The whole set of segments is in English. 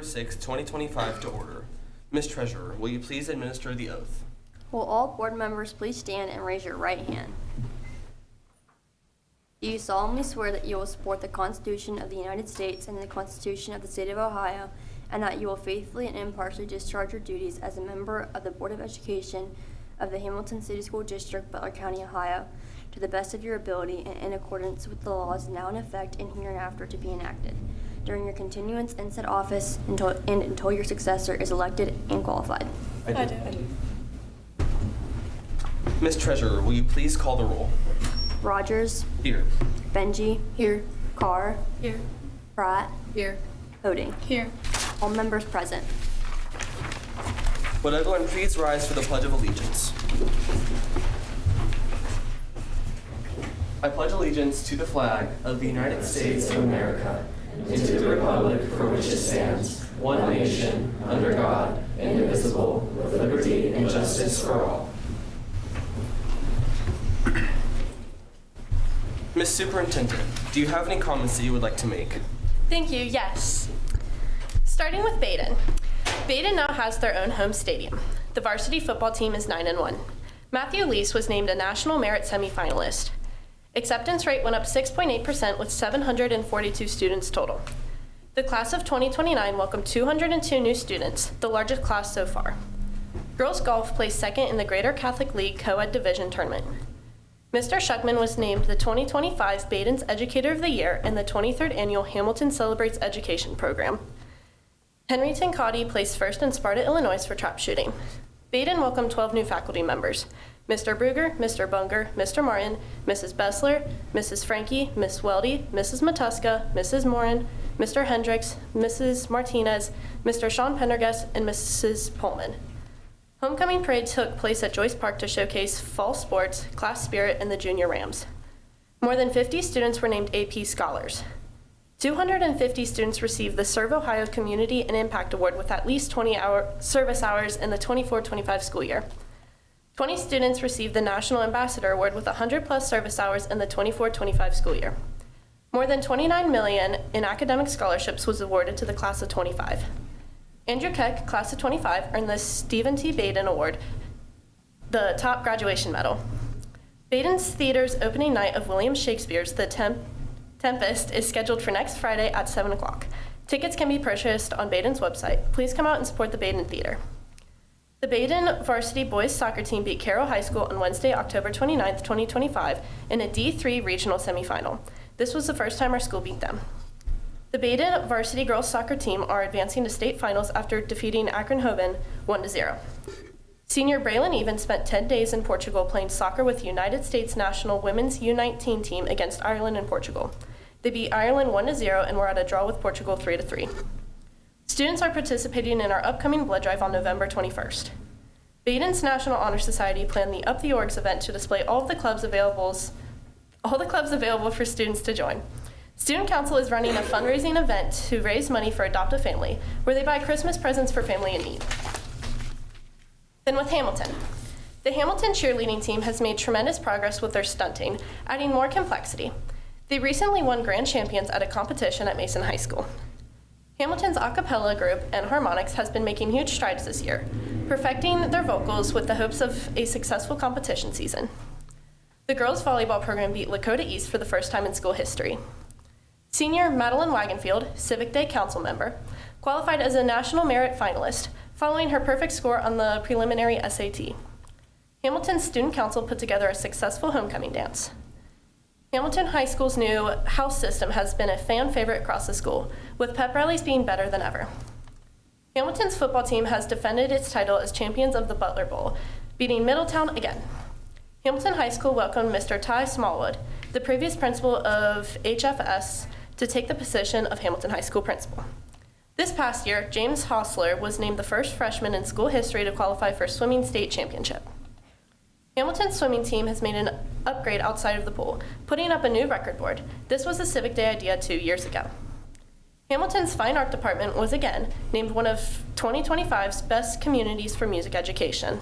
October 6, 2025 to order. Ms. Treasurer, will you please administer the oath? Will all board members please stand and raise your right hand? Do you solemnly swear that you will support the Constitution of the United States and the Constitution of the State of Ohio, and that you will faithfully and impartially discharge your duties as a member of the Board of Education of the Hamilton City School District, Butler County, Ohio, to the best of your ability and in accordance with the laws now in effect and hereinafter to be enacted, during your continuance in said office until your successor is elected and qualified? I do. Ms. Treasurer, will you please call the roll? Rogers. Here. Benji. Here. Carr. Here. Pratt. Here. Hoding. Here. All members present. Would everyone please rise for the Pledge of Allegiance? I pledge allegiance to the flag of the United States of America and to the republic for which it stands, one nation, under God, indivisible, with liberty and justice for all. Ms. Superintendent, do you have any comments that you would like to make? Thank you, yes. Starting with Baden. Baden now has their own home stadium. The varsity football team is 9-1. Matthew Lease was named a National Merit semifinalist. Acceptance rate went up 6.8% with 742 students total. The class of 2029 welcomed 202 new students, the largest class so far. Girls golf placed second in the Greater Catholic League Co-Ed Division tournament. Mr. Schuckman was named the 2025 Baden's Educator of the Year in the 23rd Annual Hamilton Celebrates Education Program. Henry Tincati placed first in Sparta, Illinois for trap shooting. Baden welcomed 12 new faculty members: Mr. Bruger, Mr. Bunger, Mr. Martin, Mrs. Bessler, Mrs. Frankie, Miss Weldy, Mrs. Matuska, Mrs. Morin, Mr. Hendricks, Mrs. Martinez, Mr. Sean Pendergast, and Mrs. Pullman. Homecoming parade took place at Joyce Park to showcase fall sports, class spirit, and the Junior Rams. More than 50 students were named AP Scholars. 250 students received the Serve Ohio Community and Impact Award with at least 20 service hours in the 24-25 school year. 20 students received the National Ambassador Award with 100+ service hours in the 24-25 school year. More than $29 million in academic scholarships was awarded to the class of 25. Andrew Keck, class of 25, earned the Stephen T. Baden Award, the top graduation medal. Baden's Theater's opening night of William Shakespeare's The Tempest is scheduled for next Friday at 7 o'clock. Tickets can be purchased on Baden's website. Please come out and support the Baden Theater. The Baden varsity boys soccer team beat Carroll High School on Wednesday, October 29th, 2025 in a D3 regional semifinal. This was the first time our school beat them. The Baden varsity girls soccer team are advancing to state finals after defeating Akron-Hoven 1-0. Senior Braylon Evans spent 10 days in Portugal playing soccer with the United States national women's U19 team against Ireland and Portugal. They beat Ireland 1-0 and were at a draw with Portugal 3-3. Students are participating in our upcoming blood drive on November 21st. Baden's National Honor Society planned the Up the Orgs event to display all the clubs available for students to join. Student Council is running a fundraising event to raise money for Adopt a Family, where they buy Christmas presents for family in need. Then with Hamilton. The Hamilton cheerleading team has made tremendous progress with their stunting, adding more complexity. They recently won grand champions at a competition at Mason High School. Hamilton's a cappella group and harmonics has been making huge strides this year, perfecting their vocals with the hopes of a successful competition season. The girls volleyball program beat Lakota East for the first time in school history. Senior Madeline Wagenfield, Civic Day Council member, qualified as a National Merit finalist following her perfect score on the preliminary SAT. Hamilton's Student Council put together a successful homecoming dance. Hamilton High School's new house system has been a fan favorite across the school, with pep rallies being better than ever. Hamilton's football team has defended its title as champions of the Butler Bowl, beating Middletown again. Hamilton High School welcomed Mr. Ty Smallwood, the previous principal of HFS, to take the position of Hamilton High School principal. This past year, James Hostler was named the first freshman in school history to qualify for swimming state championship. Hamilton's swimming team has made an upgrade outside of the pool, putting up a new record board. This was a Civic Day idea 2 years ago. Hamilton's Fine Art Department was again named one of 2025's best communities for music education.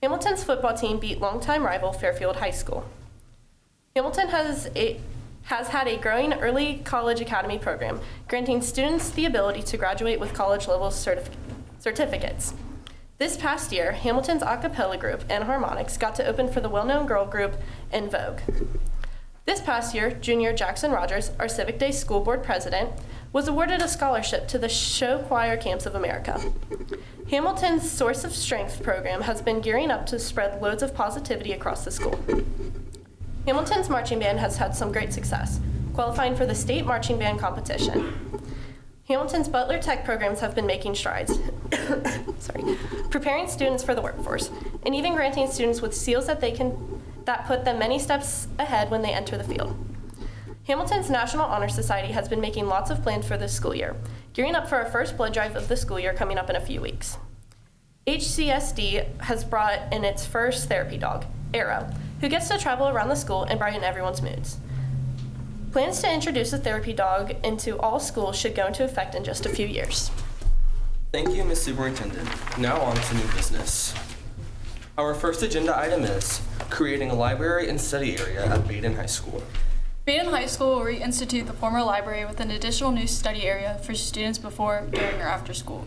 Hamilton's football team beat longtime rival Fairfield High School. Hamilton has has had a growing early college academy program, granting students the ability to graduate with college-level certificates. This past year, Hamilton's a cappella group, Anharmonics, got to open for the well-known girl group En Vogue. This past year, junior Jackson Rogers, our Civic Day School Board president, was awarded a scholarship to the Show Choir Camps of America. Hamilton's Source of Strength program has been gearing up to spread loads of positivity across the school. Hamilton's marching band has had some great success, qualifying for the state marching band competition. Hamilton's Butler Tech programs have been making strides, preparing students for the workforce, and even granting students with skills that put them many steps ahead when they enter the field. Hamilton's National Honor Society has been making lots of plans for this school year, gearing up for our first blood drive of the school year coming up in a few weeks. HCSD has brought in its first therapy dog, Arrow, who gets to travel around the school and brighten everyone's moods. Plans to introduce a therapy dog into all schools should go into effect in just a few years. Thank you, Ms. Superintendent. Now on to new business. Our first agenda item is creating a library and study area at Baden High School. Baden High School will reinstitute the former library with an additional new study area for students before, during, or after school.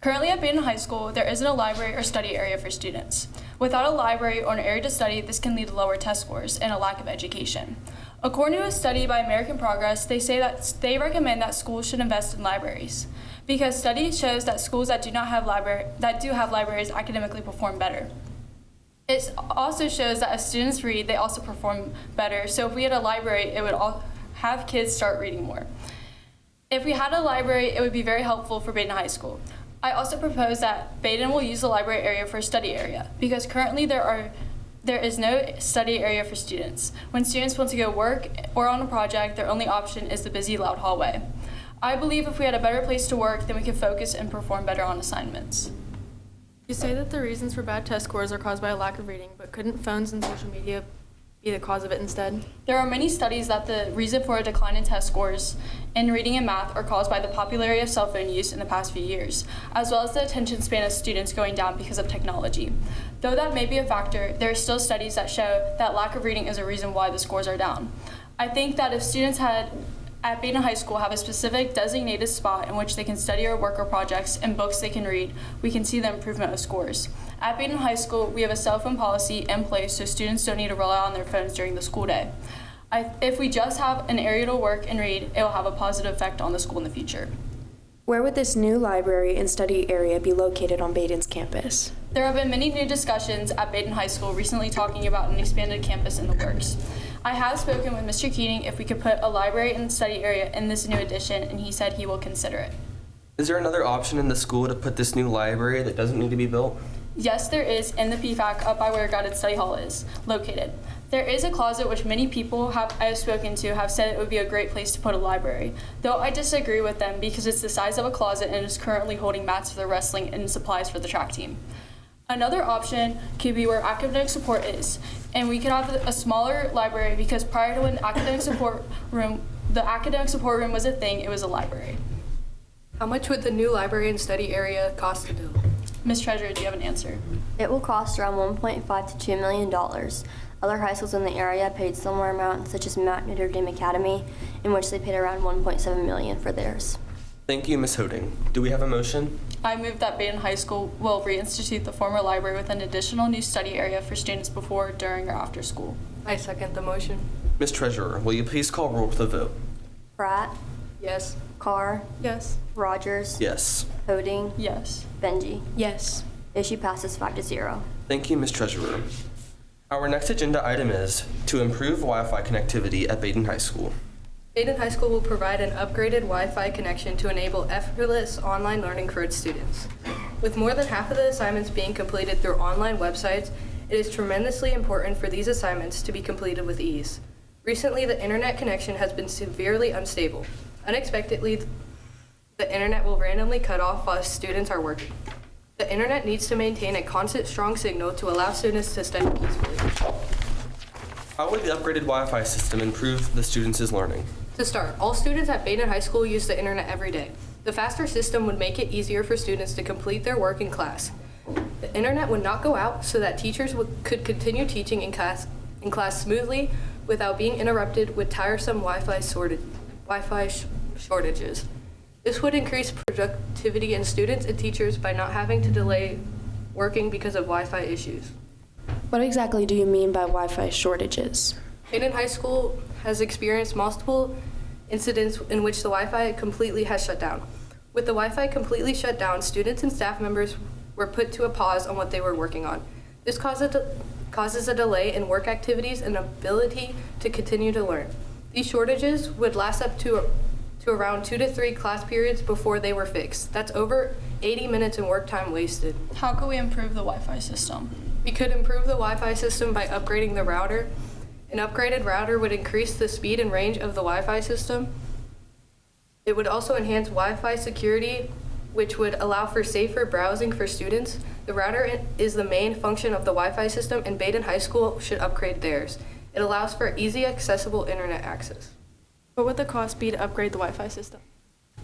Currently at Baden High School, there isn't a library or study area for students. Without a library or an area to study, this can lead to lower test scores and a lack of education. According to a study by American Progress, they recommend that schools should invest in libraries because study shows that schools that do have libraries academically perform better. It also shows that if students read, they also perform better. So if we had a library, it would have kids start reading more. If we had a library, it would be very helpful for Baden High School. I also propose that Baden will use the library area for a study area because currently there is no study area for students. When students want to go work or on a project, their only option is the busy, loud hallway. I believe if we had a better place to work, then we could focus and perform better on assignments. You say that the reasons for bad test scores are caused by a lack of reading, but couldn't phones and social media be the cause of it instead? There are many studies that the reason for a decline in test scores in reading and math are caused by the popularity of cell phone use in the past few years, as well as the attention span of students going down because of technology. Though that may be a factor, there are still studies that show that lack of reading is a reason why the scores are down. I think that if students at Baden High School have a specific designated spot in which they can study or work or projects and books they can read, we can see the improvement of scores. At Baden High School, we have a cell phone policy in place so students don't need to rely on their phones during the school day. If we just have an area to work and read, it will have a positive effect on the school in the future. Where would this new library and study area be located on Baden's campus? There have been many new discussions at Baden High School recently talking about an expanded campus in the works. I have spoken with Mr. Keating if we could put a library and study area in this new addition, and he said he will consider it. Is there another option in the school to put this new library that doesn't need to be built? Yes, there is in the PFAC up by where Guided Study Hall is located. There is a closet which many people I have spoken to have said it would be a great place to put a library, though I disagree with them because it's the size of a closet and is currently holding mats for the wrestling and supplies for the track team. Another option could be where academic support is, and we could have a smaller library because prior to when the academic support room was a thing, it was a library. How much would the new library and study area cost to build? Ms. Treasurer, do you have an answer? It will cost around $1.5 to $2 million. Other high schools in the area paid similar amounts, such as Mount Notre Dame Academy, in which they paid around $1.7 million for theirs. Thank you, Ms. Hoding. Do we have a motion? I move that Baden High School will reinstitute the former library with an additional new study area for students before, during, or after school. I second the motion. Ms. Treasurer, will you please call roll with a vote? Pratt, Yes. Carr, Yes. Rogers, Yes. Hoding, Yes. Benji. Yes. Issue passes 5-0. Thank you, Ms. Treasurer. Our next agenda item is to improve Wi-Fi connectivity at Baden High School. Baden High School will provide an upgraded Wi-Fi connection to enable effortless online learning for its students. With more than half of the assignments being completed through online websites, it is tremendously important for these assignments to be completed with ease. Recently, the internet connection has been severely unstable. Unexpectedly, the internet will randomly cut off while students are working. The internet needs to maintain a constant, strong signal to allow students to study peacefully. How would the upgraded Wi-Fi system improve the students' learning? To start, all students at Baden High School use the internet every day. The faster system would make it easier for students to complete their work in class. The internet would not go out so that teachers could continue teaching in class smoothly without being interrupted with tiresome Wi-Fi shortages. This would increase productivity in students and teachers by not having to delay working because of Wi-Fi issues. What exactly do you mean by Wi-Fi shortages? Hayden High School has experienced multiple incidents in which the Wi-Fi completely has shut down. With the Wi-Fi completely shut down, students and staff members were put to a pause on what they were working on. This causes a delay in work activities and ability to continue to learn. These shortages would last up to around 2 to 3 class periods before they were fixed. That's over 80 minutes in work time wasted. How can we improve the Wi-Fi system? We could improve the Wi-Fi system by upgrading the router. An upgraded router would increase the speed and range of the Wi-Fi system. It would also enhance Wi-Fi security, which would allow for safer browsing for students. The router is the main function of the Wi-Fi system, and Baden High School should upgrade theirs. It allows for easy, accessible internet access. What would the cost be to upgrade the Wi-Fi system?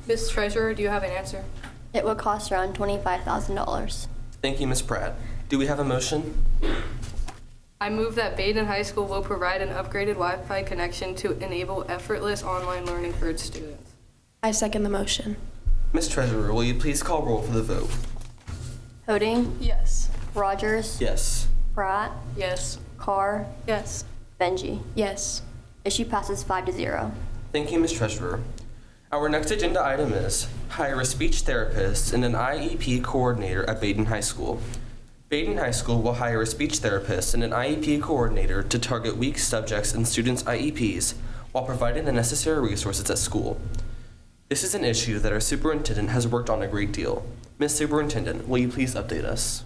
Ms. Treasurer, do you have an answer? It would cost around $25,000. Thank you, Ms. Pratt. Do we have a motion? I move that Baden High School will provide an upgraded Wi-Fi connection to enable effortless online learning for its students. I second the motion. Ms. Treasurer, will you please call roll for the vote? Hoding, Yes. Rogers, Yes. Pratt, Yes. Carr, Yes. Benji. Yes. Issue passes 5-0. Thank you, Ms. Treasurer. Our next agenda item is hire a speech therapist and an IEP coordinator at Baden High School. Baden High School will hire a speech therapist and an IEP coordinator to target weak subjects in students' IEPs while providing the necessary resources at school. This is an issue that our superintendent has worked on a great deal. Ms. Superintendent, will you please update us?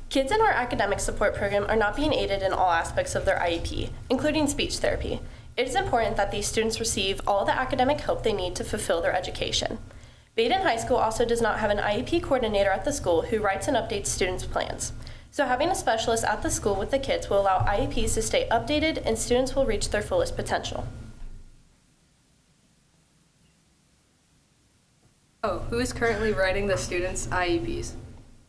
Kids in our academic support program are not being aided in all aspects of their IEP, including speech therapy. It is important that these students receive all the academic help they need to fulfill their education. Baden High School also does not have an IEP coordinator at the school who writes and updates students' plans. So having a specialist at the school with the kids will allow IEPs to stay updated and students will reach their fullest potential. Oh, who is currently writing the students' IEPs?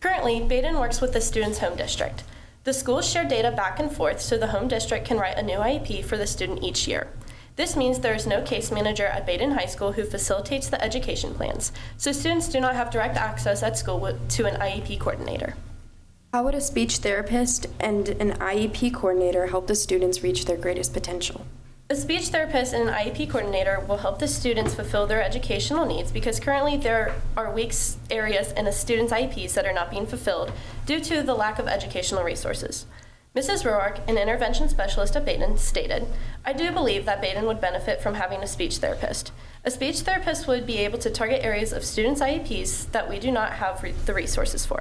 Currently, Baden works with the student's home district. The schools share data back and forth so the home district can write a new IEP for the student each year. This means there is no case manager at Baden High School who facilitates the education plans, so students do not have direct access at school to an IEP coordinator. How would a speech therapist and an IEP coordinator help the students reach their greatest potential? A speech therapist and an IEP coordinator will help the students fulfill their educational needs because currently there are weak areas in a student's IEPs that are not being fulfilled due to the lack of educational resources. Mrs. Roark, an intervention specialist at Baden, stated, "I do believe that Baden would benefit from having a speech therapist. A speech therapist would be able to target areas of students' IEPs that we do not have the resources for.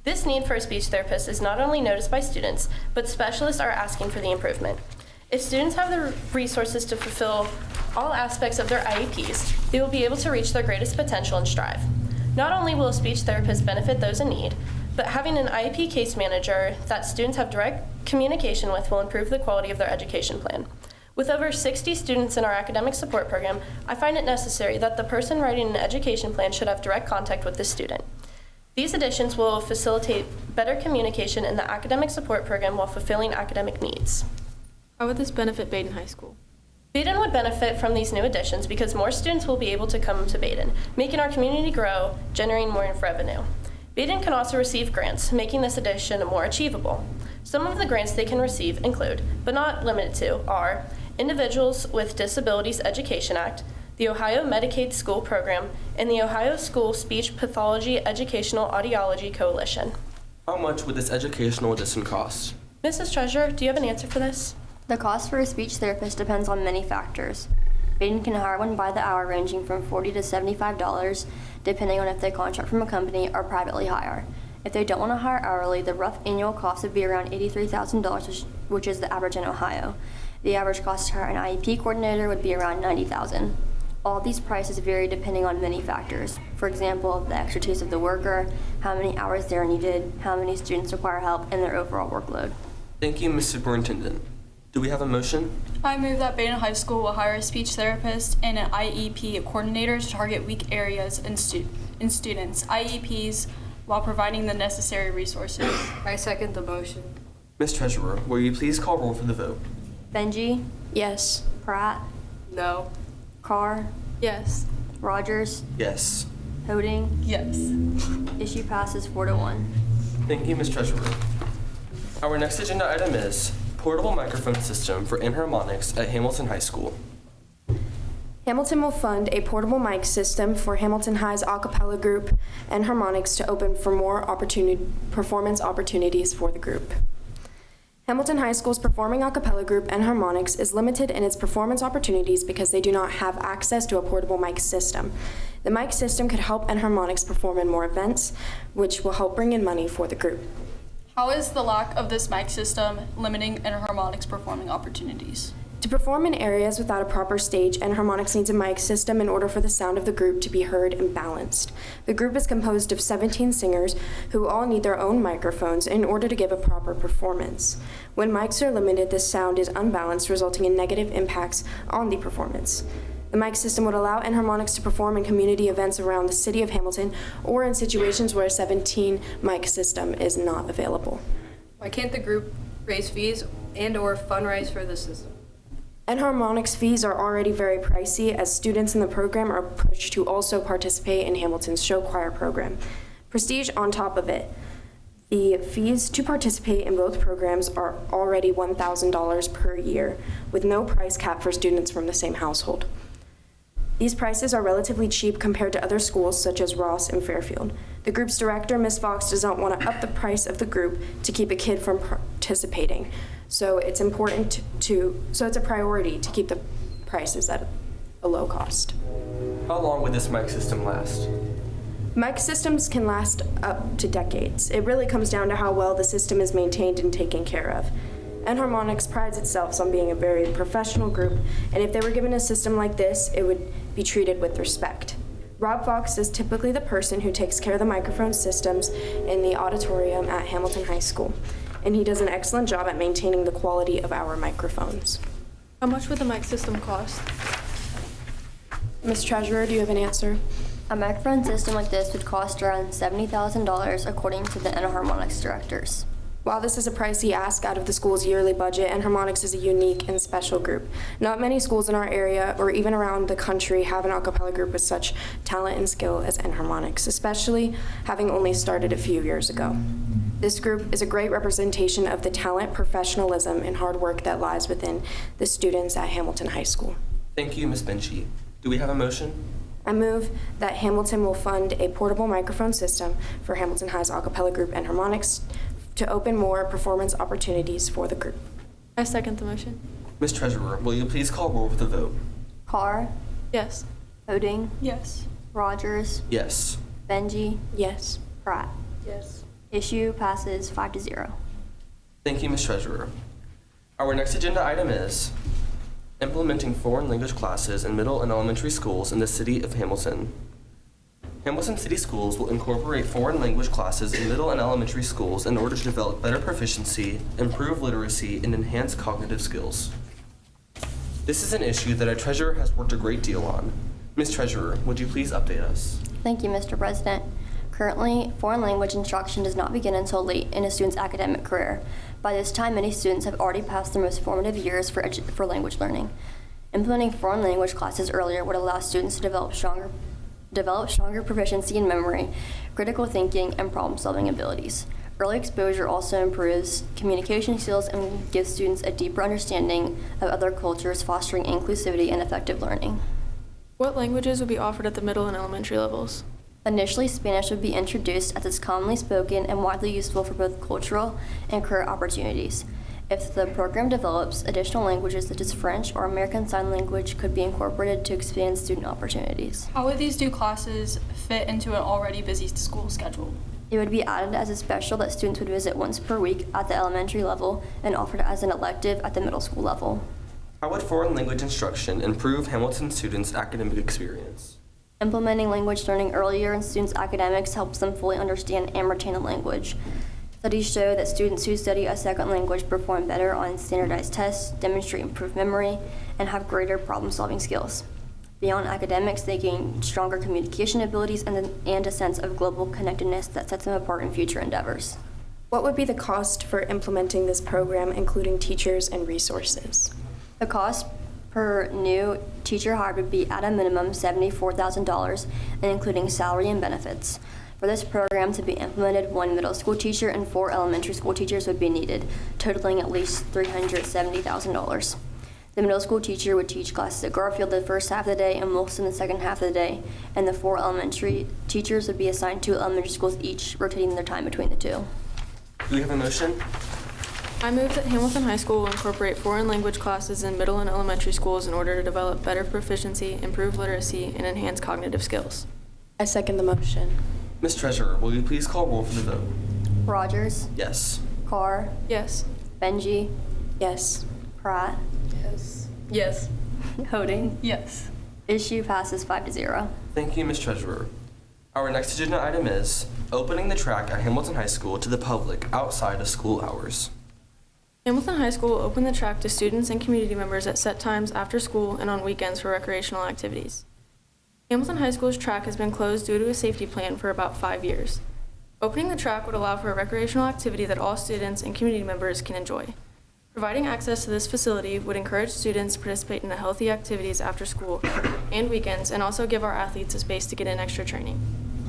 This need for a speech therapist is not only noticed by students, but specialists are asking for the improvement. If students have the resources to fulfill all aspects of their IEPs, they will be able to reach their greatest potential and strive. Not only will a speech therapist benefit those in need, but having an IEP case manager that students have direct communication with will improve the quality of their education plan. With over 60 students in our academic support program, I find it necessary that the person writing an education plan should have direct contact with the student. These additions will facilitate better communication in the academic support program while fulfilling academic needs." How would this benefit Baden High School? Baden would benefit from these new additions because more students will be able to come to Baden, making our community grow, generating more revenue. Baden can also receive grants, making this addition more achievable. Some of the grants they can receive include, but not limited to, are Individuals with Disabilities Education Act, the Ohio Medicaid School Program, and the Ohio School Speech Pathology Educational Audiology Coalition. How much would this educational addition cost? Mrs. Treasurer, do you have an answer for this? The cost for a speech therapist depends on many factors. Baden can hire one by the hour ranging from $40 to $75, depending on if they contract from a company or privately hire. If they don't want to hire hourly, the rough annual cost would be around $83,000, which is the average in Ohio. The average cost to hire an IEP coordinator would be around $90,000. All these prices vary depending on many factors. For example, the expertise of the worker, how many hours they are needed, how many students require help, and their overall workload. Thank you, Ms. Superintendent. Do we have a motion? I move that Baden High School will hire a speech therapist and an IEP coordinator to target weak areas in students' IEPs while providing the necessary resources. I second the motion. Ms. Treasurer, will you please call roll for the vote? Benji, Yes. Pratt, No. Carr, Yes. Rogers, Yes. Hoding. Yes. Issue passes 4-1. Thank you, Ms. Treasurer. Our next agenda item is portable microphone system for enharmonics at Hamilton High School. Hamilton will fund a portable mic system for Hamilton High's a cappella group and harmonics to open for more performance opportunities for the group. Hamilton High School's performing a cappella group and harmonics is limited in its performance opportunities because they do not have access to a portable mic system. The mic system could help enharmonics perform in more events, which will help bring in money for the group. How is the lack of this mic system limiting enharmonics performing opportunities? To perform in areas without a proper stage, enharmonics needs a mic system in order for the sound of the group to be heard and balanced. The group is composed of 17 singers who all need their own microphones in order to give a proper performance. When mics are limited, the sound is unbalanced, resulting in negative impacts on the performance. The mic system would allow enharmonics to perform in community events around the city of Hamilton or in situations where a 17 mic system is not available. Why can't the group raise fees and/or fundraise for the system? Enharmonics fees are already very pricey, as students in the program are pushed to also participate in Hamilton's show choir program. Prestige on top of it. The fees to participate in both programs are already $1,000 per year, with no price cap for students from the same household. These prices are relatively cheap compared to other schools such as Ross and Fairfield. The group's director, Ms. Fox, does not want to up the price of the group to keep a kid from participating. So it's a priority to keep the prices at a low cost. How long would this mic system last? Mic systems can last up to decades. It really comes down to how well the system is maintained and taken care of. Enharmonics prides itself on being a very professional group, and if they were given a system like this, it would be treated with respect. Rob Fox is typically the person who takes care of the microphone systems in the auditorium at Hamilton High School, and he does an excellent job at maintaining the quality of our microphones. How much would the mic system cost? Ms. Treasurer, do you have an answer? A microphone system like this would cost around $70,000 according to the enharmonics directors. While this is a pricey ask out of the school's yearly budget, enharmonics is a unique and special group. Not many schools in our area or even around the country have an a cappella group with such talent and skill as enharmonics, especially having only started a few years ago. This group is a great representation of the talent, professionalism, and hard work that lies within the students at Hamilton High School. Thank you, Ms. Benji. Do we have a motion? I move that Hamilton will fund a portable microphone system for Hamilton High's a cappella group enharmonics to open more performance opportunities for the group. I second the motion. Ms. Treasurer, will you please call roll with a vote? Carr, Yes. Hoding, Yes. Rogers, Yes. Benji, Yes. Pratt. Yes. Issue passes 5-0. Thank you, Ms. Treasurer. Our next agenda item is implementing foreign language classes in middle and elementary schools in the city of Hamilton. Hamilton City Schools will incorporate foreign language classes in middle and elementary schools in order to develop better proficiency, improve literacy, and enhance cognitive skills. This is an issue that our treasurer has worked a great deal on. Ms. Treasurer, would you please update us? Thank you, Mr. President. Currently, foreign language instruction does not begin until late in a student's academic career. By this time, many students have already passed their most formative years for language learning. Implementing foreign language classes earlier would allow students to develop stronger proficiency in memory, critical thinking, and problem-solving abilities. Early exposure also improves communication skills and gives students a deeper understanding of other cultures, fostering inclusivity and effective learning. What languages would be offered at the middle and elementary levels? Initially, Spanish would be introduced as it's commonly spoken and widely useful for both cultural and career opportunities. If the program develops, additional languages such as French or American Sign Language could be incorporated to expand student opportunities. How would these new classes fit into an already busy school schedule? It would be added as a special that students would visit once per week at the elementary level and offered as an elective at the middle school level. How would foreign language instruction improve Hamilton students' academic experience? Implementing language learning earlier in students' academics helps them fully understand and retain the language. Studies show that students who study a second language perform better on standardized tests, demonstrate improved memory, and have greater problem-solving skills. Beyond academics, they gain stronger communication abilities and a sense of global connectedness that sets them apart in future endeavors. What would be the cost for implementing this program, including teachers and resources? The cost per new teacher hired would be at a minimum $74,000 and including salary and benefits. For this program to be implemented, 1 middle school teacher and 4 elementary school teachers would be needed, totaling at least $370,000. The middle school teacher would teach classes at Garfield the first half of the day and Wilson the second half of the day, and the 4 elementary teachers would be assigned 2 elementary schools each, rotating their time between the 2. Do we have a motion? I move that Hamilton High School will incorporate foreign language classes in middle and elementary schools in order to develop better proficiency, improve literacy, and enhance cognitive skills. I second the motion. Ms. Treasurer, will you please call roll for the vote? Rogers, Yes. Carr, Yes. Benji, Yes. Pratt, Yes. Hoding. Yes. Issue passes 5-0. Thank you, Ms. Treasurer. Our next agenda item is opening the track at Hamilton High School to the public outside of school hours. Hamilton High School will open the track to students and community members at set times after school and on weekends for recreational activities. Hamilton High School's track has been closed due to a safety plan for about 5 years. Opening the track would allow for a recreational activity that all students and community members can enjoy. Providing access to this facility would encourage students to participate in the healthy activities after school and weekends, and also give our athletes a space to get in extra training.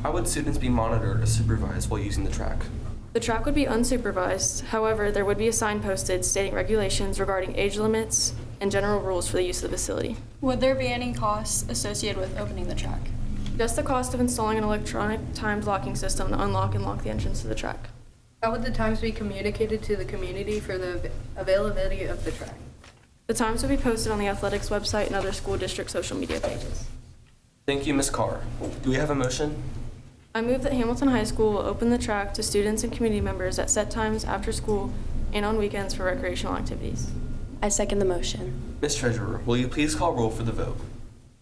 How would students be monitored or supervised while using the track? The track would be unsupervised. However, there would be a sign posted stating regulations regarding age limits and general rules for the use of the facility. Would there be any costs associated with opening the track? Just the cost of installing an electronic timed locking system to unlock and lock the entrance to the track. How would the times be communicated to the community for the availability of the track? The times would be posted on the athletics website and other school district social media pages. Thank you, Ms. Carr. Do we have a motion? I move that Hamilton High School will open the track to students and community members at set times after school and on weekends for recreational activities. I second the motion. Ms. Treasurer, will you please call roll for the vote?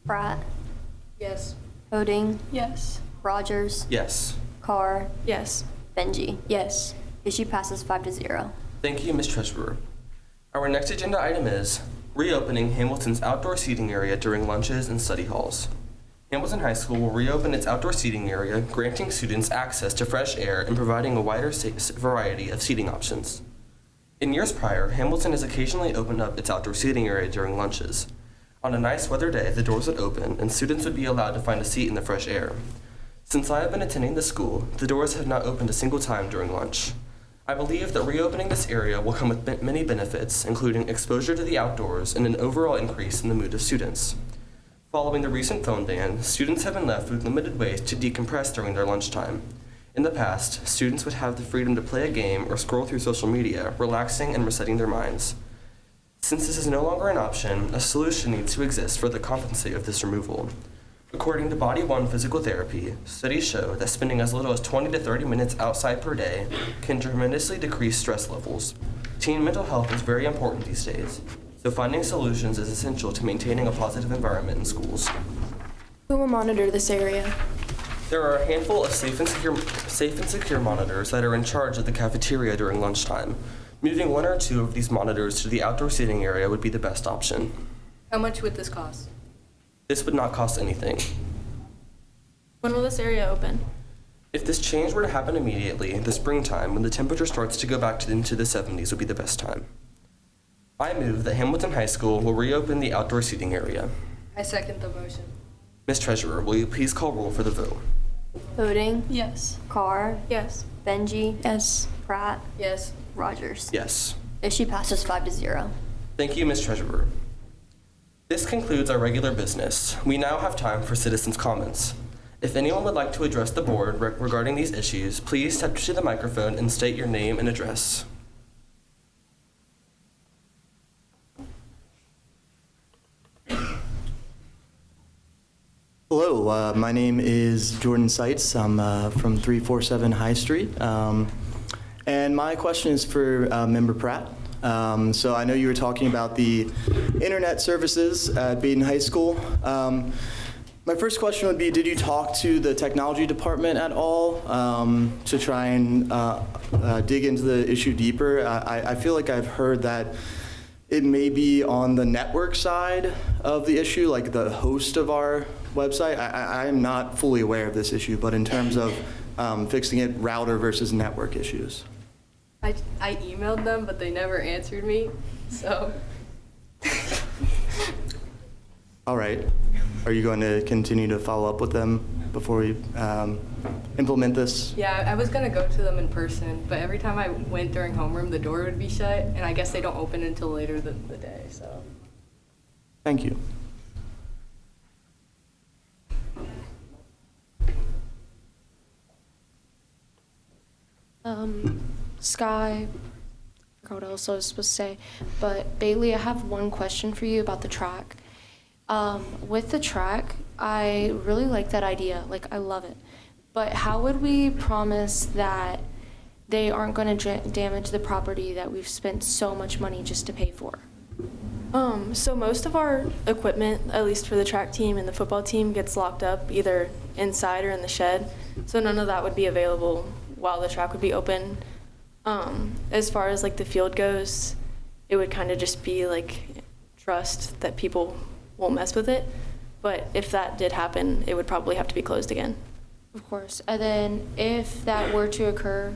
Pratt, Yes. Hoding, Yes. Rogers, Yes. Carr, Yes. Benji. Yes. Issue passes 5-0. Thank you, Ms. Treasurer. Our next agenda item is reopening Hamilton's outdoor seating area during lunches and study halls. Hamilton High School will reopen its outdoor seating area, granting students access to fresh air and providing a wider variety of seating options. In years prior, Hamilton has occasionally opened up its outdoor seating area during lunches. On a nice weather day, the doors would open and students would be allowed to find a seat in the fresh air. Since I have been attending the school, the doors have not opened a single time during lunch. I believe that reopening this area will come with many benefits, including exposure to the outdoors and an overall increase in the mood of students. Following the recent phone ban, students have been left with limited ways to decompress during their lunchtime. In the past, students would have the freedom to play a game or scroll through social media, relaxing and resetting their minds. Since this is no longer an option, a solution needs to exist for the compensate of this removal. According to Body One Physical Therapy, studies show that spending as little as 20 to 30 minutes outside per day can tremendously decrease stress levels. Teen mental health is very important these days, so finding solutions is essential to maintaining a positive environment in schools. Who will monitor this area? There are a handful of safe and secure monitors that are in charge of the cafeteria during lunchtime. Moving 1 or 2 of these monitors to the outdoor seating area would be the best option. How much would this cost? This would not cost anything. When will this area open? If this change were to happen immediately, the springtime, when the temperature starts to go back into the 70s, would be the best time. I move that Hamilton High School will reopen the outdoor seating area. I second the motion. Ms. Treasurer, will you please call roll for the vote? Hoding, Yes. Carr, Yes. Benji, Yes. Pratt, Yes. Rogers. Yes. Issue passes 5-0. Thank you, Ms. Treasurer. This concludes our regular business. We now have time for citizens' comments. If anyone would like to address the board regarding these issues, please step to the microphone and state your name and address. Hello, my name is Jordan Seitz. I'm from 347 High Street. And my question is for Member Pratt. So I know you were talking about the internet services at Baden High School. My first question would be, did you talk to the technology department at all to try and dig into the issue deeper? I feel like I've heard that it may be on the network side of the issue, like the host of our website. I am not fully aware of this issue, but in terms of fixing it, router versus network issues. I emailed them, but they never answered me, so. All right. Are you going to continue to follow up with them before we implement this? Yeah, I was gonna go to them in person, but every time I went during homeroom, the door would be shut, and I guess they don't open until later the day, so. Thank you. Sky, I forgot what else I was supposed to say, but Bailey, I have one question for you about the track. With the track, I really like that idea, like I love it. But how would we promise that they aren't going to damage the property that we've spent so much money just to pay for? So most of our equipment, at least for the track team and the football team, gets locked up either inside or in the shed. So none of that would be available while the track would be open. As far as like the field goes, it would kind of just be like trust that people won't mess with it. But if that did happen, it would probably have to be closed again. Of course. And then if that were to occur,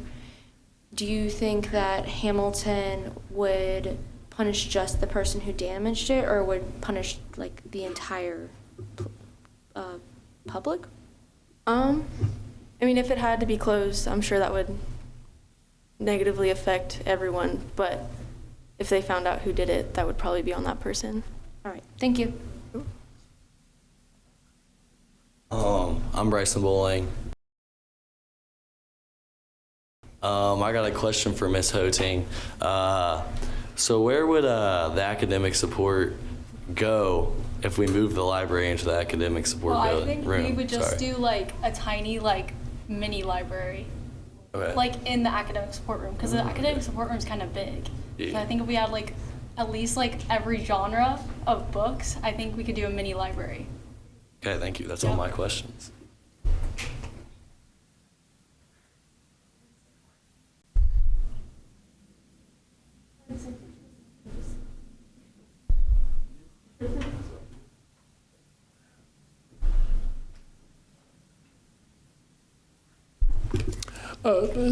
do you think that Hamilton would punish just the person who damaged it, or would punish like the entire public? I mean, if it had to be closed, I'm sure that would negatively affect everyone. But if they found out who did it, that would probably be on that person. All right. Thank you. I'm Bryson Bowling. I got a question for Ms. Hoting. So where would the academic support go if we moved the library into the academic support Well, I building think room? we would just Sorry. do like a tiny like mini library, Okay. like in the academic support room, because the academic support room is kind of big. So Yeah. I think if we had like at least like every genre of books, I think we could do a mini library. Okay, thank you. That's all Yeah. my questions.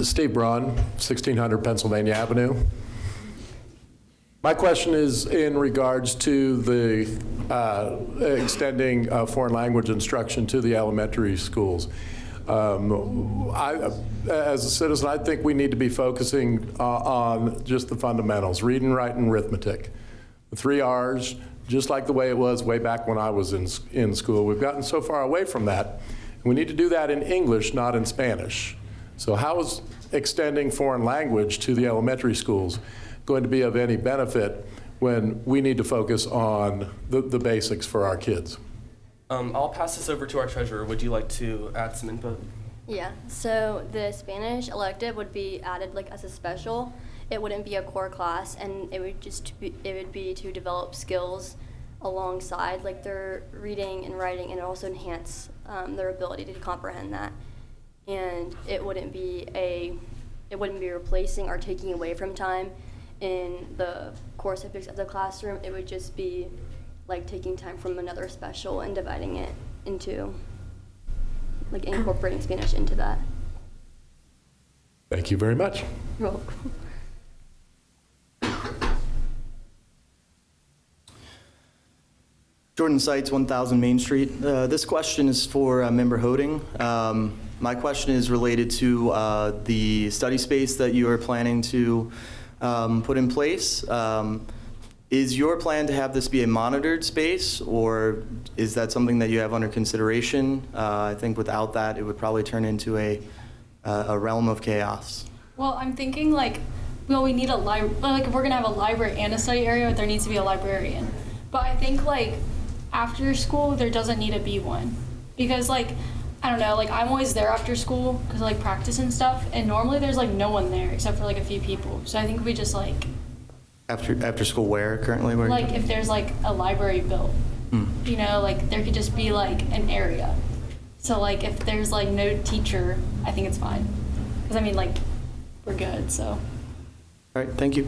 Steve Braun, 1600 Pennsylvania Avenue. My question is in regards to the extending foreign language instruction to the elementary schools. As a citizen, I think we need to be focusing on just the fundamentals, reading, writing, arithmetic. The 3 R's, just like the way it was way back when I was in school. We've gotten so far away from that. And we need to do that in English, not in Spanish. So how is extending foreign language to the elementary schools going to be of any benefit when we need to focus on the basics for our kids? I'll pass this over to our treasurer. Would you like to add some input? Yeah, so the Spanish elective would be added like as a special. It wouldn't be a core class, and it would be to develop skills alongside like their reading and writing, and also enhance their ability to comprehend that. And it wouldn't be replacing or taking away from time in the core subjects of the classroom. It would just be like taking time from another special and dividing it into, like incorporating Spanish into that. Thank you very much. You're welcome. Jordan Seitz, 1000 Main Street. This question is for Member Hoding. My question is related to the study space that you are planning to put in place. Is your plan to have this be a monitored space, or is that something that you have under consideration? I think without that, it would probably turn into a realm of chaos. Well, I'm thinking like, well, we need a library. Like, if we're gonna have a library and a study area, there needs to be a librarian. But I think like after school, there doesn't need to be one, because like, I don't know, like I'm always there after school because like practice and stuff, and normally there's like no one there except for like a few people. So I think we just like After school where currently? Where like if there's like a library built, you know, like there could just be like an area. So like if there's like no teacher, I think it's fine, because I mean like we're good. So. All right, thank you.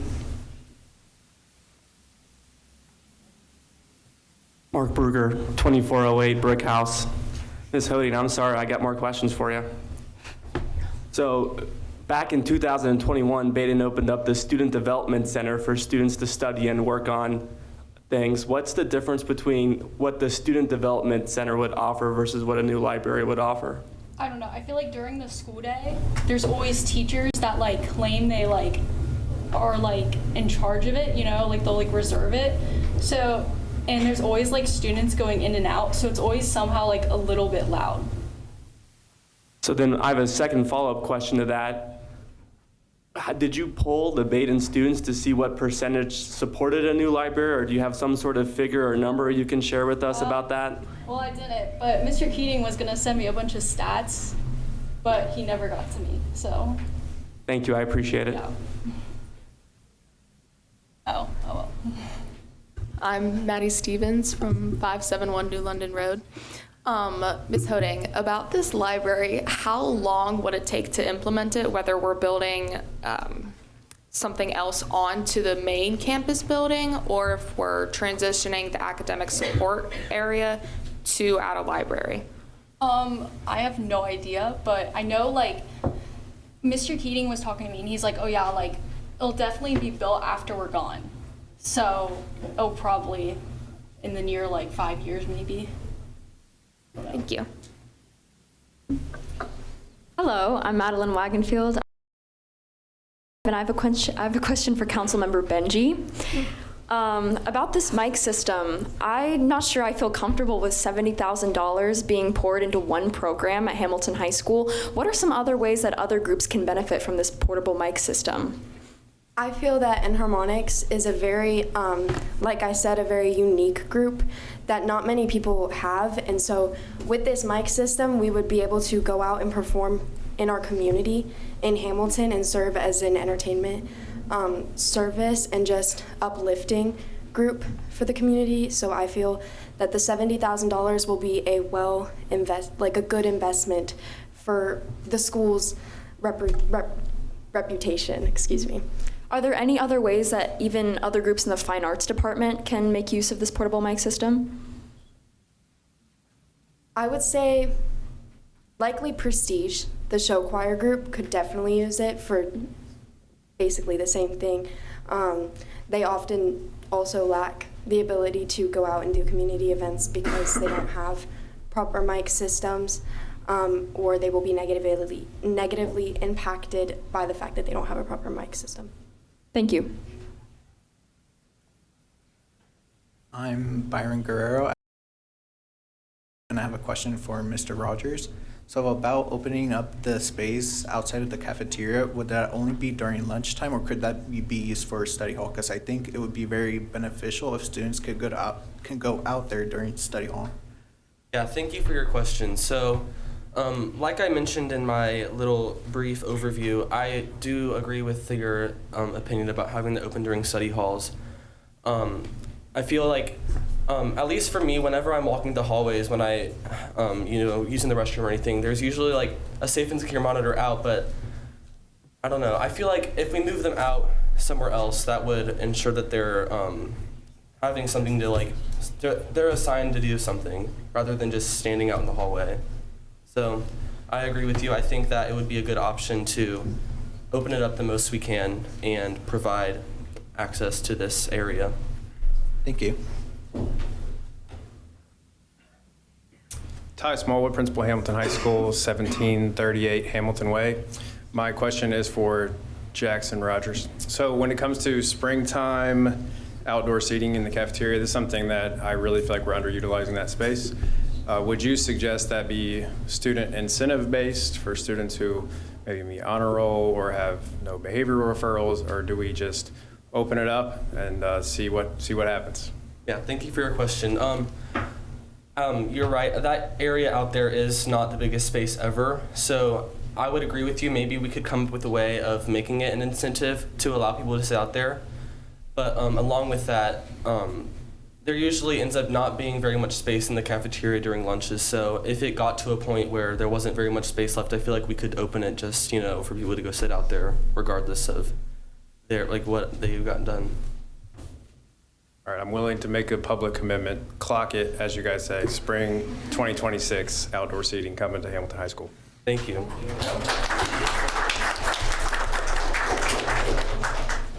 Mark Bruger, 2408 Brick House. Ms. Hoding, I'm sorry, I got more questions for you. So back in 2021, Baden opened up the Student Development Center for students to study and work on things, what's the difference between what the Student Development Center would offer versus what a new library would offer? I don't know. I feel like during the school day, there's always teachers that like claim they like are like in charge of it, you know, like they'll like reserve it. So, and there's always like students going in and out, so it's always somehow like a little bit loud. So then I have a second follow-up question to that. Did you poll the Baden students to see what percentage supported a new library, or do you have some sort of figure or number you can share with us about that? Well, I didn't, but Mr. Keating was gonna send me a bunch of stats, but he never got to me, so. Thank you, I appreciate it. Yeah. Oh well. I'm Maddie Stevens from 571 New London Road. Ms. Hoding, about this library, how long would it take to implement it, whether we're building something else onto the main campus building, or if we're transitioning the academic support area to add a library? I have no idea, but I know like Mr. Keating was talking to me and he's like, oh yeah, like it'll definitely be built after we're gone. So it'll probably in the near like 5 years maybe. Thank you. Hello, I'm Madeline Wagenfield, and I have a question for Councilmember Benji. About this mic system, I'm not sure I feel comfortable with $70,000 being poured into one program at Hamilton High School. What are some other ways that other groups can benefit from this portable mic system? I feel that Enharmonics is a very, like I said, a very unique group that not many people have. And so with this mic system, we would be able to go out and perform in our community in Hamilton and serve as an entertainment service and just uplifting group for the community. So I feel that the $70,000 will be a a good investment for the school's reputation, excuse me. Are there any other ways that even other groups in the fine arts department can make use of this portable mic system? I would say likely Prestige, the show choir group, could definitely use it for basically the same thing. They often also lack the ability to go out and do community events because they don't have proper mic systems, or they will be negatively impacted by the fact that they don't have a proper mic system. Thank you. I'm Byron Guerrero, and I have a question for Mr. Rogers. So about opening up the space outside of the cafeteria, would that only be during lunchtime, or could that be used for study hall? Because I think it would be very beneficial if students could go out there during study hall. Yeah, thank you for your question. So, like I mentioned in my little brief overview, I do agree with your opinion about having to open during study halls. I feel like, at least for me, whenever I'm walking the hallways, when I, using the restroom or anything, there's usually like a safe and secure monitor out, but I don't know. I feel like if we move them out somewhere else, that would ensure that they're having something to they're assigned to do something rather than just standing out in the hallway. So I agree with you. I think that it would be a good option to open it up the most we can and provide access to this area. Thank you. Ty Smallwood, Principal, Hamilton High School, 1738 Hamilton Way. My question is for Jackson Rogers. So when it comes to springtime outdoor seating in the cafeteria, this is something that I really feel like we're underutilizing that space. Would you suggest that be student incentive based for students who maybe meet honor roll or have no behavioral referrals, or do we just open it up and see what happens? Yeah, thank you for your question. You're right. That area out there is not the biggest space ever. So I would agree with you. Maybe we could come up with a way of making it an incentive to allow people to sit out there. But along with that, there usually ends up not being very much space in the cafeteria during lunches. So if it got to a point where there wasn't very much space left, I feel like we could open it just, for people to go sit out there, regardless of what they've gotten done. All right, I'm willing to make a public commitment. Clock it, as you guys say, spring 2026 outdoor seating coming to Hamilton High School. Thank you.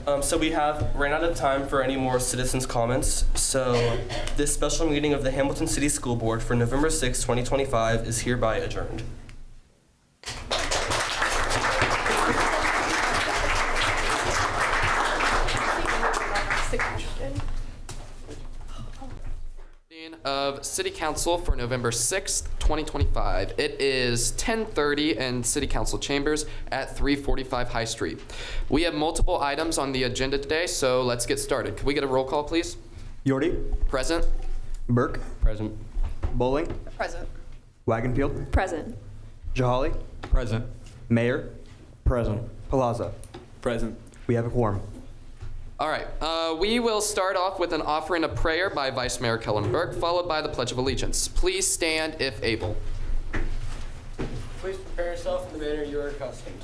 So we have ran out of time for any more citizens' comments. So this special meeting of the Hamilton City School Board for November 6, 2025 is hereby adjourned. Of City Council for November 6th, 2025. It is 10:30 in City Council chambers at 345 High Street. We have multiple items on the agenda today, so let's get started. Can we get a roll call, please? Yordi. Present. Burke. Present. Bowling. Present. Wagonfield. Present. Jahali. Present. Mayor. Present. Palazzo. Present. We have a quorum. All right, we will start off with an offering of prayer by Vice Mayor Kellen Burke, followed by the Pledge of Allegiance. Please stand if able. Please prepare yourself in the manner you are accustomed.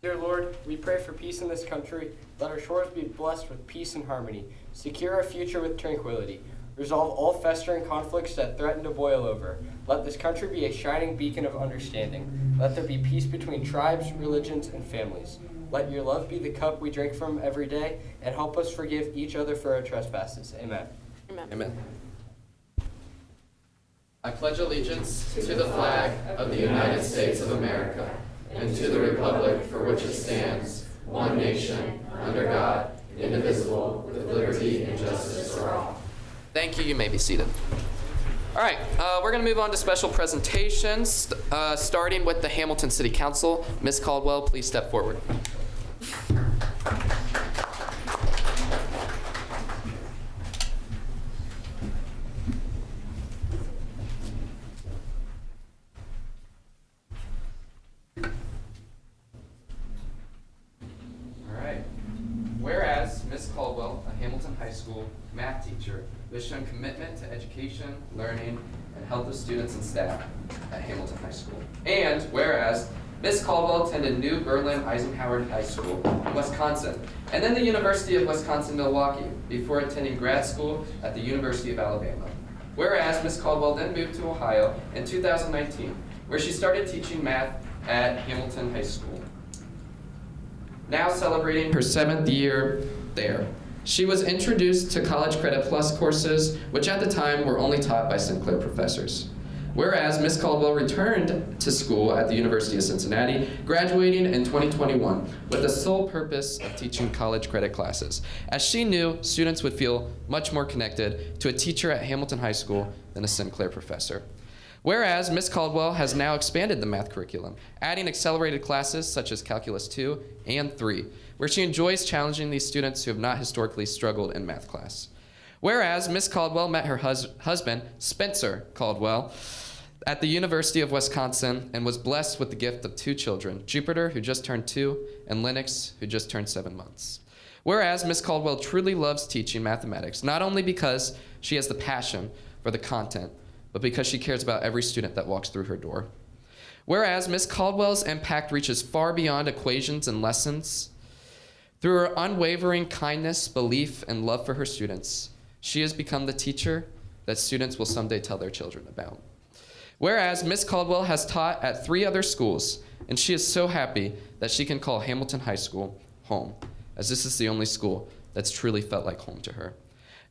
Dear Lord, we pray for peace in this country. Let our shores be blessed with peace and harmony. Secure our future with tranquility. Resolve all festering conflicts that threaten to boil over. Let this country be a shining beacon of understanding. Let there be peace between tribes, religions, and families. Let your love be the cup we drink from every day, and help us forgive each other for our trespasses. Amen. Amen. Amen. I pledge allegiance to the flag of the United States of America and to the republic for which it stands, one nation, under God, indivisible, with liberty and justice for all. Thank you. You may be seated. All right, we're going to move on to special presentations, starting with the Hamilton City Council. Ms. Caldwell, please step forward. All right. Whereas Ms. Caldwell, a Hamilton High School math teacher, who has shown commitment to education, learning, and health of students and staff at Hamilton High School. And whereas Ms. Caldwell attended New Berlin Eisenhower High School in Wisconsin, and then the University of Wisconsin-Milwaukee, before attending grad school at the University of Alabama. Whereas Ms. Caldwell then moved to Ohio in 2019, where she started teaching math at Hamilton High School, now celebrating her 7th year there. She was introduced to College Credit Plus courses, which at the time were only taught by Sinclair professors. Whereas Ms. Caldwell returned to school at the University of Cincinnati, graduating in 2021 with the sole purpose of teaching college credit classes, as she knew students would feel much more connected to a teacher at Hamilton High School than a Sinclair professor. Whereas Ms. Caldwell has now expanded the math curriculum, adding accelerated classes such as Calculus 2 and 3, where she enjoys challenging these students who have not historically struggled in math class. Whereas Ms. Caldwell met her husband, Spencer Caldwell, at the University of Wisconsin and was blessed with the gift of 2 children, Jupiter, who just turned 2, and Lennox, who just turned 7 months. Whereas Ms. Caldwell truly loves teaching mathematics, not only because she has the passion for the content, but because she cares about every student that walks through her door. Whereas Ms. Caldwell's impact reaches far beyond equations and lessons. Through her unwavering kindness, belief, and love for her students, she has become the teacher that students will someday tell their children about. Whereas Ms. Caldwell has taught at 3 other schools, and she is so happy that she can call Hamilton High School home, as this is the only school that's truly felt like home to her.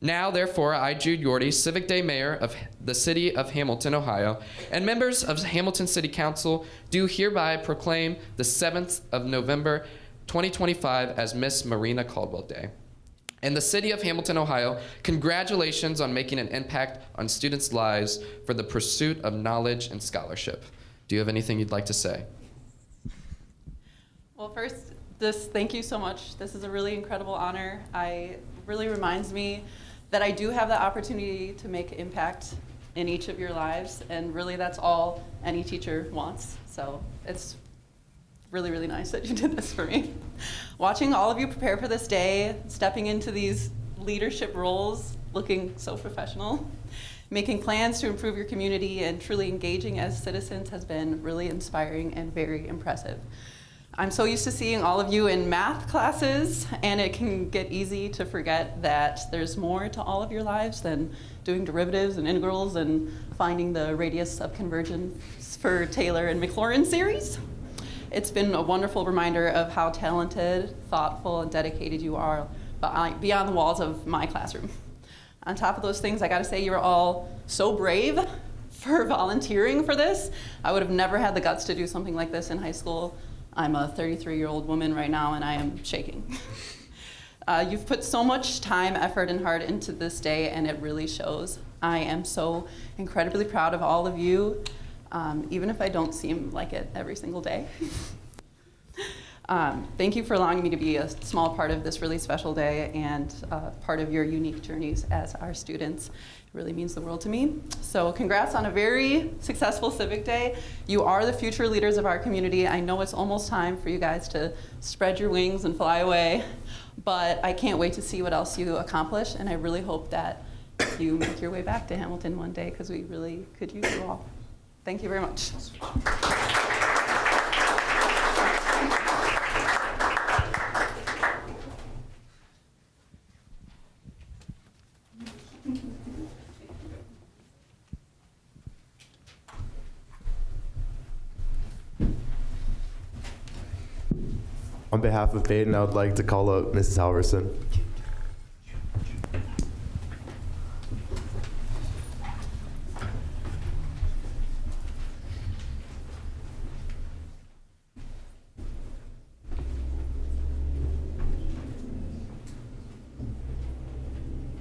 Now, therefore, I, Jude Yordi, Civic Day Mayor of the City of Hamilton, Ohio, and members of Hamilton City Council, do hereby proclaim the 7th of November, 2025 as Miss Marina Caldwell Day. And the City of Hamilton, Ohio, congratulations on making an impact on students' lives for the pursuit of knowledge and scholarship. Do you have anything you'd like to say? Well, first, thank you so much. This is a really incredible honor. It really reminds me that I do have the opportunity to make an impact in each of your lives, and really that's all any teacher wants. So it's really, really nice that you did this for me. Watching all of you prepare for this day, stepping into these leadership roles, looking so professional, making plans to improve your community, and truly engaging as citizens has been really inspiring and very impressive. I'm so used to seeing all of you in math classes, and it can get easy to forget that there's more to all of your lives than doing derivatives and integrals and finding the radius of convergence for Taylor and Maclaurin series. It's been a wonderful reminder of how talented, thoughtful, and dedicated you are beyond the walls of my classroom. On top of those things, I gotta say you're all so brave for volunteering for this. I would have never had the guts to do something like this in high school. I'm a 33-year-old woman right now, and I am shaking. You've put so much time, effort, and heart into this day, and it really shows. I am so incredibly proud of all of you, even if I don't seem like it every single day. Thank you for allowing me to be a small part of this really special day and part of your unique journeys as our students. It really means the world to me. So congrats on a very successful Civic Day. You are the future leaders of our community. I know it's almost time for you guys to spread your wings and fly away, but I can't wait to see what else you accomplish, and I really hope that you make your way back to Hamilton one day, because we really could use you all. Thank you very much. On behalf of Baden, I would like to call up Mrs. Halverson.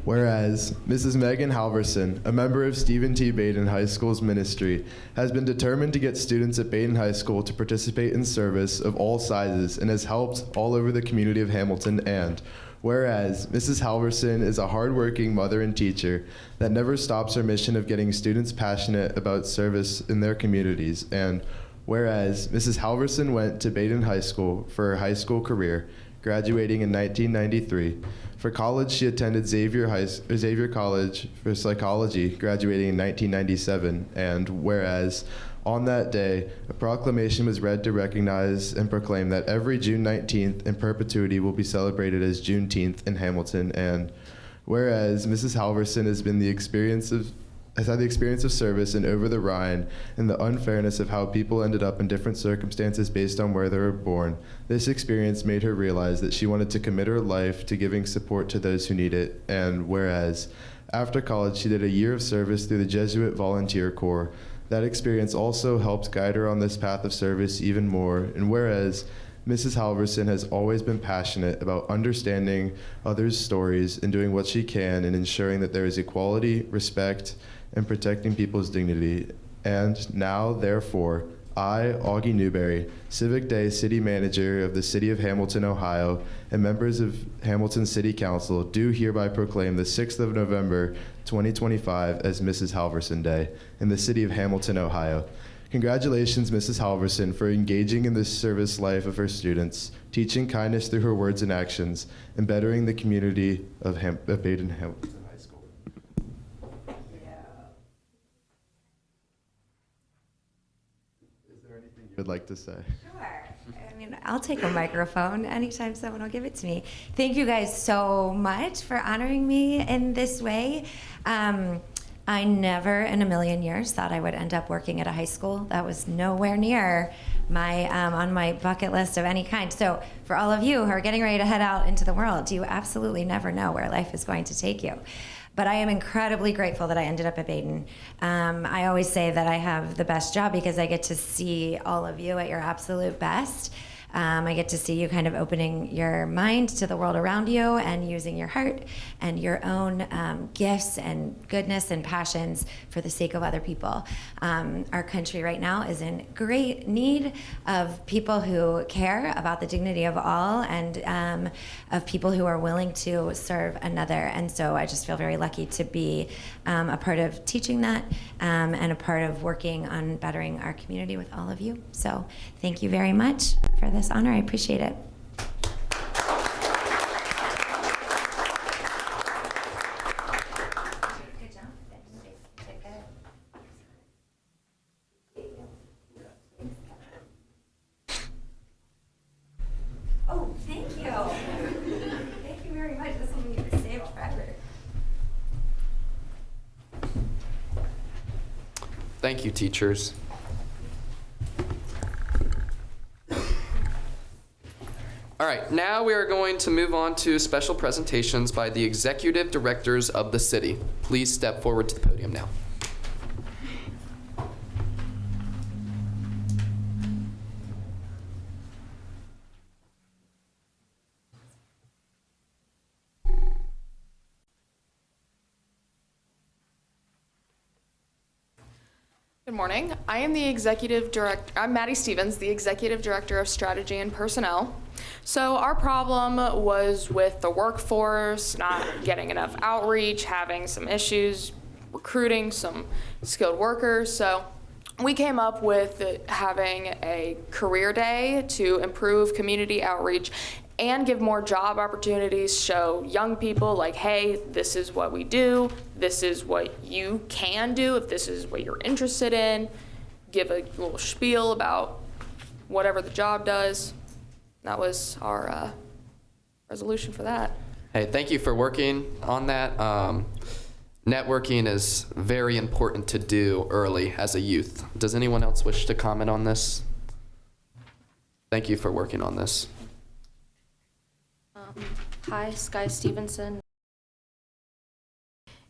Whereas Mrs. Megan Halverson, a member of Stephen T. Baden High School's ministry, has been determined to get students at Baden High School to participate in service of all sizes and has helped all over the community of Hamilton. And whereas Mrs. Halverson is a hardworking mother and teacher that never stops her mission of getting students passionate about service in their communities. And whereas Mrs. Halverson went to Baden High School for her high school career, graduating in 1993. For college, she attended Xavier College for psychology, graduating in 1997. And whereas on that day, a proclamation was read to recognize and proclaim that every June 19th in perpetuity will be celebrated as Juneteenth in Hamilton. And whereas Mrs. Halverson has had the experience of service in Over the Rhine and the unfairness of how people ended up in different circumstances based on where they were born. This experience made her realize that she wanted to commit her life to giving support to those who need it. And whereas after college, she did a year of service through the Jesuit Volunteer Corps. That experience also helped guide her on this path of service even more. And whereas Mrs. Halverson has always been passionate about understanding others' stories and doing what she can in ensuring that there is equality, respect, and protecting people's dignity. And now, therefore, I, Augie Newberry, Civic Day City Manager of the City of Hamilton, Ohio, and members of Hamilton City Council do hereby proclaim the 6th of November, 2025 as Mrs. Halverson Day in the City of Hamilton, Ohio. Congratulations, Mrs. Halverson, for engaging in this service life of her students, teaching kindness through her words and actions, and bettering the community of Baden Hamilton High School. Is there anything you would like to say? Sure. I mean, I'll take a microphone anytime someone will give it to me. Thank you guys so much for honoring me in this way. I never in a million years thought I would end up working at a high school. That was nowhere near my on my bucket list of any kind. So for all of you who are getting ready to head out into the world, you absolutely never know where life is going to take you. But I am incredibly grateful that I ended up at Baden. I always say that I have the best job because I get to see all of you at your absolute best. I get to see you kind of opening your mind to the world around you and using your heart and your own gifts and goodness and passions for the sake of other people. Our country right now is in great need of people who care about the dignity of all and of people who are willing to serve another. And so I just feel very lucky to be a part of teaching that and a part of working on bettering our community with all of you. So thank you very much for this honor. I appreciate it. Oh, thank you. Thank you very much. This will be saved forever. Thank you, teachers. All right, now we are going to move on to special presentations by the executive directors of the city. Please step forward to the podium now. Good morning. I am the executive director. I'm Maddie Stevens, the executive director of strategy and personnel. So our problem was with the workforce, not getting enough outreach, having some issues recruiting some skilled workers. So we came up with having a career day to improve community outreach and give more job opportunities, show young people like, hey, this is what we do, this is what you can do if this is what you're interested in, give a little spiel about whatever the job does. That was our resolution for that. Hey, thank you for working on that. Networking is very important to do early as a youth. Does anyone else wish to comment on this? Thank you for working on this. Hi, Sky Stevenson.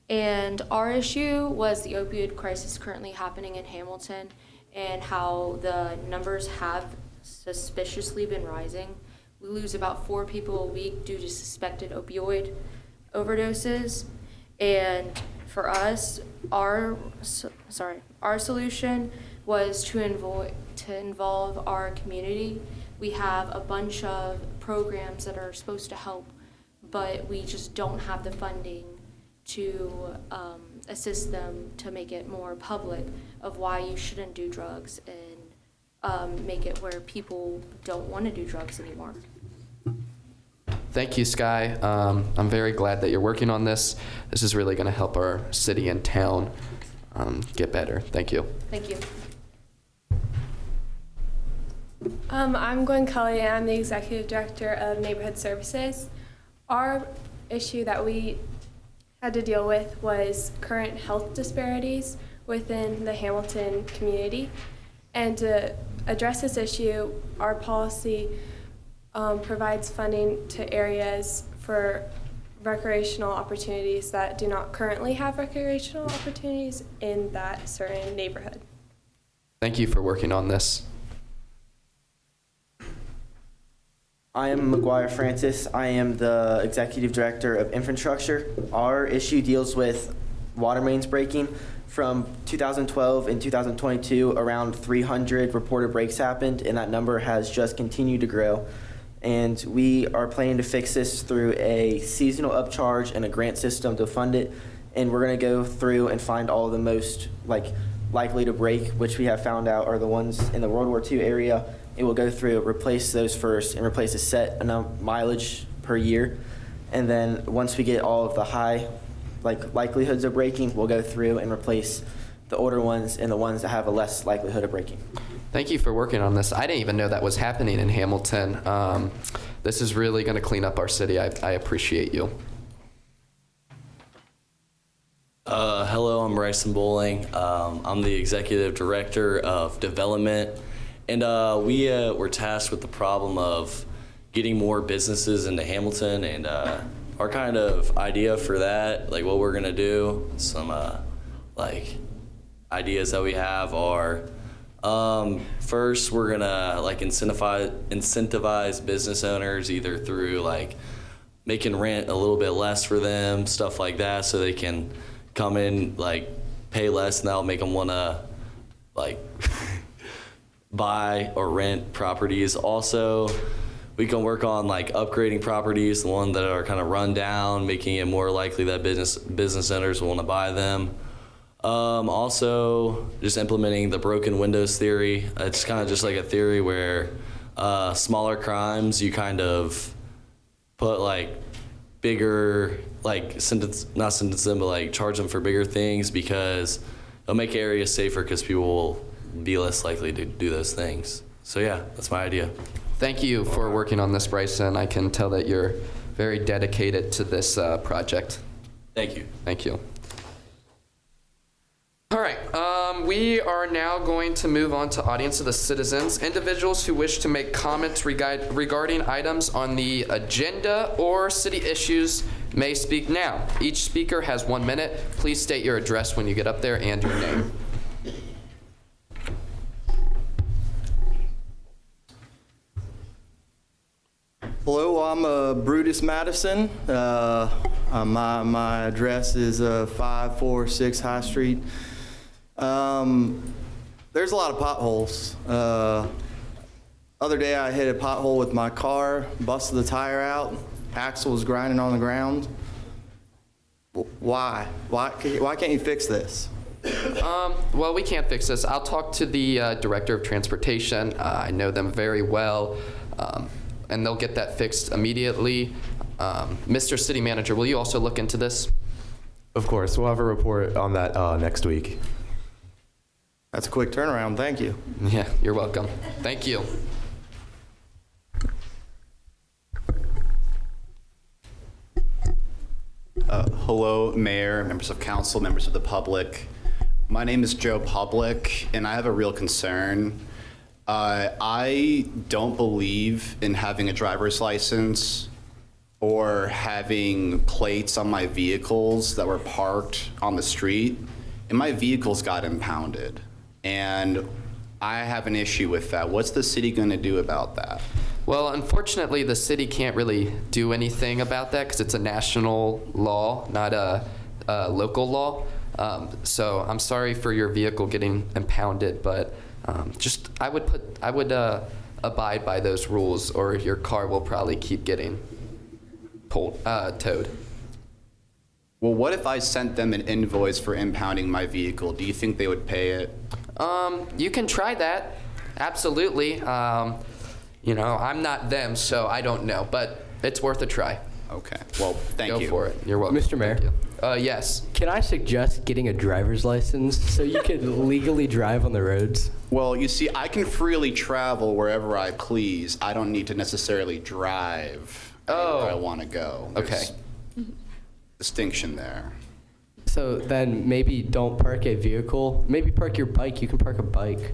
And our issue was the opioid crisis currently happening in Hamilton and how the numbers have suspiciously been rising. We lose about 4 people a week due to suspected opioid overdoses. And for us, our solution was to involve our community. We have a bunch of programs that are supposed to help, but we just don't have the funding to assist them to make it more public of why you shouldn't do drugs and make it where people don't want to do drugs anymore. Thank you, Sky. I'm very glad that you're working on this. This is really going to help our city and town get better. Thank you. Thank you. I'm Gwen Cully, and I'm the Executive Director of Neighborhood Services. Our issue that we had to deal with was current health disparities within the Hamilton community. And to address this issue, our policy provides funding to areas for recreational opportunities that do not currently have recreational opportunities in that certain neighborhood. Thank you for working on this. I am McGuire Francis. I am the Executive Director of Infrastructure. Our issue deals with water mains breaking. From 2012 and 2022, around 300 reported breaks happened, and that number has just continued to grow. And we are planning to fix this through a seasonal upcharge and a grant system to fund it. And we're going to go through and find all of the most likely to break, which we have found out are the ones in the World War II area. It will go through, replace those first, and replace a set amount mileage per year. And then once we get all of the high likelihoods of breaking, we'll go through and replace the older ones and the ones that have a less likelihood of breaking. Thank you for working on this. I didn't even know that was happening in Hamilton. This is really going to clean up our city. I appreciate you. Hello, I'm Bryson Bowling. I'm the Executive Director of Development. And we were tasked with the problem of getting more businesses into Hamilton, and our kind of idea for that, what we're gonna do, some ideas that we have are, first we're gonna incentivize business owners either through making rent a little bit less for them, stuff like that, so they can come in, pay less, and that'll make them wanna buy or rent properties. Also, we can work on upgrading properties, the ones that are kind of run down, making it more likely that business owners will want to buy them. Also, just implementing the broken windows theory. It's kind of just like a theory where smaller crimes, you kind of put bigger, not sentence them, but charge them for bigger things, because it'll make areas safer because people will be less likely to do those things. So yeah, that's my idea. Thank you for working on this, Bryson. I can tell that you're very dedicated to this project. Thank you. Thank you. All right, We are now going to move on to audience of the citizens. Individuals who wish to make comments regarding items on the agenda or city issues may speak now. Each speaker has 1 minute. Please state your address when you get up there and your name. Hello, I'm Brutus Madison. My address is 546 High Street. There's a lot of potholes. Other day I hit a pothole with my car, busted the tire out, axle was grinding on the ground. Why? Why can't you fix this? Well, we can't fix this. I'll talk to the Director of Transportation. I know them very well. And they'll get that fixed immediately. Mr. City Manager, will you also look into this? Of course, we'll have a report on that next week. That's a quick turnaround, thank you. Yeah, you're welcome. Thank you. Hello, Mayor, members of council, members of the public. My name is Joe Public, and I have a real concern. I don't believe in having a driver's license or having plates on my vehicles that were parked on the street, and my vehicles got impounded. And I have an issue with that. What's the city going to do about that? Well, unfortunately, the city can't really do anything about that because it's a national law, not a local law. So I'm sorry for your vehicle getting impounded, but I would abide by those rules, or your car will probably keep getting towed. Well, what if I sent them an invoice for impounding my vehicle? Do you think they would pay it? You can try that. Absolutely. You know, I'm not them, so I don't know, but it's worth a try. Okay. Well, thank you. Go for it. You're welcome. Mr. Mayor? Yes. Can I suggest getting a driver's license so you can legally drive on the roads? Well, you see, I can freely travel wherever I please. I don't need to necessarily drive where I want to go. Okay. There's distinction there. So then maybe don't park a vehicle. Maybe park your bike. You can park a bike.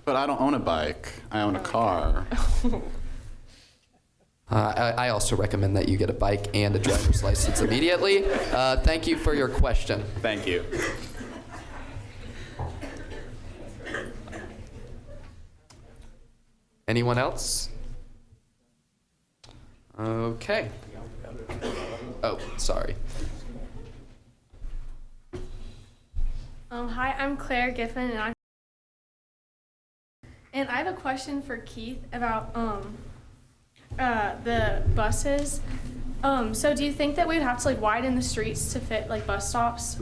But I don't own a bike. I own a car. I also recommend that you get a bike and a driver's license immediately. Thank you for your question. Thank you. Anyone else? Okay. Oh, sorry. Hi, I'm Claire Giffen, and I have a question for Keith about the buses. So do you think that we'd have to widen the streets to fit bus stops?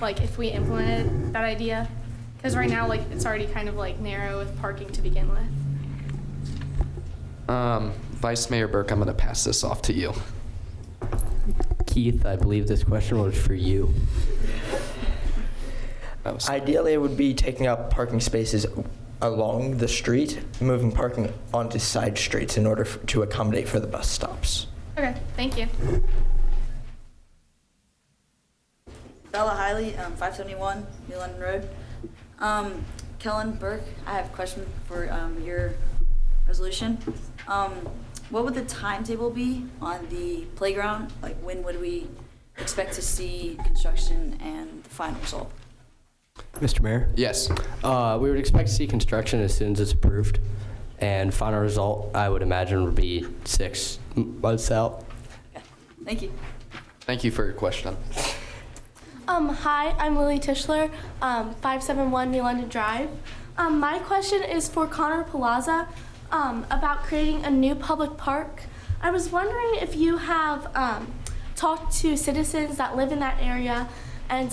If we implemented that idea? Because right now it's already kind of narrow with parking to begin with. Vice Mayor Burke, I'm going to pass this off to you. Keith, I believe this question was for you. Ideally, it would be taking up parking spaces along the street, moving parking onto side streets in order to accommodate for the bus stops. Okay, thank you. Bella Hiley, 571 New London Road. Kellen Burke, I have a question for your resolution. What would the timetable be on the playground? When would we expect to see construction and the final result? Mr. Mayor? Yes. We would expect to see construction as soon as it's approved. And final result, I would imagine, would be 6 months out. Okay. Thank you. Thank you for your question. Hi, I'm Lily Tischler, 571 New London Drive. My question is for Connor Palazza about creating a new public park. I was wondering if you have talked to citizens that live in that area and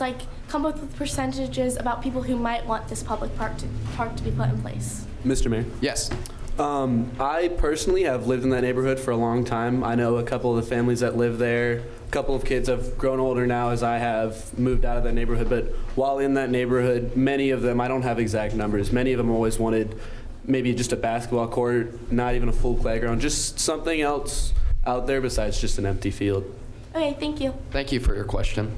come up with percentages about people who might want this public park to be put in place. Mr. Mayor? Yes. I personally have lived in that neighborhood for a long time. I know a couple of the families that live there. A couple of kids have grown older now as I have moved out of that neighborhood. But while in that neighborhood, many of them, I don't have exact numbers, many of them always wanted maybe just a basketball court, not even a full playground, just something else out there besides just an empty field. Okay, thank you. Thank you for your question.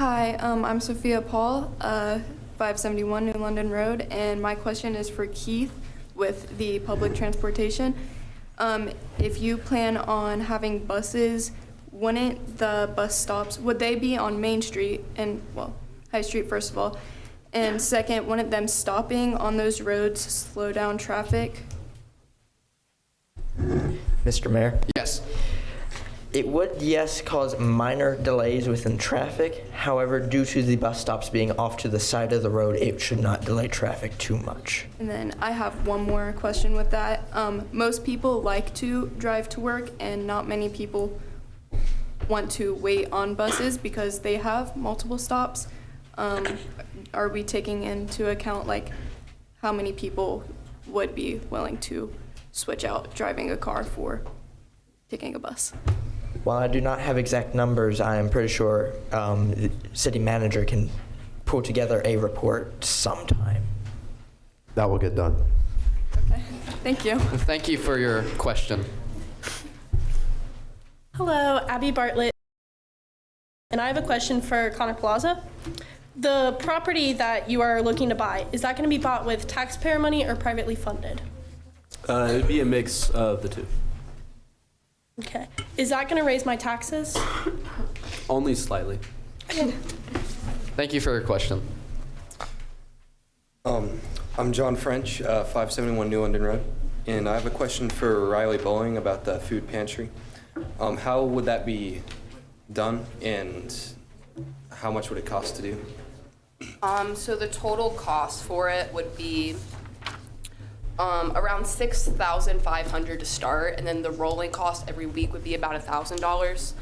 Hi, I'm Sophia Paul, 571 New London Road, and my question is for Keith with the public transportation. If you plan on having buses, wouldn't the bus stops, would they be on Main Street and, well, High Street first of all, and second, wouldn't them stopping on those roads slow down traffic? Mr. Mayor? Yes. It would, yes, cause minor delays within traffic. However, due to the bus stops being off to the side of the road, it should not delay traffic too much. And then I have one more question with that. Most people like to drive to work, and not many people want to wait on buses because they have multiple stops. Are we taking into account like how many people would be willing to switch out driving a car for taking a bus? While I do not have exact numbers, I am pretty sure the city manager can pull together a report sometime. That will get done. Okay, thank you. Thank you for your question. Hello, Abby Bartlett, and I have a question for Connor Plaza. The property that you are looking to buy, is that going to be bought with taxpayer money or privately funded? It would be a mix of the two. Okay. Is that going to raise my taxes? Only slightly. Thank you for your question. I'm John French, 571 New London Road, and I have a question for Riley Bowling about the food pantry. How would that be done, and how much would it cost to do? So the total cost for it would be around $6,500 to start, and then the rolling cost every week would be about $1,000.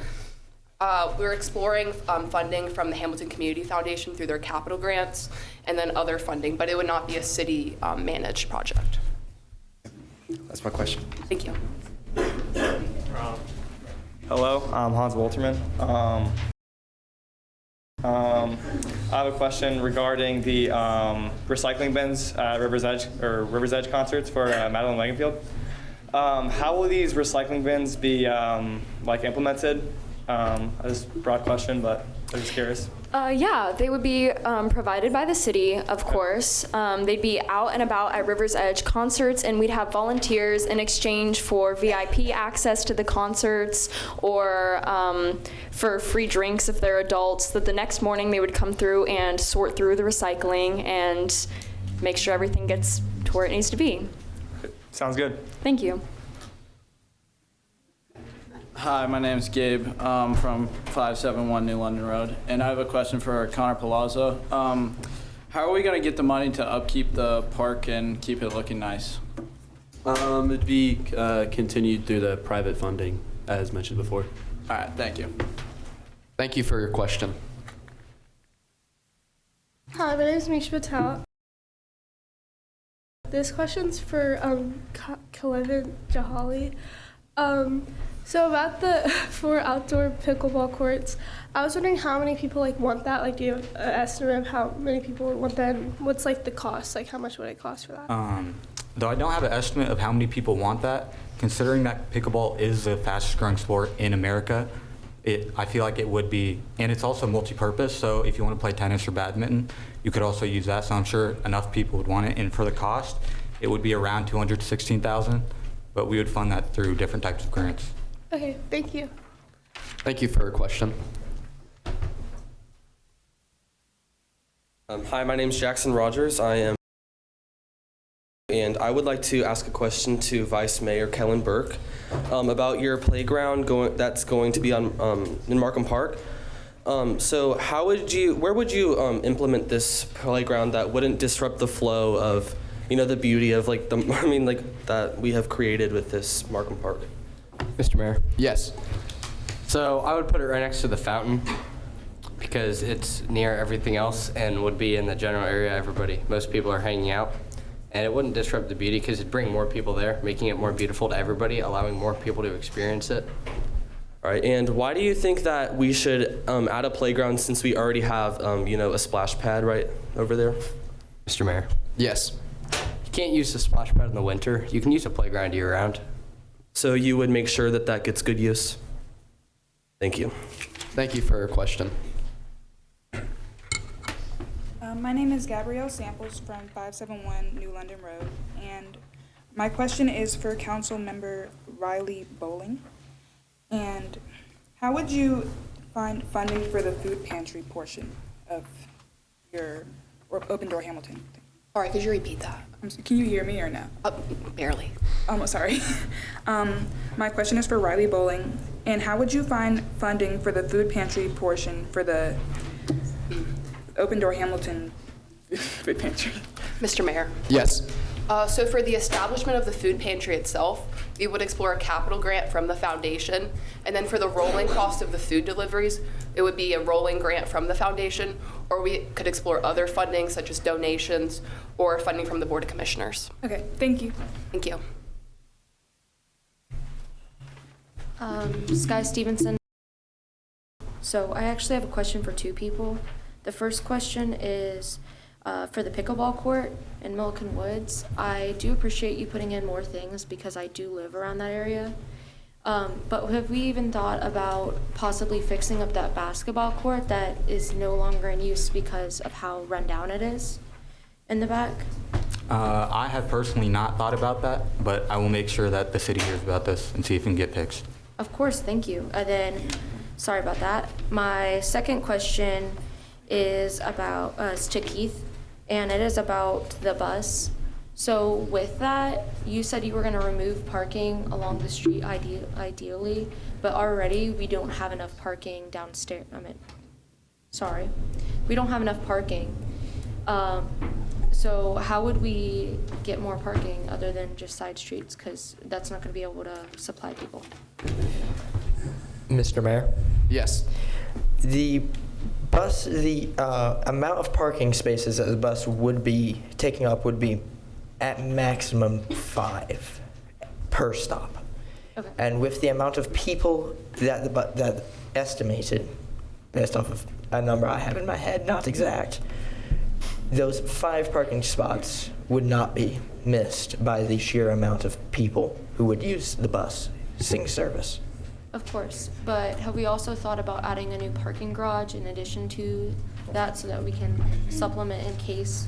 We're exploring funding from the Hamilton Community Foundation through their capital grants, and then other funding, but it would not be a city managed project. That's my question. Thank you. Hello, I'm Hans Wolterman. I have a question regarding the recycling bins at River's Edge concerts for Madeline Wagenfield. How will these recycling bins be like implemented? Just a broad question, but I'm just curious. Yeah, they would be provided by the city, of course. They'd be out and about at River's Edge concerts, and we'd have volunteers in exchange for VIP access to the concerts or for free drinks if they're adults, that the next morning they would come through and sort through the recycling and make sure everything gets to where it needs to be. Sounds good. Thank you. Hi, my name is Gabe. I'm from 571 New London Road, and I have a question for Connor Palazzo. How are we going to get the money to upkeep the park and keep it looking nice? It'd be continued through the private funding, as mentioned before. All right, thank you. Thank you for your question. Hi, my name is Misha Patel. This question's for Kalevin Jahali. So about the 4 outdoor pickleball courts, I was wondering how many people want that? Do you have an estimate of how many people would want that? And what's the cost? How much would it cost for that? Though I don't have an estimate of how many people want that, considering that pickleball is the fastest growing sport in America, I feel like it would be, and it's also multi-purpose, so if you want to play tennis or badminton, you could also use that, so I'm sure enough people would want it. And for the cost, it would be around $216,000, but we would fund that through different types of grants. Okay, thank you. Thank you for your question. Hi, my name is Jackson Rogers. And I would like to ask a question to Vice Mayor Kellen Burke about your playground that's going to be on in Markham Park. So where would you implement this playground that wouldn't disrupt the flow of, the beauty of that we have created with this Markham Park? Mr. Mayor? Yes. So I would put it right next to the fountain because it's near everything else and would be in the general area most people are hanging out. And it wouldn't disrupt the beauty because it'd bring more people there, making it more beautiful to everybody, allowing more people to experience it. All right, and why do you think that we should add a playground since we already have, a splash pad right over there? Mr. Mayor? Yes. You can't use the splash pad in the winter. You can use a playground year-round. So you would make sure that gets good use? Thank you. Thank you for your question. My name is Gabrielle Samples from 571 New London Road, and my question is for Council Member Riley Bowling. And how would you find funding for the food pantry portion of your Open Door Hamilton? Sorry, could you repeat that? Can you hear me or no? Barely. Sorry. My question is for Riley Bowling. And how would you find funding for the food pantry portion for the Open Door Hamilton food pantry? Mr. Mayor. Yes. So for the establishment of the food pantry itself, we would explore a capital grant from the foundation. And then for the rolling cost of the food deliveries, it would be a rolling grant from the foundation, or we could explore other funding such as donations or funding from the Board of Commissioners. Okay, thank you. Thank you. Sky Stevenson. So I actually have a question for two people. The first question is for the pickleball court in Milliken Woods. I do appreciate you putting in more things because I do live around that area. But have we even thought about possibly fixing up that basketball court that is no longer in use because of how run down it is in the back? I have personally not thought about that, but I will make sure that the city hears about this and see if it can get fixed. Of course, thank you. And then, sorry about that. My second question is about to Keith, and it is about the bus. So with that, you said you were going to remove parking along the street ideally, but already we don't have enough parking downstairs. We don't have enough parking. So how would we get more parking other than just side streets? Because that's not going to be able to supply people. Mr. Mayor? Yes. The bus, the amount of parking spaces that the bus would be taking up would be at maximum 5 per stop. Okay. And with the amount of people that estimated, based off of a number I have in my head, not exact, those 5 parking spots would not be missed by the sheer amount of people who would use the bus service. Of course, but have we also thought about adding a new parking garage in addition to that so that we can supplement in case,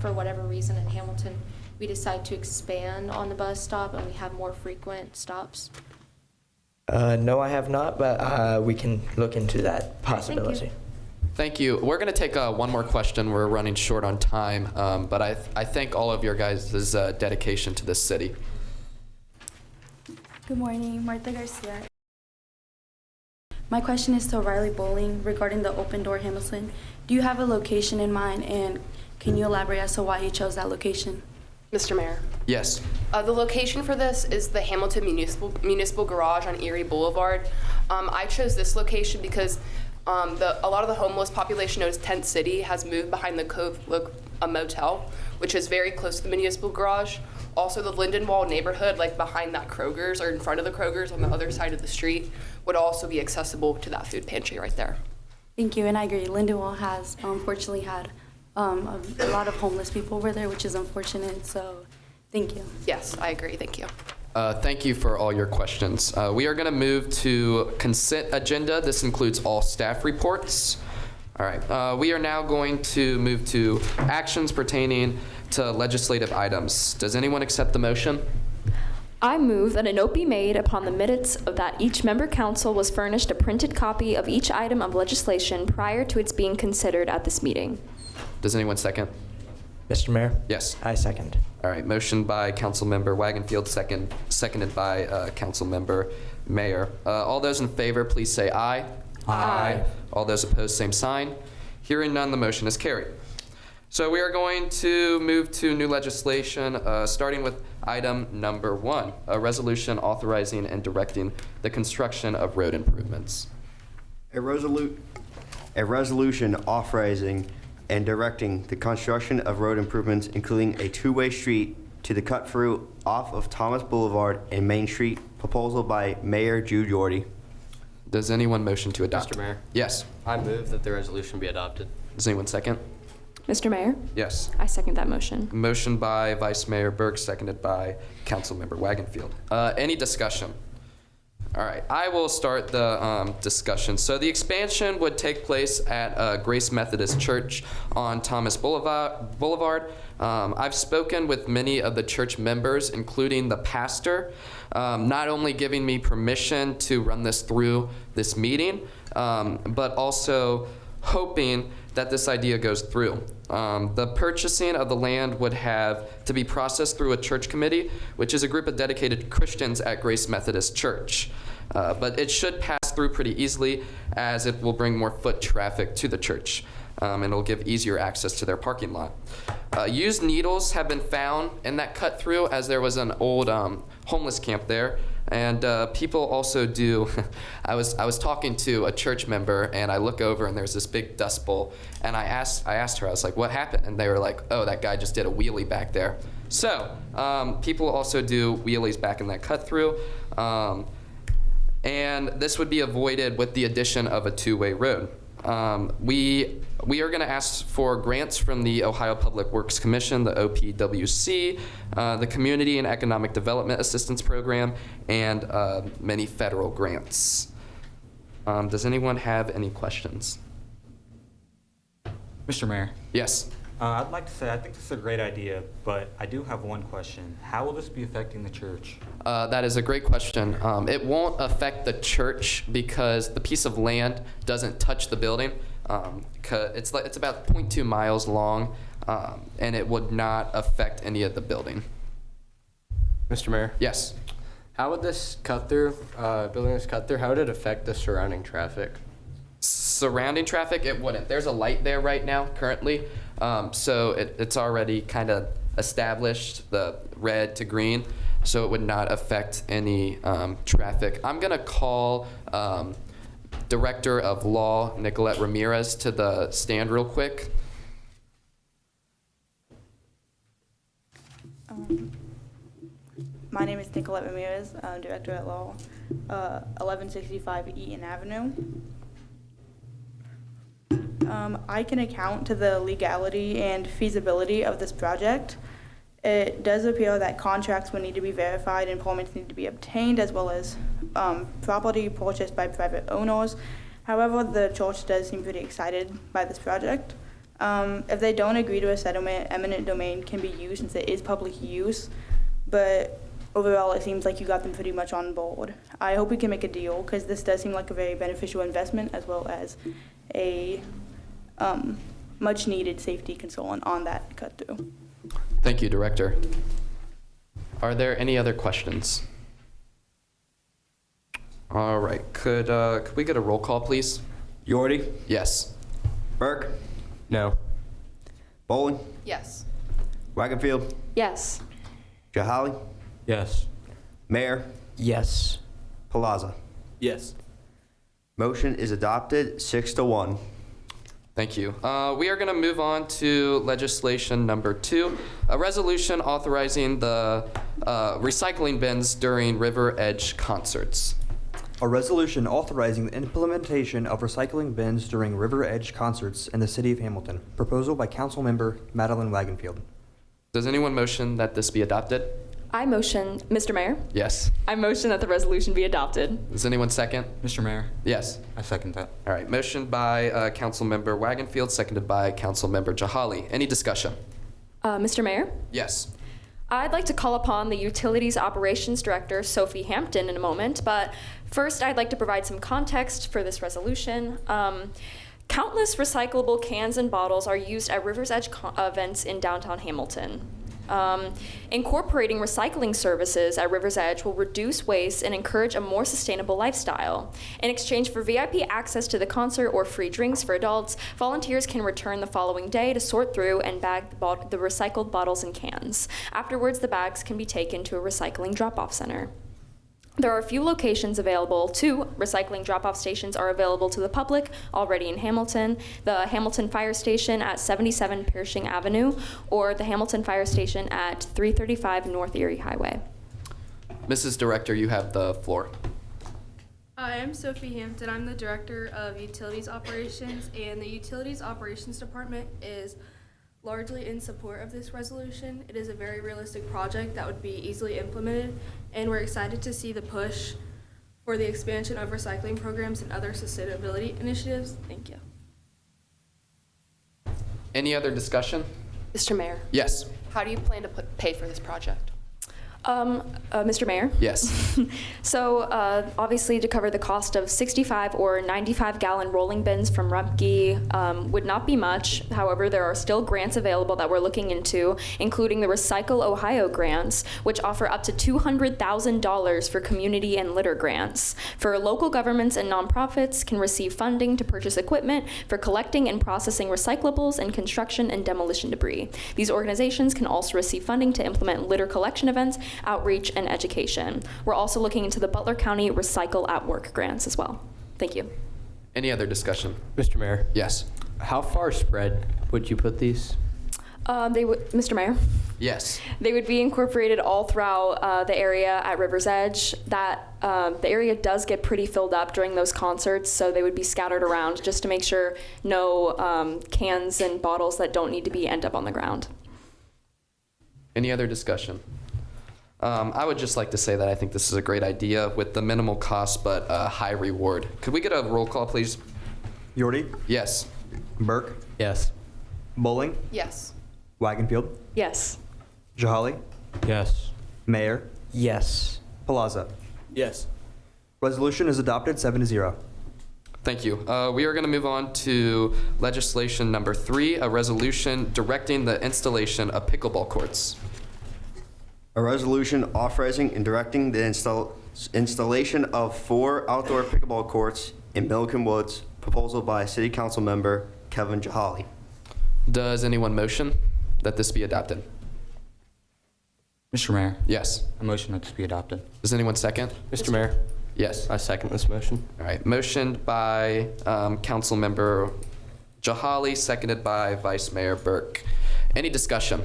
for whatever reason in Hamilton, we decide to expand on the bus stop and we have more frequent stops? No, I have not, but we can look into that possibility. Thank you. We're going to take one more question. We're running short on time, but I thank all of your guys' dedication to this city. Good morning, Martha Garcia. My question is to Riley Bowling regarding the Open Door Hamilton. Do you have a location in mind, and can you elaborate as to why you chose that location? Mr. Mayor. Yes. The location for this is the Hamilton Municipal Garage on Erie Boulevard. I chose this location because a lot of the homeless population known as Tent City has moved behind the Cove Motel, which is very close to the Municipal Garage. Also, the Lindenwall neighborhood, like behind that Kroger's or in front of the Kroger's on the other side of the street, would also be accessible to that food pantry right there. Thank you, and I agree. Lindenwall has unfortunately had a lot of homeless people over there, which is unfortunate, so thank you. Yes, I agree. Thank you. Thank you for all your questions. We are going to move to consent agenda. This includes all staff reports. All right. We are now going to move to actions pertaining to legislative items. Does anyone accept the motion? I move that a note be made upon the minutes of that each member council was furnished a printed copy of each item of legislation prior to its being considered at this meeting. Does anyone second? Mr. Mayor? Yes. I second. All right. Motion by Councilmember Wagenfield, seconded by Councilmember Mayer. All those in favor, please say aye. Aye. All those opposed, same sign. Hearing none, the motion is carried. So we are going to move to new legislation, starting with item number 1, a resolution authorizing and directing the construction of road improvements. A resolution authorizing and directing the construction of road improvements, including a two-way street to the cut-through off of Thomas Boulevard and Main Street, proposal by Mayor Jude Yorty. Does anyone motion to adopt? Mr. Mayor? Yes. I move that the resolution be adopted. Does anyone second? Mr. Mayor? Yes. I second that motion. Motion by Vice Mayor Burke, seconded by Councilmember Wagenfield. Any discussion? All right, I will start the discussion. So the expansion would take place at Grace Methodist Church on Thomas Boulevard. I've spoken with many of the church members, including the pastor, not only giving me permission to run this through this meeting, but also hoping that this idea goes through. The purchasing of the land would have to be processed through a church committee, which is a group of dedicated Christians at Grace Methodist Church. But it should pass through pretty easily, as it will bring more foot traffic to the church, and it'll give easier access to their parking lot. Used needles have been found in that cut through, as there was an old homeless camp there. And people also do, I was talking to a church member, and I look over and there's this big dust bowl, and I asked her, I was like, what happened? And they were like, oh, that guy just did a wheelie back there. So people also do wheelies back in that cut through, and this would be avoided with the addition of a two-way road. We are going to ask for grants from the Ohio Public Works Commission, the OPWC, the Community and Economic Development Assistance Program, and many federal grants. Does anyone have any questions? Mr. Mayor. Yes. I'd like to say I think this is a great idea, but I do have one question. How will this be affecting the church? That is a great question. It won't affect the church because the piece of land doesn't touch the building. It's about 0.2 miles long, and it would not affect any of the building. Mr. Mayor? Yes. How would this cut through, building this cut through, how would it affect the surrounding traffic? Surrounding traffic, it wouldn't. There's a light there right now, currently, so it's already kind of established, the red to green, so it would not affect any traffic. I'm going to call Director of Law, Nicolette Ramirez, to the stand real quick. My name is Nicolette Ramirez. I'm Director at Law, 1165 Eaton Avenue. I can account to the legality and feasibility of this project. It does appear that contracts will need to be verified and permits need to be obtained, as well as property purchased by private owners. However, the church does seem pretty excited by this project. If they don't agree to a settlement, eminent domain can be used since it is public use, but overall it seems like you got them pretty much on board. I hope we can make a deal, because this does seem like a very beneficial investment, as well as a much needed safety concern on that cut through. Thank you, Director. Are there any other questions? All right, could we get a roll call, please? Yordi? Yes. Burke? No. Bowling? Yes. Wagonfield? Yes. Jahali? Yes. Mayor? Yes. Palazzo? Yes. Motion is adopted 6-1. Thank you. We are going to move on to legislation number 2, a resolution authorizing the recycling bins during River Edge concerts. A resolution authorizing the implementation of recycling bins during River Edge concerts in the city of Hamilton. Proposal by Councilmember Madeline Wagonfield. Does anyone motion that this be adopted? I motion, Mr. Mayor, Yes. I motion that the resolution be adopted. Does anyone second? Mr. Mayor. Yes. I second that. All right, motion by Councilmember Wagonfield, seconded by Councilmember Jahali. Any discussion? Mr. Mayor, Yes. I'd like to call upon the Utilities Operations Director, Sophie Hampton, in a moment, but first I'd like to provide some context for this resolution. Countless recyclable cans and bottles are used at River's Edge events in downtown Hamilton. Incorporating recycling services at River's Edge will reduce waste and encourage a more sustainable lifestyle. In exchange for VIP access to the concert or free drinks for adults, volunteers can return the following day to sort through and bag the recycled bottles and cans. Afterwards, the bags can be taken to a recycling drop-off center. There are a few locations available. 2 recycling drop-off stations are available to the public already in Hamilton: the Hamilton Fire Station at 77 Pershing Avenue, or the Hamilton Fire Station at 335 North Erie Highway. Mrs. Director, you have the floor. Hi, I'm Sophie Hampton. I'm the Director of Utilities Operations, and the Utilities Operations Department is largely in support of this resolution. It is a very realistic project that would be easily implemented, and we're excited to see the push for the expansion of recycling programs and other sustainability initiatives. Thank you. Any other discussion? Mr. Mayor, Yes. how do you plan to pay for this project? Mr. Mayor? Yes. So obviously to cover the cost of 65 or 95-gallon rolling bins from Rumpke would not be much. However, there are still grants available that we're looking into, including the Recycle Ohio grants, which offer up to $200,000 for community and litter grants. For local governments and nonprofits can receive funding to purchase equipment for collecting and processing recyclables and construction and demolition debris. These organizations can also receive funding to implement litter collection events, outreach, and education. We're also looking into the Butler County Recycle at Work grants as well. Thank you. Any other discussion? Mr. Mayor, Yes. how far spread would you put these? Mr. Mayor? Yes. They would be incorporated all throughout the area at River's Edge. The area does get pretty filled up during those concerts, so they would be scattered around just to make sure no cans and bottles that don't need to be end up on the ground. Any other discussion? I would just like to say that I think this is a great idea with the minimal cost but high reward. Could we get a roll call, please? Yordi, Yes. Burke, Yes. Bowling, Yes. Wagonfield, Yes. Jahali, Yes. Mayor, Yes. Palazzo. Yes. Resolution is adopted 7-0. Thank you. We are going to move on to legislation number 3, a resolution directing the installation of pickleball courts. A resolution authorizing and directing the installation of 4 outdoor pickleball courts in Milliken Woods, proposal by City Council member Kevin Jahali. Does anyone motion that this be adopted? Mr. Mayor, Yes. a motion that this be adopted. Does anyone second? Mr. Mayor, Yes. I second this motion. All right. Motioned by Council Member Jahali, seconded by Vice Mayor Burke. Any discussion?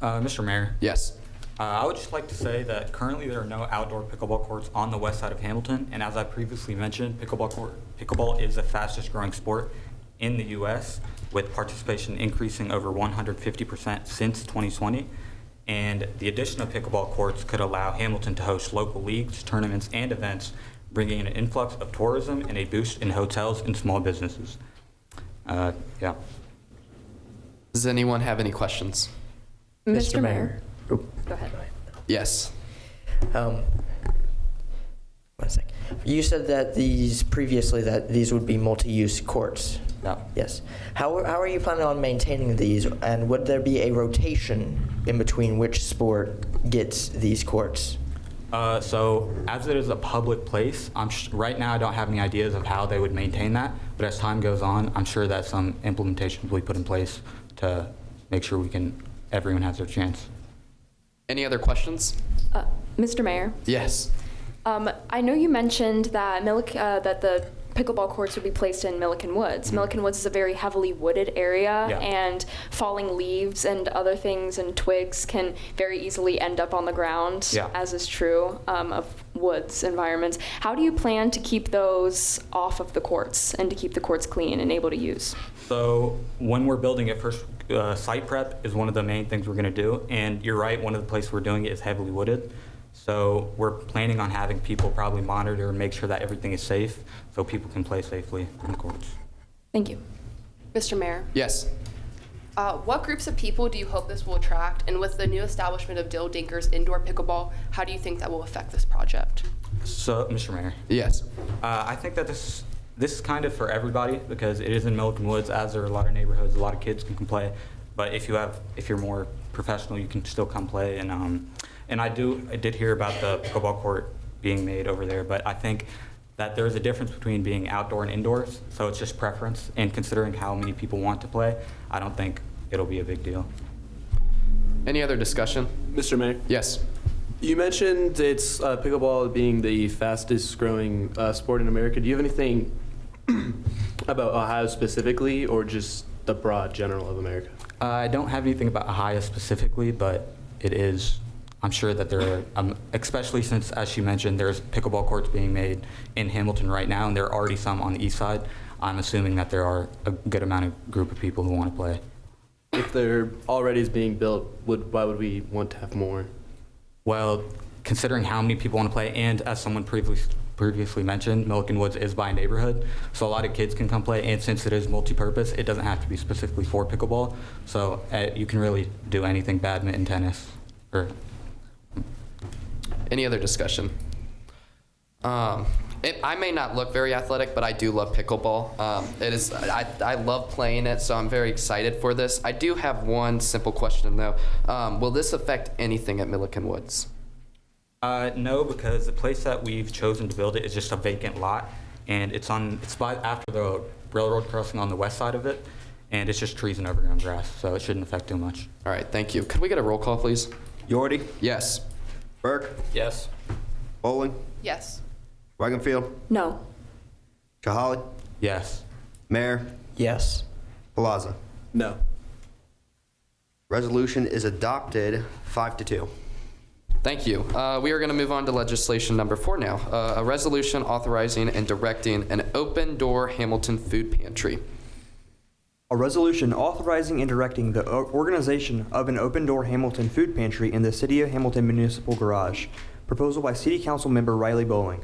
Mr. Mayor, Yes. I would just like to say that currently there are no outdoor pickleball courts on the west side of Hamilton, and as I previously mentioned, pickleball is the fastest growing sport in the U.S., with participation increasing over 150% since 2020. And the addition of pickleball courts could allow Hamilton to host local leagues, tournaments, and events, bringing in an influx of tourism and a boost in hotels and small businesses. Yeah. Does anyone have any questions? Mr. Mayor. Oh, Go ahead. Yes. one sec. You said that previously that these would be multi-use courts. Yeah. Yes. How are you planning on maintaining these, and would there be a rotation in between which sport gets these courts? So as it is a public place, right now I don't have any ideas of how they would maintain that, but as time goes on, I'm sure that some implementation will be put in place to make sure everyone has their chance. Any other questions? Mr. Mayor? Yes. I know you mentioned that that the pickleball courts would be placed in Milliken Woods. Mm-hmm. Milliken Woods is a very heavily wooded area, Yeah. and falling leaves and other things and twigs can very easily end up on the ground, Yeah. as is true of woods environments. How do you plan to keep those off of the courts and to keep the courts clean and able to use? So when we're building it, first site prep is one of the main things we're going to do. And you're right, one of the places we're doing it is heavily wooded. So we're planning on having people probably monitor and make sure that everything is safe so people can play safely in the courts. Thank you. Mr. Mayor, Yes. what groups of people do you hope this will attract? And with the new establishment of Dill Dinker's indoor pickleball, how do you think that will affect this project? So, Mr. Mayor, Yes. I think that this is kind of for everybody because it is in Milliken Woods, as there are a lot of neighborhoods, a lot of kids can play. But if you're more professional, you can still come play. And I did hear about the pickleball court being made over there, but I think that there's a difference between being outdoor and indoors, so it's just preference. And considering how many people want to play, I don't think it'll be a big deal. Any other discussion? Mr. Mayor? Yes. You mentioned it's pickleball being the fastest growing sport in America. Do you have anything about Ohio specifically, or just the broad general of America? I don't have anything about Ohio specifically, but it is. I'm sure that there are, especially since, as she mentioned, there's pickleball courts being made in Hamilton right now, and there are already some on the east side. I'm assuming that there are a good amount of group of people who want to play. If there already is being built, why would we want to have more? Well, considering how many people want to play, and as someone previously mentioned, Milliken Woods is by neighborhood, so a lot of kids can come play, and since it is multi-purpose, it doesn't have to be specifically for pickleball, so you can really do anything, badminton, tennis, or... Any other discussion? I may not look very athletic, but I do love pickleball. I love playing it, so I'm very excited for this. I do have one simple question, though. Will this affect anything at Milliken Woods? No, because the place that we've chosen to build it is just a vacant lot, and it's by after the railroad crossing on the west side of it, and it's just trees and overgrown grass, so it shouldn't affect too much. All right, thank you. Could we get a roll call, please? Yordi? Yes. Burke? Yes. Bowling? Yes. Wagonfield? No. Jahali? Yes. Mayor? Yes. Palazzo? No. Resolution is adopted 5-2. Thank you. We are going to move on to legislation number 4 now. A resolution authorizing and directing an open-door Hamilton food pantry. A resolution authorizing and directing the organization of an open-door Hamilton food pantry in the City of Hamilton Municipal Garage. Proposal by City Council Member Riley Bowling.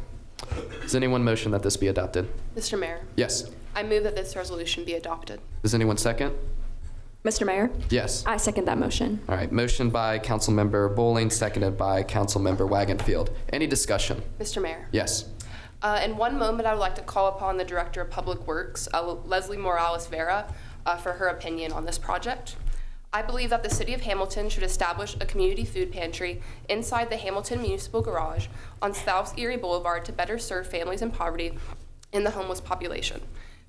Does anyone motion that this be adopted? Mr. Mayor, Yes. I move that this resolution be adopted. Does anyone second? Mr. Mayor, Yes. I second that motion. All right, motion by Councilmember Bowling, seconded by Councilmember Wagonfield. Any discussion? Mr. Mayor. Yes. In one moment, I would like to call upon the Director of Public Works, Leslie Morales Vera, for her opinion on this project. I believe that the City of Hamilton should establish a community food pantry inside the Hamilton Municipal Garage on South Erie Boulevard to better serve families in poverty and the homeless population.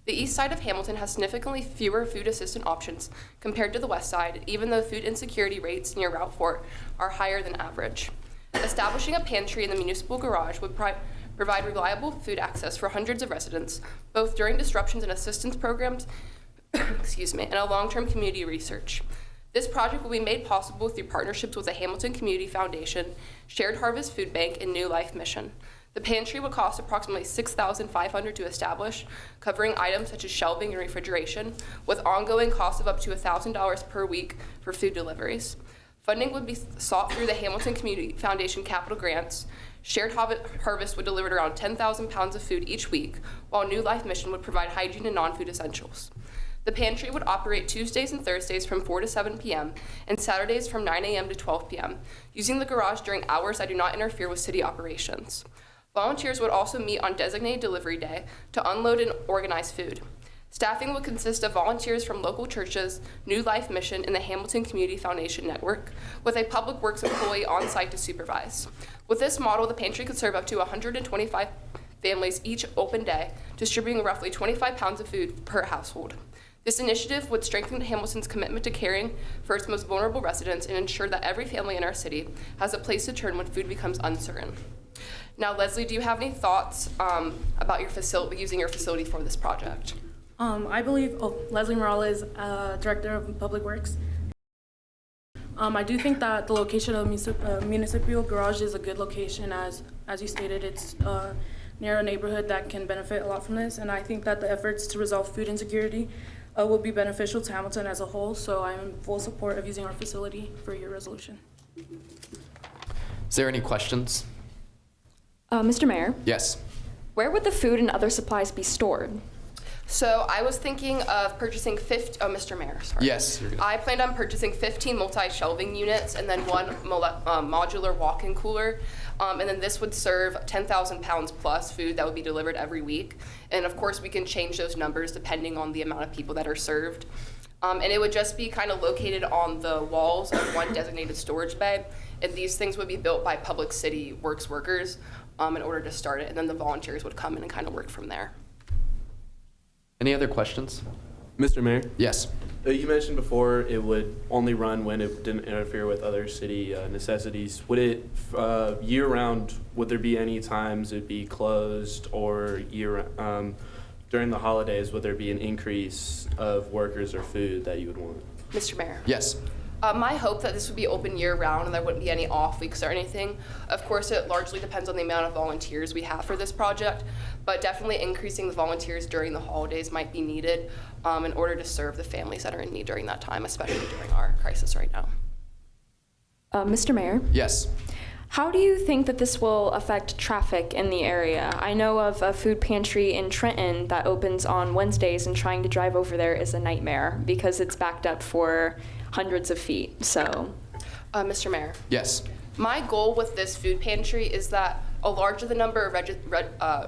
The east side of Hamilton has significantly fewer food assistance options compared to the west side, even though food insecurity rates near Route 4 are higher than average. Establishing a pantry in the municipal garage would provide reliable food access for hundreds of residents, both during disruptions and assistance programs excuse me, and a long-term community research. This project will be made possible through partnerships with the Hamilton Community Foundation, Shared Harvest Food Bank, and New Life Mission. The pantry would cost approximately $6,500 to establish, covering items such as shelving and refrigeration, with ongoing costs of up to $1,000 per week for food deliveries. Funding would be sought through the Hamilton Community Foundation capital grants. Shared Harvest would deliver around 10,000 pounds of food each week, while New Life Mission would provide hygiene and non-food essentials. The pantry would operate Tuesdays and Thursdays from 4 to 7 p.m. and Saturdays from 9 a.m. to 12 p.m., using the garage during hours that do not interfere with city operations. Volunteers would also meet on designated delivery day to unload and organize food. Staffing would consist of volunteers from local churches, New Life Mission, and the Hamilton Community Foundation Network, with a Public Works employee on site to supervise. With this model, the pantry could serve up to 125 families each open day, distributing roughly 25 pounds of food per household. This initiative would strengthen Hamilton's commitment to caring for its most vulnerable residents and ensure that every family in our city has a place to turn when food becomes uncertain. Now, Leslie, do you have any thoughts about your using your facility for this project? I believe, Leslie Morales, Director of Public Works. I do think that the location of municipal garage is a good location, as you stated, it's near a neighborhood that can benefit a lot from this, and I think that the efforts to resolve food insecurity will be beneficial to Hamilton as a whole, so I'm in full support of using our facility for your resolution. Is there any questions? Mr. Mayor, Yes. where would the food and other supplies be stored? So I was thinking of purchasing Mr. Mayor, sorry. Yes. You're good. I planned on purchasing 15 multi-shelving units and then one modular walk-in cooler. And then this would serve 10,000 pounds plus food that would be delivered every week. And of course, we can change those numbers depending on the amount of people that are served. And it would just be kind of located on the walls of one designated storage bay. And these things would be built by Public City Works workers in order to start it. And then the volunteers would come in and kind of work from there. Any other questions? Mr. Mayor? Yes. You mentioned before it would only run when it didn't interfere with other city necessities. Would it, year-round, would there be any times it'd be closed, or during the holidays, would there be an increase of workers or food that you would want? Mr. Mayor. Yes. My hope that this would be open year-round and there wouldn't be any off weeks or anything. Of course, it largely depends on the amount of volunteers we have for this project, but definitely increasing the volunteers during the holidays might be needed in order to serve the families that are in need during that time, especially during our crisis right now. Mr. Mayor, Yes. How do you think that this will affect traffic in the area? I know of a food pantry in Trenton that opens on Wednesdays, and trying to drive over there is a nightmare because it's backed up for hundreds of feet. So, Mr. Mayor, Yes. my goal with this food pantry is that a larger the number of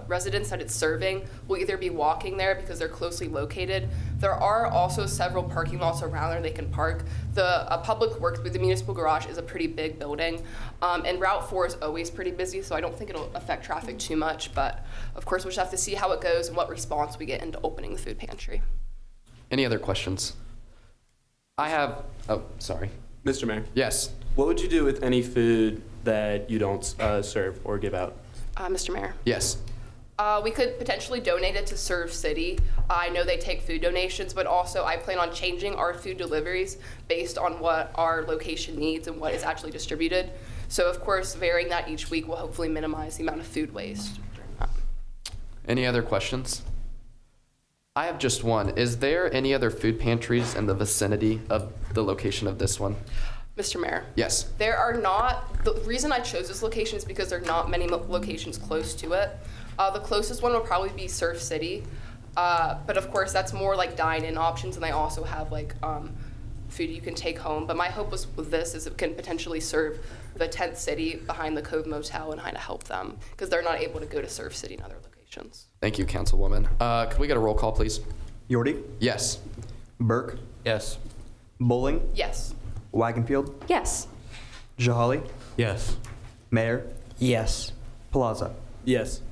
residents that it's serving will either be walking there because they're closely located. There are also several parking lots around there they can park. The Public Works, the municipal garage is a pretty big building, and Route 4 is always pretty busy, so I don't think it'll affect traffic too much, but of course we'll just have to see how it goes and what response we get into opening the food pantry. Any other questions? I have, oh, sorry. Mr. Mayor, Yes. what would you do with any food that you don't serve or give out? Mr. Mayor. Yes. We could potentially donate it to Serve City. I know they take food donations, but also I plan on changing our food deliveries based on what our location needs and what is actually distributed. So of course, varying that each week will hopefully minimize the amount of food waste. Any other questions? I have just one. Is there any other food pantries in the vicinity of the location of this one? Mr. Mayor. Yes. There are not, the reason I chose this location is because there are not many locations close to it. The closest one will probably be Surf City, but of course that's more like dine-in options, and they also have like food you can take home. But my hope was with this is it can potentially serve the 10th city behind the Cove Motel and kind of help them because they're not able to go to Surf City and other locations. Thank you, Councilwoman. Could we get a roll call, please? Yordi? Yes. Burke? Yes. Bowling? Yes. Wagonfield? Yes. Jahali? Yes. Mayor? Yes. Plaza? Yes.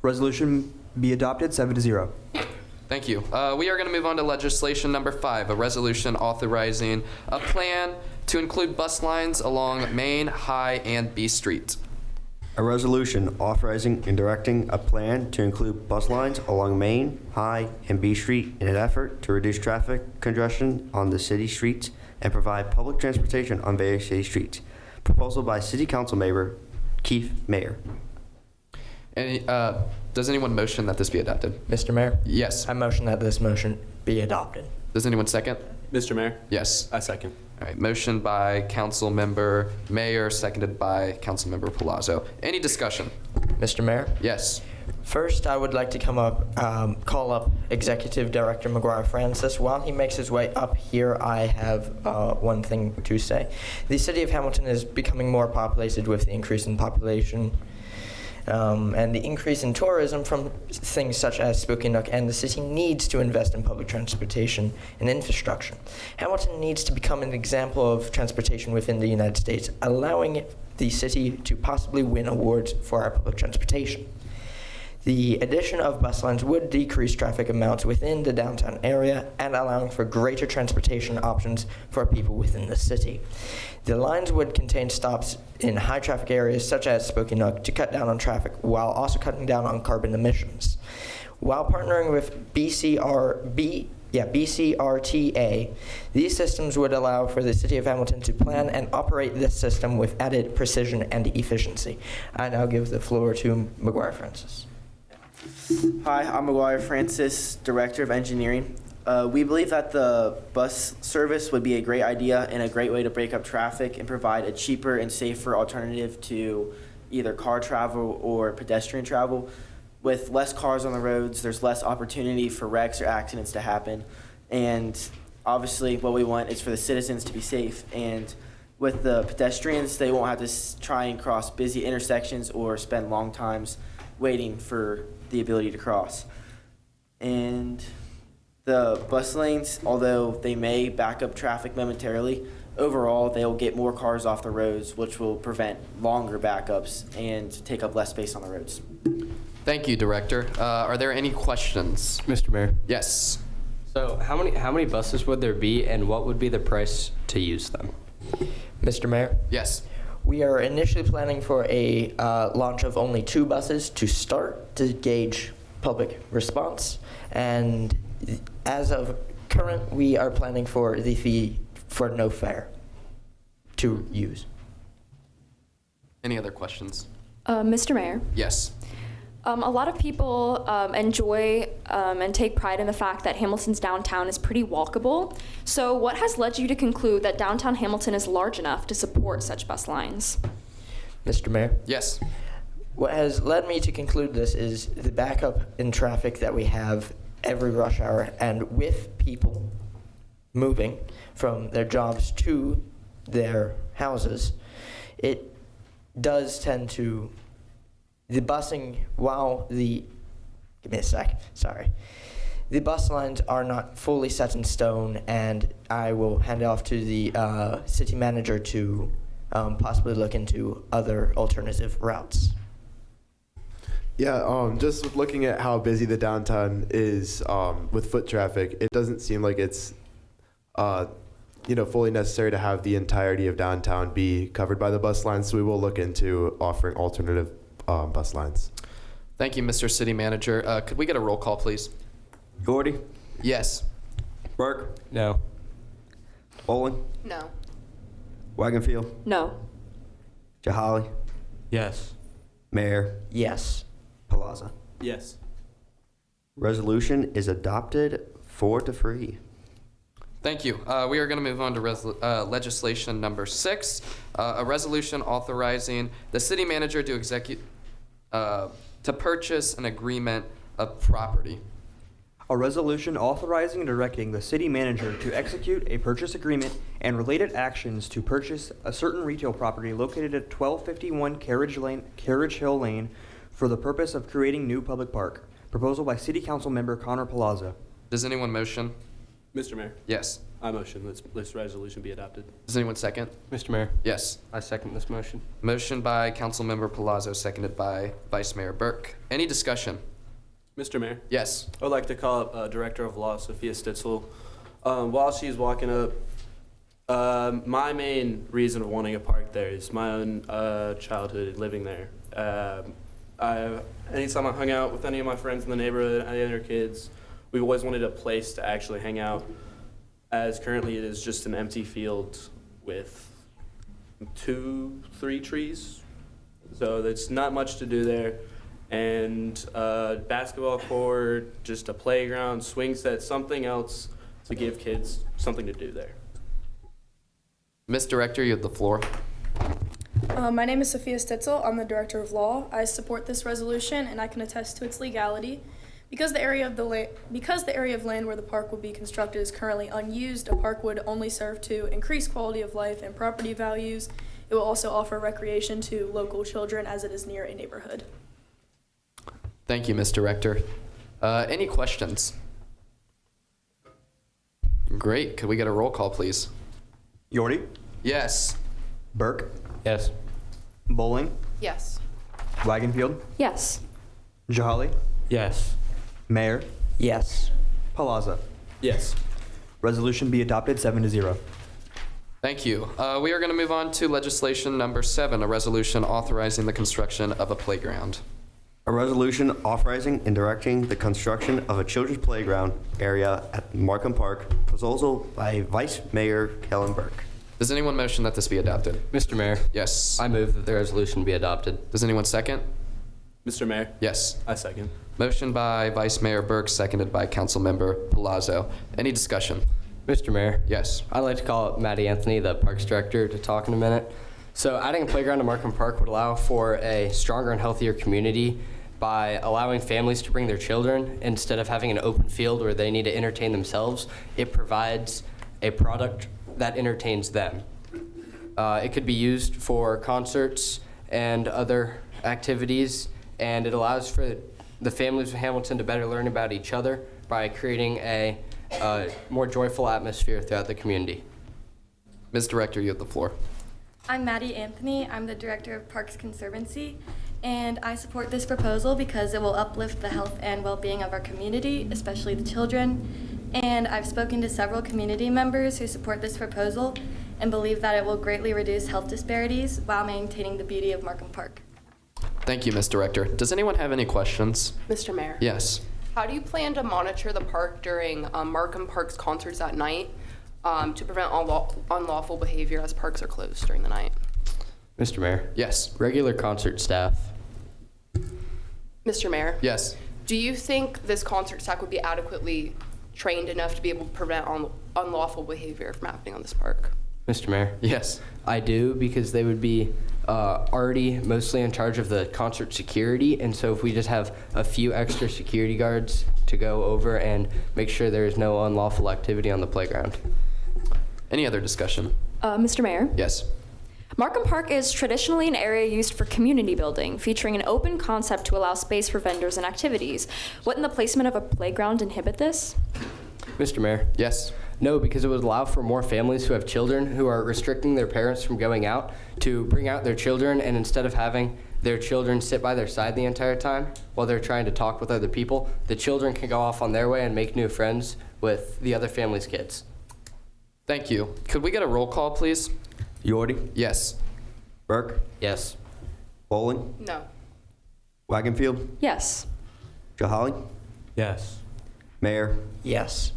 Resolution be adopted 7-0. Thank you. We are going to move on to legislation number 5, a resolution authorizing a plan to include bus lines along Main, High, and B Street. A resolution authorizing and directing a plan to include bus lines along Main, High, and B Street in an effort to reduce traffic congestion on the city streets and provide public transportation on various city streets. Proposal by City Council member Keith Mayer. Any, does anyone motion that this be adopted? Mr. Mayor? Yes. I motion that this motion be adopted. Does anyone second? Mr. Mayor? Yes. I second. All right, motion by Council Member Mayer, seconded by Council Member Palazzo. Any discussion? Mr. Mayor? Yes. First, I would like to call up Executive Director McGuire Francis. While he makes his way up here, I have one thing to say. The city of Hamilton is becoming more populated with the increase in population and the increase in tourism from things such as Spooky Nook, and the city needs to invest in public transportation and infrastructure. Hamilton needs to become an example of transportation within the United States, allowing the city to possibly win awards for our public transportation. The addition of bus lines would decrease traffic amounts within the downtown area and allowing for greater transportation options for people within the city. The lines would contain stops in high traffic areas such as Spooky Nook to cut down on traffic while also cutting down on carbon emissions. While partnering with BCRTA, these systems would allow for the City of Hamilton to plan and operate this system with added precision and efficiency. I now give the floor to McGuire Francis. Hi, I'm McGuire Francis, Director of Engineering. We believe that the bus service would be a great idea and a great way to break up traffic and provide a cheaper and safer alternative to either car travel or pedestrian travel. With less cars on the roads, there's less opportunity for wrecks or accidents to happen. And obviously what we want is for the citizens to be safe. And with the pedestrians, they won't have to try and cross busy intersections or spend long times waiting for the ability to cross. And the bus lanes, although they may back up traffic momentarily, overall they'll get more cars off the roads, which will prevent longer backups and take up less space on the roads. Thank you, Director. Are there any questions? Mr. Mayor? Yes. So how many buses would there be, and what would be the price to use them? Mr. Mayor? Yes. We are initially planning for a launch of only 2 buses to start to gauge public response. And as of current, we are planning for the fee for no fare to use. Any other questions? Mr. Mayor? Yes. A lot of people enjoy and take pride in the fact that Hamilton's downtown is pretty walkable. So what has led you to conclude that downtown Hamilton is large enough to support such bus lines? Mr. Mayor. Yes. What has led me to conclude this is the backup in traffic that we have every rush hour, and with people moving from their jobs to their houses, it does tend to, the busing, give me a sec, sorry. The bus lines are not fully set in stone, and I will hand it off to the city manager to possibly look into other alternative routes. Yeah, just with looking at how busy the downtown is with foot traffic, it doesn't seem like it's, fully necessary to have the entirety of downtown be covered by the bus lines. So we will look into offering alternative bus lines. Thank you, Mr. City Manager. Could we get a roll call, please? Gordy, Yes. Burke, No. Bowling, No. Wagonfield, No. Jahali, Yes. Mayor, Yes. Palazzo. Yes. Resolution is adopted 4-3. Thank you. We are going to move on to legislation number 6, a resolution authorizing the city manager to purchase an agreement of property. A resolution authorizing and directing the city manager to execute a purchase agreement and related actions to purchase a certain retail property located at 1251 Carriage Hill Lane for the purpose of creating new public park. Proposal by City Council Member Connor Palazzo. Does anyone motion? Mr. Mayor, Yes. I motion this resolution be adopted. Does anyone second? Mr. Mayor, Yes. I second this motion. Motion by Councilmember Palazzo, seconded by Vice Mayor Burke. Any discussion? Mr. Mayor, Yes. I would like to call up Director of Law, Sophia Stitzel. While she's walking up, my main reason of wanting a park there is my own childhood living there. Anytime I hung out with any of my friends in the neighborhood, any other kids, we've always wanted a place to actually hang out, as currently it is just an empty field with 2-3 trees. So there's not much to do there. And basketball court, just a playground, swing set, something else to give kids something to do there. Ms. Director, you have the floor. My name is Sophia Stitzel. I'm the Director of Law. I support this resolution, and I can attest to its legality. Because the area of land where the park will be constructed is currently unused, a park would only serve to increase quality of life and property values. It will also offer recreation to local children as it is near a neighborhood. Thank you, Ms. Director. Any questions? Great. Could we get a roll call, please? Yordi, Yes. Burke, Yes. Bowling, Yes. Wagonfield, Yes. Jahali, Yes. Mayor, Yes. Palazzo. Yes. Resolution be adopted 7-0. Thank you. We are going to move on to legislation number 7, a resolution authorizing the construction of a playground. A resolution authorizing and directing the construction of a children's playground area at Markham Park. Proposal by Vice Mayor Kellen Burke. Does anyone motion that this be adopted? Mr. Mayor, Yes. I move that the resolution be adopted. Does anyone second? Mr. Mayor, Yes. I second. Motion by Vice Mayor Burke, seconded by Councilmember Palazzo. Any discussion? Mr. Mayor, Yes. I'd like to call up Maddie Anthony, the Parks Director, to talk in a minute. So adding a playground to Markham Park would allow for a stronger and healthier community by allowing families to bring their children instead of having an open field where they need to entertain themselves. It provides a product that entertains them. It could be used for concerts and other activities, and it allows for the families of Hamilton to better learn about each other by creating a more joyful atmosphere throughout the community. Ms. Director, you have the floor. I'm Maddie Anthony. I'm the Director of Parks Conservancy, and I support this proposal because it will uplift the health and well-being of our community, especially the children. And I've spoken to several community members who support this proposal and believe that it will greatly reduce health disparities while maintaining the beauty of Markham Park. Thank you, Ms. Director. Does anyone have any questions? Mr. Mayor? Yes. How do you plan to monitor the park during Markham Park's concerts at night to prevent unlawful behavior as parks are closed during the night? Mr. Mayor? Yes. Regular concert staff. Mr. Mayor? Yes. Do you think this concert staff would be adequately trained enough to be able to prevent unlawful behavior from happening on this park? Mr. Mayor? Yes. I do, because they would be already mostly in charge of the concert security, and so if we just have a few extra security guards to go over and make sure there is no unlawful activity on the playground. Any other discussion? Mr. Mayor? Yes. Markham Park is traditionally an area used for community building, featuring an open concept to allow space for vendors and activities. Wouldn't the placement of a playground inhibit this? Mr. Mayor? Yes. No, because it would allow for more families who have children who are restricting their parents from going out to bring out their children, and instead of having their children sit by their side the entire time while they're trying to talk with other people, the children can go off on their way and make new friends with the other family's kids. Thank you. Could we get a roll call, please? Yordi? Yes. Burke? Yes. Bowling? No. Wagonfield? Yes. Jahali? Yes. Mayor? Yes.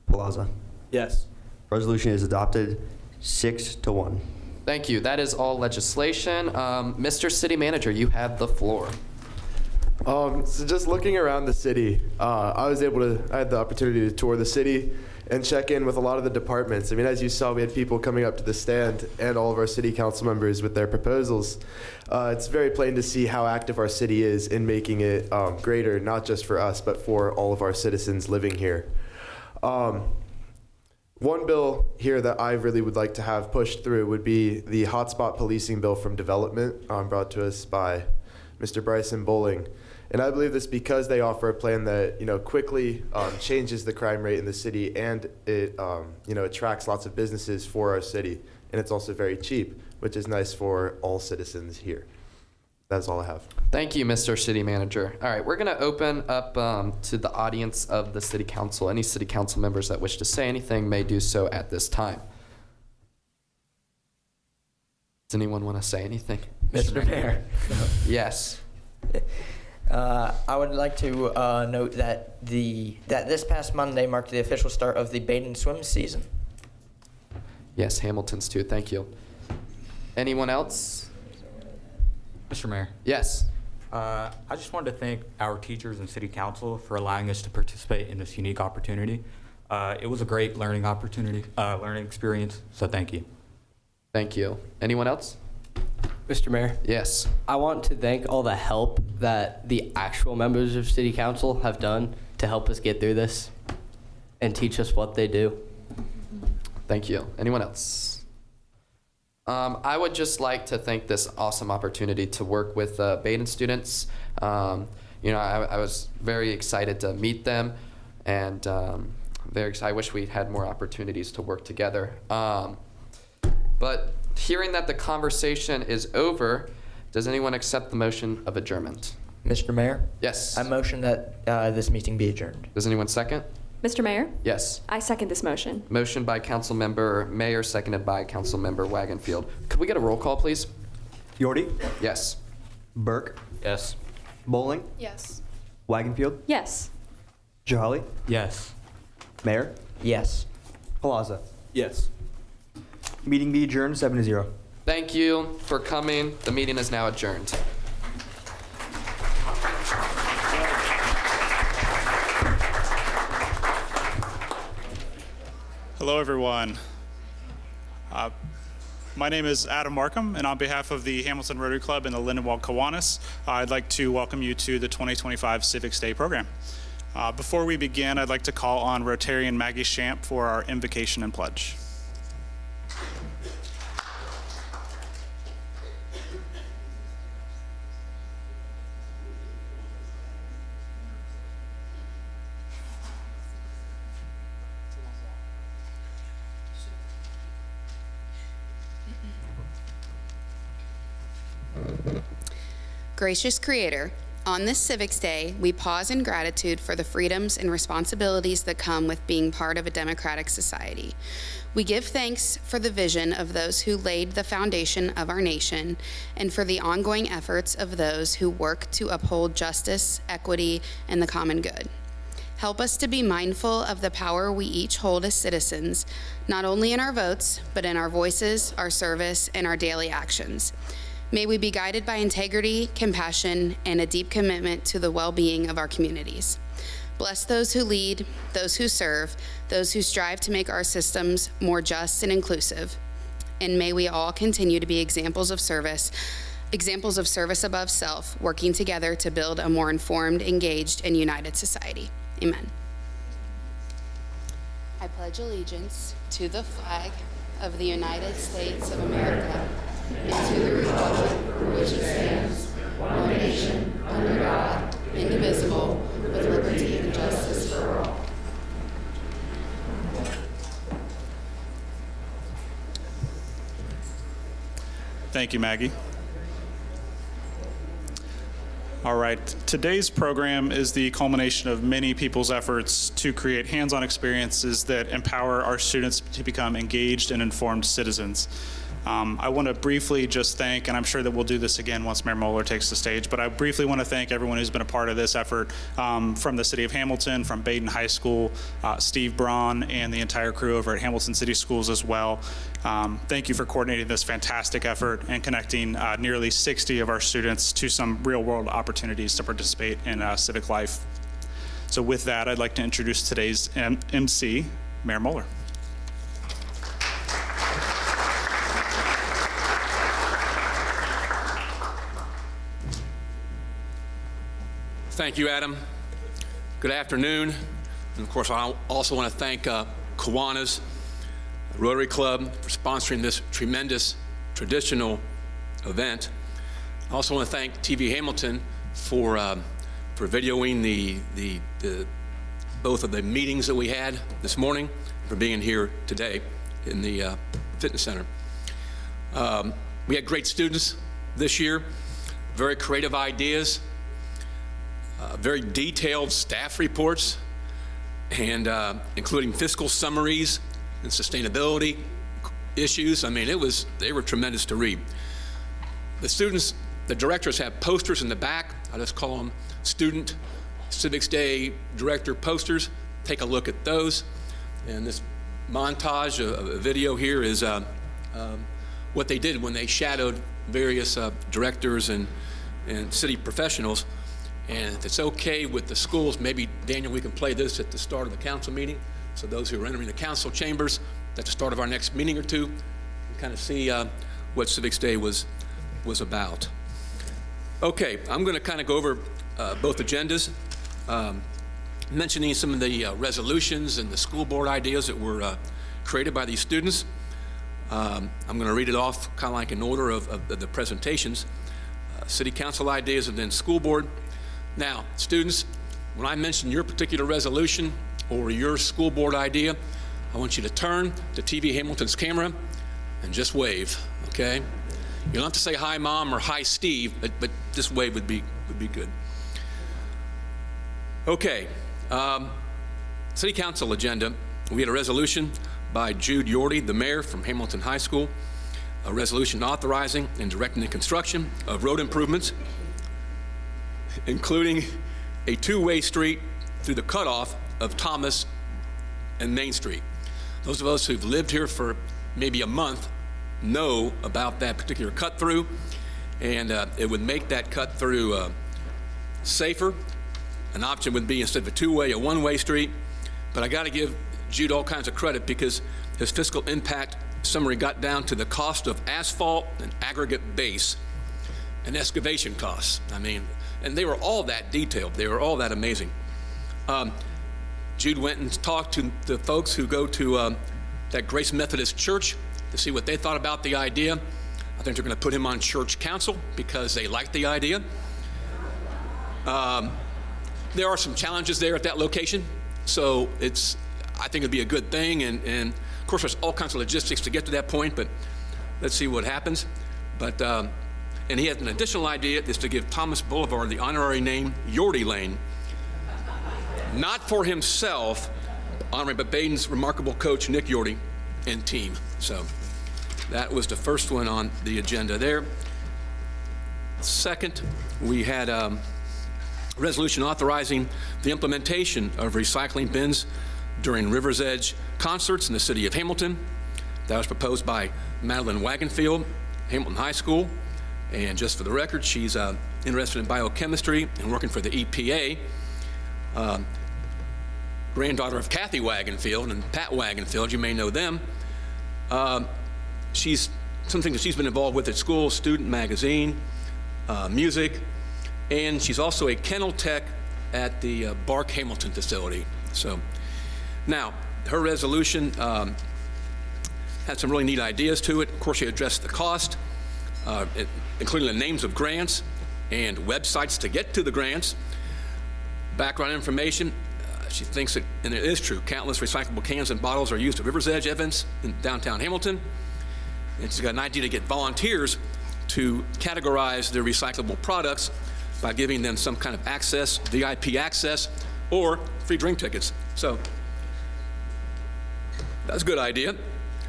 Plaza? Yes. Resolution is adopted 6-1. Thank you. That is all legislation. Mr. City Manager, you have the floor. So just looking around the city, I had the opportunity to tour the city and check in with a lot of the departments. I mean, as you saw, we had people coming up to the stand and all of our city council members with their proposals. It's very plain to see how active our city is in making it greater, not just for us, but for all of our citizens living here. One bill here that I really would like to have pushed through would be the hotspot policing bill from development, brought to us by Mr. Bryson Bowling. And I believe this because they offer a plan that, quickly changes the crime rate in the city, and it, attracts lots of businesses for our city. And it's also very cheap, which is nice for all citizens here. That's all I have. Thank you, Mr. City Manager. All right, we're going to open up to the audience of the City Council. Any City Council members that wish to say anything may do so at this time. Does anyone want to say anything? Mr. Mayor. Yes. I would like to note that this past Monday marked the official start of the Baden swim season. Yes, Hamilton's too. Thank you. Anyone else? Mr. Mayor. Yes. I just wanted to thank our teachers and city council for allowing us to participate in this unique opportunity. It was a great learning experience, so thank you. Thank you. Anyone else? Mr. Mayor? Yes. I want to thank all the help that the actual members of City Council have done to help us get through this and teach us what they do. Thank you. Anyone else? I would just like to thank this awesome opportunity to work with Baden students. I was very excited to meet them, and I wish we had more opportunities to work together. But hearing that the conversation is over, does anyone accept the motion of adjournment? Mr. Mayor? Yes. I motion that this meeting be adjourned. Does anyone second? Mr. Mayor? Yes. I second this motion. Motion by Councilmember Mayer, seconded by Councilmember Wagonfield. Could we get a roll call, please? Yordi? Yes. Burke? Yes. Bowling? Yes. Wagonfield? Yes. Jahali? Yes. Mayor? Yes. Plaza? Yes. Meeting be adjourned 7-0. Thank you for coming. The meeting is now adjourned. Hello, everyone. My name is Adam Markham, and on behalf of the Hamilton Rotary Club and the Lindenwold Kiwanis, I'd like to welcome you to the 2025 Civics Day program. Before we begin, I'd like to call on Rotarian Maggie Shamp for our invocation and pledge. Gracious Creator, on this Civics Day, we pause in gratitude for the freedoms and responsibilities that come with being part of a democratic society. We give thanks for the vision of those who laid the foundation of our nation and for the ongoing efforts of those who work to uphold justice, equity, and the common good. Help us to be mindful of the power we each hold as citizens, not only in our votes, but in our voices, our service, and our daily actions. May we be guided by integrity, compassion, and a deep commitment to the well-being of our communities. Bless those who lead, those who serve, those who strive to make our systems more just and inclusive. and may we all continue to be examples of service above self, working together to build a more informed, engaged, and united society. Amen. I pledge allegiance to the flag of the United States of America and to the republic for which it stands, one nation, under God, indivisible, with liberty and justice for all. Thank you, Maggie. All right, today's program is the culmination of many people's efforts to create hands-on experiences that empower our students to become engaged and informed citizens. I want to briefly just thank, and I'm sure that we'll do this again once Mayor Moeller takes the stage, but I briefly want to thank everyone who's been a part of this effort from the City of Hamilton, from Baden High School, Steve Braun, and the entire crew over at Hamilton City Schools as well. Thank you for coordinating this fantastic effort and connecting nearly 60 of our students to some real-world opportunities to participate in civic life. So with that, I'd like to introduce today's MC, Mayor Moeller. Thank you, Adam. Good afternoon. And of course, I also want to thank Kiwanis Rotary Club for sponsoring this tremendous traditional event. I also want to thank TV Hamilton for videoing both of the meetings that we had this morning, for being here today in the fitness center. We had great students this year, very creative ideas, very detailed staff reports, and including fiscal summaries and sustainability issues. I mean, they were tremendous to read. The students, the directors have posters in the back. I just call them Student Civics Day Director posters. Take a look at those. And this montage of video here is what they did when they shadowed various directors and city professionals. And if it's okay with the schools, maybe, Daniel, we can play this at the start of the council meeting. So those who are entering the council chambers, at the start of our next meeting or two, kind of see what Civics Day was about. Okay, I'm going to kind of go over both agendas, mentioning some of the resolutions and the school board ideas that were created by these students. I'm going to read it off kind of like in order of the presentations. City council ideas and then school board. Now, students, when I mention your particular resolution or your school board idea, I want you to turn to TV Hamilton's camera and just wave, okay? You don't have to say hi, Mom, or hi, Steve, but just wave would be good. Okay, City Council agenda. We had a resolution by Jude Yorty, the mayor from Hamilton High School, a resolution authorizing and directing the construction of road improvements, including a two-way street through the cutoff of Thomas and Main Street. Those of us who've lived here for maybe a month know about that particular cut through, and it would make that cut through safer. An option would be, instead of a two-way, a one-way street. But I got to give Jude all kinds of credit, because his fiscal impact summary got down to the cost of asphalt and aggregate base and excavation costs. I mean, and they were all that detailed. They were all that amazing. Jude went and talked to the folks who go to that Grace Methodist Church to see what they thought about the idea. I think they're going to put him on church council because they like the idea. There are some challenges there at that location, so I think it'd be a good thing, and of course there's all kinds of logistics to get to that point, but let's see what happens. But and he has an additional idea, is to give Thomas Boulevard the honorary name Yorty Lane, not for himself, honoring but Baden's remarkable coach Nick Yorty and team. So that was the first one on the agenda there. Second, we had a resolution authorizing the implementation of recycling bins during River's Edge concerts in the city of Hamilton. That was proposed by Madeline Wagenfield, Hamilton High School. And just for the record, she's interested in biochemistry and working for the EPA. Granddaughter of Kathy Wagenfield and Pat Wagenfield, you may know them. something that she's been involved with at school, student magazine, music, and she's also a kennel tech at the Bark Hamilton facility. So now, her resolution had some really neat ideas to it. Of course, she addressed the cost, including the names of grants and websites to get to the grants, background information. She thinks that, and it is true, countless recyclable cans and bottles are used at River's Edge events in downtown Hamilton. And she's got an idea to get volunteers to categorize their recyclable products by giving them some kind of access, VIP access, or free drink tickets. So that's a good idea.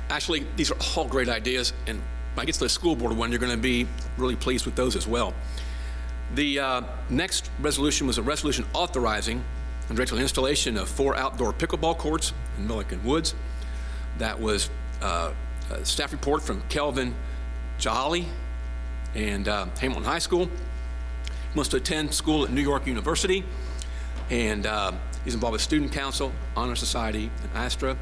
Actually, these are all great ideas, and when I get to the school board one, you're going to be really pleased with those as well. The next resolution was a resolution authorizing and directing the installation of 4 outdoor pickleball courts in Milliken Woods. That was a staff report from Kelvin Jolly and Hamilton High School. He wants to attend school at New York University, and he's involved with Student Council, Honor Society, and ASTRA.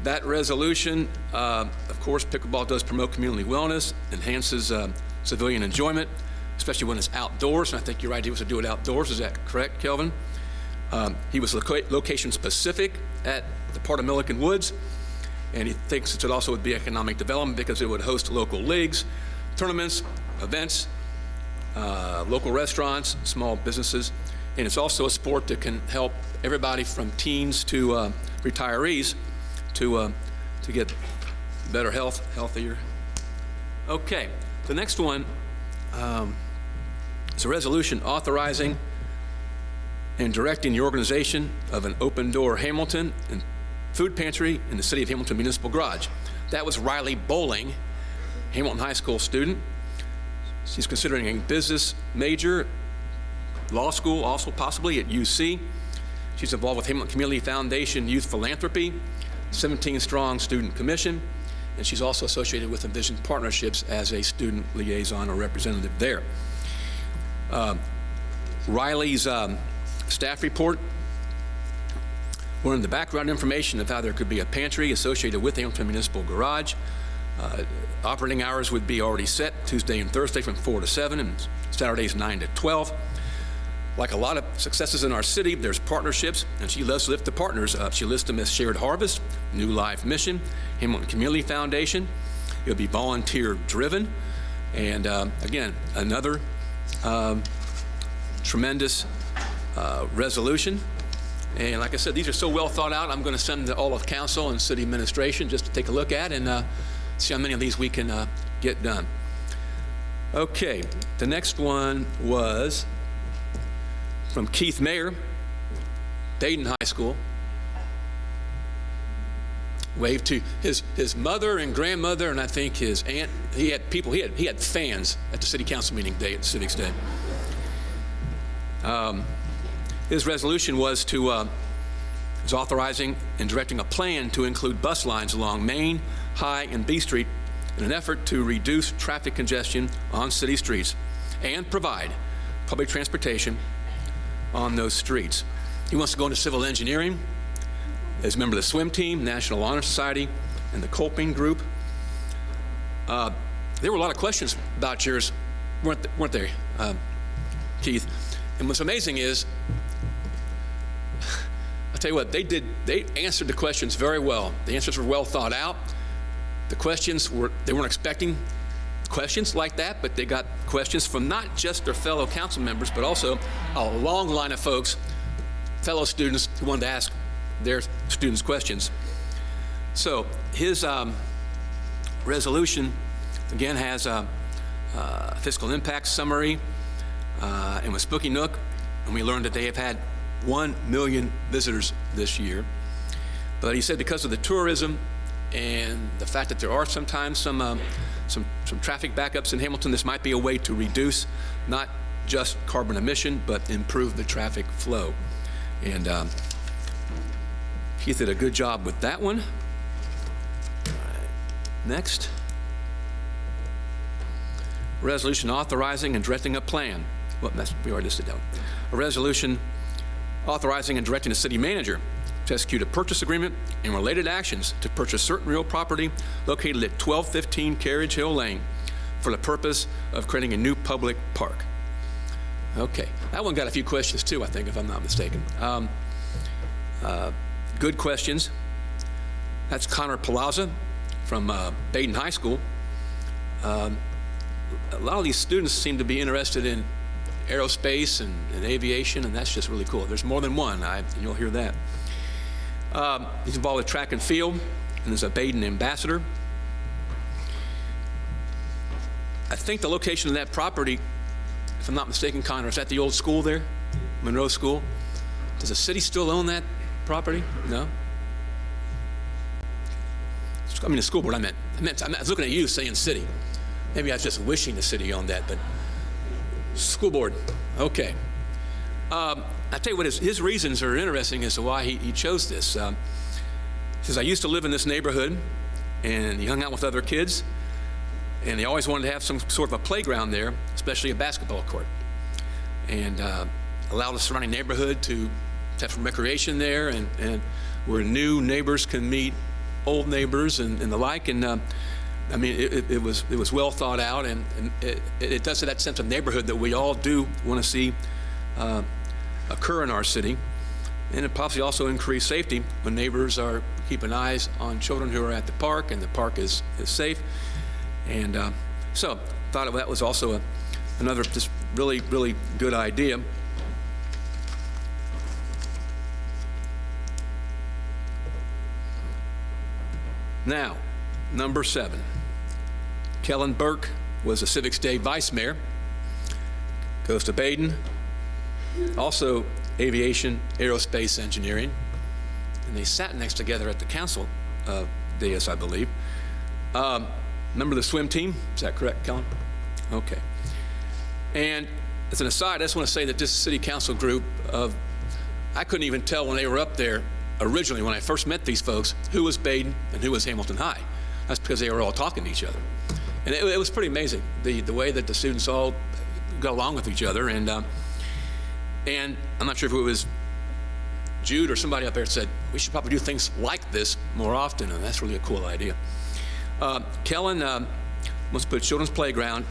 That resolution, of course, pickleball does promote community wellness, enhances civilian enjoyment, especially when it's outdoors, and I think your idea was to do it outdoors. Is that correct, Kelvin? He was location specific at the part of Milliken Woods, and he thinks it also would be economic development because it would host local leagues, tournaments, events, local restaurants, small businesses, and it's also a sport that can help everybody from teens to retirees to get better health, healthier. Okay, the next one is a resolution authorizing and directing the organization of an open door Hamilton and food pantry in the City of Hamilton Municipal Garage. That was Riley Bowling, Hamilton High School student. She's considering a business major, law school also possibly at UC. She's involved with Hamilton Community Foundation Youth Philanthropy, 17 Strong Student Commission, and she's also associated with Envision Partnerships as a student liaison or representative there. Riley's staff report learned the background information of how there could be a pantry associated with Hamilton Municipal Garage. Operating hours would be already set Tuesday and Thursday from 4 to 7 and Saturdays 9 to 12. Like a lot of successes in our city, there's partnerships, and she loves to lift the partners up. She lists them as Shared Harvest, New Life Mission, Hamilton Community Foundation. It'll be volunteer driven, and again, another tremendous resolution. And like I said, these are so well thought out. I'm going to send them to all of council and city administration just to take a look at and see how many of these we can get done. Okay, the next one was from Keith Mayer, Dayton High School. Wave to his mother and grandmother, and I think his aunt. He had fans at the city council meeting day at Civics Day. His resolution was authorizing and directing a plan to include bus lines along Main, High, and B Street in an effort to reduce traffic congestion on city streets and provide public transportation on those streets. He wants to go into civil engineering as a member of the swim team, National Honor Society, and the Colping Group. There were a lot of questions about yours, weren't there, Keith? And what's amazing is, I'll tell you what, they answered the questions very well. The answers were well thought out. The questions they weren't expecting questions like that, but they got questions from not just their fellow council members, but also a long line of folks, fellow students who wanted to ask their students questions. So his resolution, again, has a fiscal impact summary, and with Spooky Nook, and we learned that they have had 1 million visitors this year. But he said because of the tourism and the fact that there are sometimes some traffic backups in Hamilton, this might be a way to reduce not just carbon emission, but improve the traffic flow. And Keith did a good job with that one. All right. Next. Resolution authorizing and directing a plan. Well, we already listed that one. A resolution authorizing and directing the city manager to execute a purchase agreement and related actions to purchase certain real property located at 1215 Carriage Hill Lane for the purpose of creating a new public park. Okay, that one got a few questions too, I think, if I'm not mistaken. Good questions. That's Connor Palazza from Baden High School. A lot of these students seem to be interested in aerospace and aviation, and that's just really cool. There's more than one, and you'll hear that. He's involved with track and field, and is a Baden ambassador. I think the location of that property, if I'm not mistaken, Connor, is that the old school there, Monroe School? Does the city still own that property? No? I mean, the school board, I was looking at you saying city. Maybe I was just wishing the city owned that, but school board, okay. I tell you what, his reasons are interesting as to why he chose this. He says, I used to live in this neighborhood, and he hung out with other kids, and they always wanted to have some sort of a playground there, especially a basketball court, and allow the surrounding neighborhood to have some recreation there, and where new neighbors can meet old neighbors and the like. And I mean, it was well thought out, and it does have that sense of neighborhood that we all do want to see occur in our city. And it possibly also increase safety when neighbors are keeping eyes on children who are at the park, and the park is safe. And so thought that was also another just really, really good idea. Now, number 7. Kellen Burke was a Civic Day Vice Mayor. Goes to Baden. Also aviation, aerospace engineering. And they sat next together at the council dais, I believe. Remember the swim team? Is that correct, Kellen? Okay. And as an aside, I just want to say that this city council group I couldn't even tell when they were up there originally, when I first met these folks, who was Baden and who was Hamilton High. That's because they were all talking to each other. And it was pretty amazing, the way that the students all got along with each other. And I'm not sure if it was Jude or somebody up there said, we should probably do things like this more often, and that's really a cool idea. Kellen wants to put a children's playground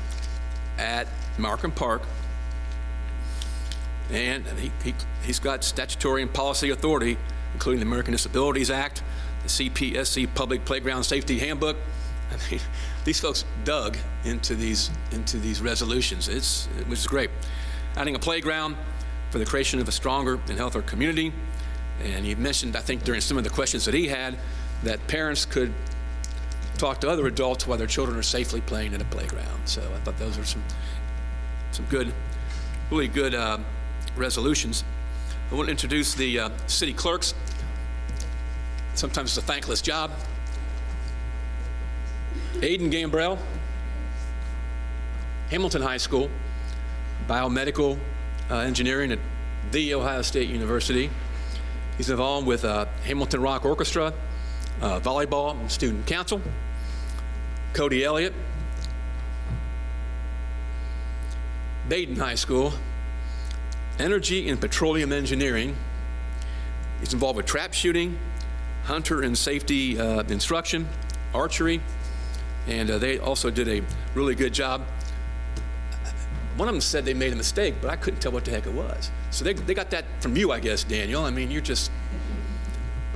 at Markham Park, and he's got statutory and policy authority, including the American Disabilities Act, the CPSC Public Playground Safety Handbook. I mean, these folks dug into these resolutions. It was great. Adding a playground for the creation of a stronger and healthier community. And he mentioned, I think during some of the questions that he had, that parents could talk to other adults while their children are safely playing in a playground. So I thought those are some good, really good resolutions. I want to introduce the city clerks. Sometimes it's a thankless job. Aiden Gambrell, Hamilton High School, biomedical engineering at The Ohio State University. He's involved with Hamilton Rock Orchestra, volleyball and student council. Cody Elliott, Baden High School, energy and petroleum engineering. He's involved with trap shooting, hunter and safety instruction, archery, and they also did a really good job. One of them said they made a mistake, but I couldn't tell what the heck it was. So they got that from you, I guess, Daniel. I mean, you're just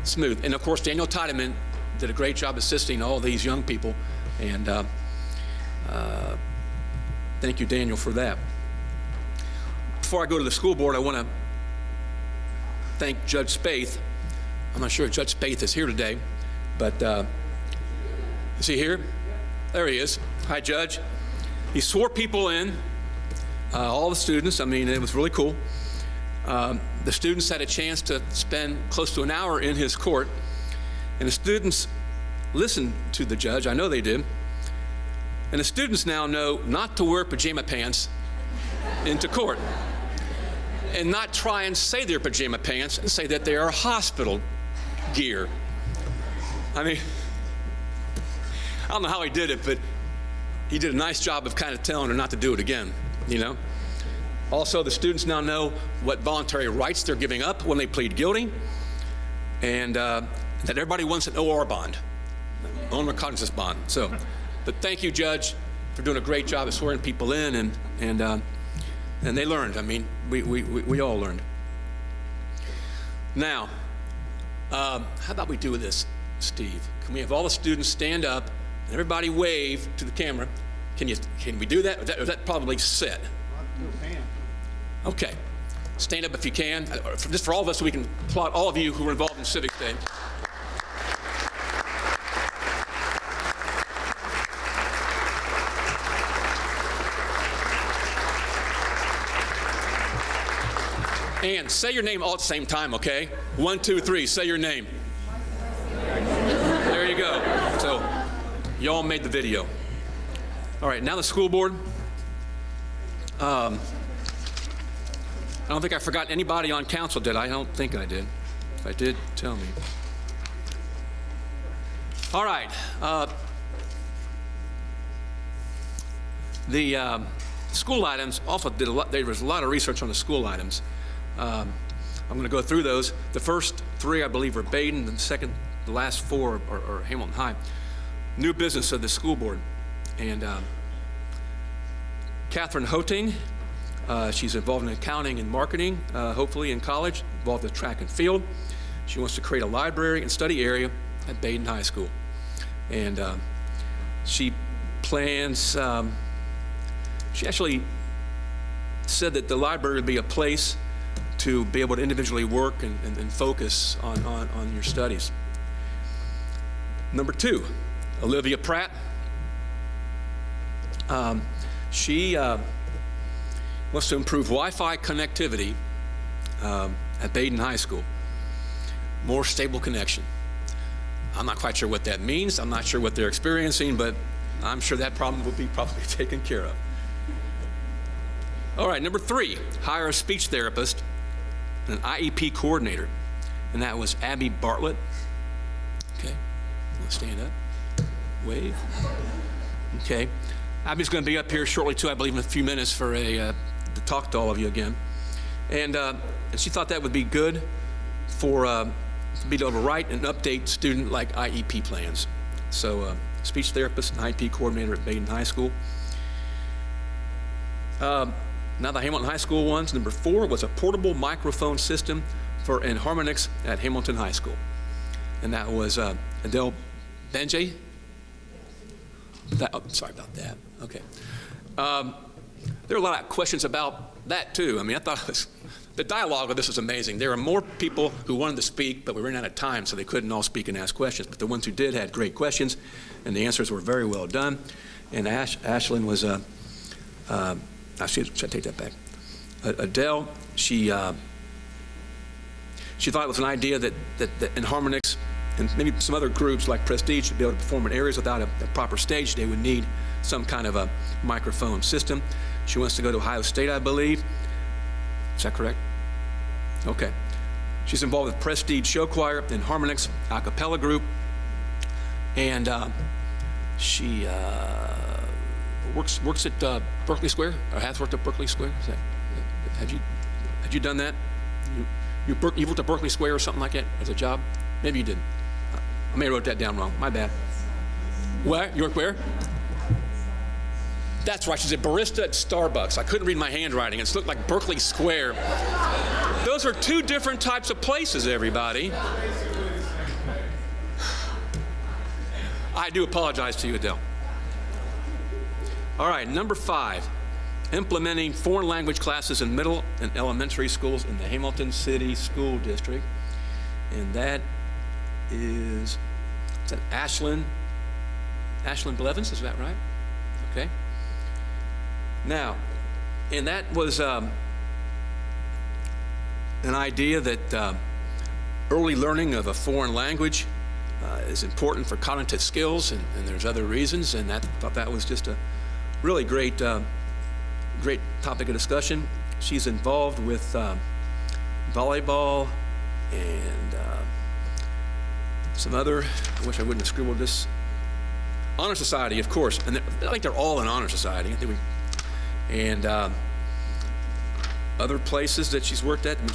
smooth. And of course, Daniel Tiedemann did a great job assisting all these young people, and thank you, Daniel, for that. Before I go to the school board, I want to thank Judge Spaeth. I'm not sure if Judge Spaeth is here today, but is he here? There he is. Hi, Judge. He swore people in, all the students. I mean, it was really cool. The students had a chance to spend close to an hour in his court, and the students listened to the judge. I know they did. And the students now know not to wear pajama pants into court, and not try and say they're pajama pants and say that they are hospital gear. I mean, I don't know how he did it, but he did a nice job of kind of telling her not to do it again, you know? Also, the students now know what voluntary rights they're giving up when they plead guilty. and that everybody wants an OR bond, own recognizance bond. So, but thank you, Judge, for doing a great job of swearing people in, and they learned. I mean, we all learned. Now, how about we do this, Steve? Can we have all the students stand up and everybody wave to the camera? Can we do that? Or is that probably set? Okay. Stand up if you can. Just for all of us so we can applaud all of you who were involved in Civic Day. And say your name all at the same time, okay? 1, 2, 3, say your name. There you go. So, y'all made the video. All right, now the school board. I don't think I forgot anybody on council, did I? I don't think I did. If I did, tell me. All right. The school items also did a lot. There was a lot of research on the school items. I'm going to go through those. The first 3, I believe, are Baden. The last 4 are Hamilton High. New business of the school board. And Catherine Hoting, she's involved in accounting and marketing, hopefully in college, involved with track and field. She wants to create a library and study area at Baden High School. And she plans, she actually said that the library would be a place to be able to individually work and focus on your studies. Number 2, Olivia Pratt. She wants to improve Wi-Fi connectivity at Baden High School. More stable connection. I'm not quite sure what that means. I'm not sure what they're experiencing, but I'm sure that problem will be probably taken care of. All right, number 3, hire a speech therapist and an IEP coordinator, and that was Abby Bartlett. Okay, let's stand up, wave. Okay, Abby's going to be up here shortly too, I believe, in a few minutes for to talk to all of you again, and she thought that would be good for to be able to write and update student like IEP plans. So, speech therapist and IEP coordinator at Baden High School. Now the Hamilton High School ones. Number 4 was a portable microphone system for Enharmonics at Hamilton High School. And that was Adele Benjay. Sorry about that. Okay. There are a lot of questions about that too. I mean, I thought the dialogue of this was amazing. There are more people who wanted to speak, but we ran out of time, so they couldn't all speak and ask questions. But the ones who did had great questions, and the answers were very well done. And Ashlyn was should I take that back? Adele, she thought it was an idea that Enharmonics and maybe some other groups like Prestige should be able to perform in areas without a proper stage. They would need some kind of a microphone system. She wants to go to Ohio State, I believe. Is that correct? Okay. She's involved with Prestige Show Choir, Enharmonics a cappella group, and she works at Berkeley Square, or has worked at Berkeley Square. Had you done that? You worked at Berkeley Square or something like that as a job? Maybe you didn't. I may have wrote that down wrong. My bad. What? You work where? That's right. She's a barista at Starbucks. I couldn't read my handwriting. It looked like Berkeley Square. Those are 2 different types of places, everybody. I do apologize to you, Adele. All right, number 5, implementing foreign language classes in middle and elementary schools in the Hamilton City School District. And that is that Ashlyn Blevins, is that right? Okay. Now, and that was an idea that early learning of a foreign language is important for cognitive skills, and there's other reasons, and I thought that was just a really great topic of discussion. She's involved with volleyball and some other, I wish I wouldn't have scribbled this, Honor Society, of course, and I think they're all in Honor Society. I think and other places that she's worked at. I mean,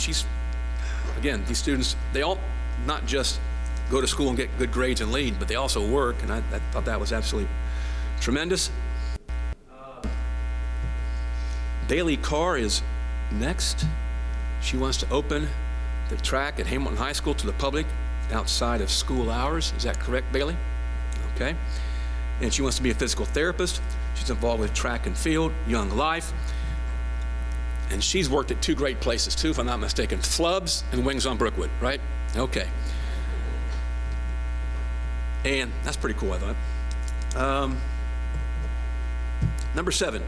again, these students, they all not just go to school and get good grades and lead, but they also work, and I thought that was absolutely tremendous. Bailey Carr is next. She wants to open the track at Hamilton High School to the public outside of school hours. Is that correct, Bailey? Okay. And she wants to be a physical therapist. She's involved with track and field, Young Life. And she's worked at two great places too, if I'm not mistaken, Flubs and Wings on Brookwood, right? Okay. And that's pretty cool, I thought. Number 7,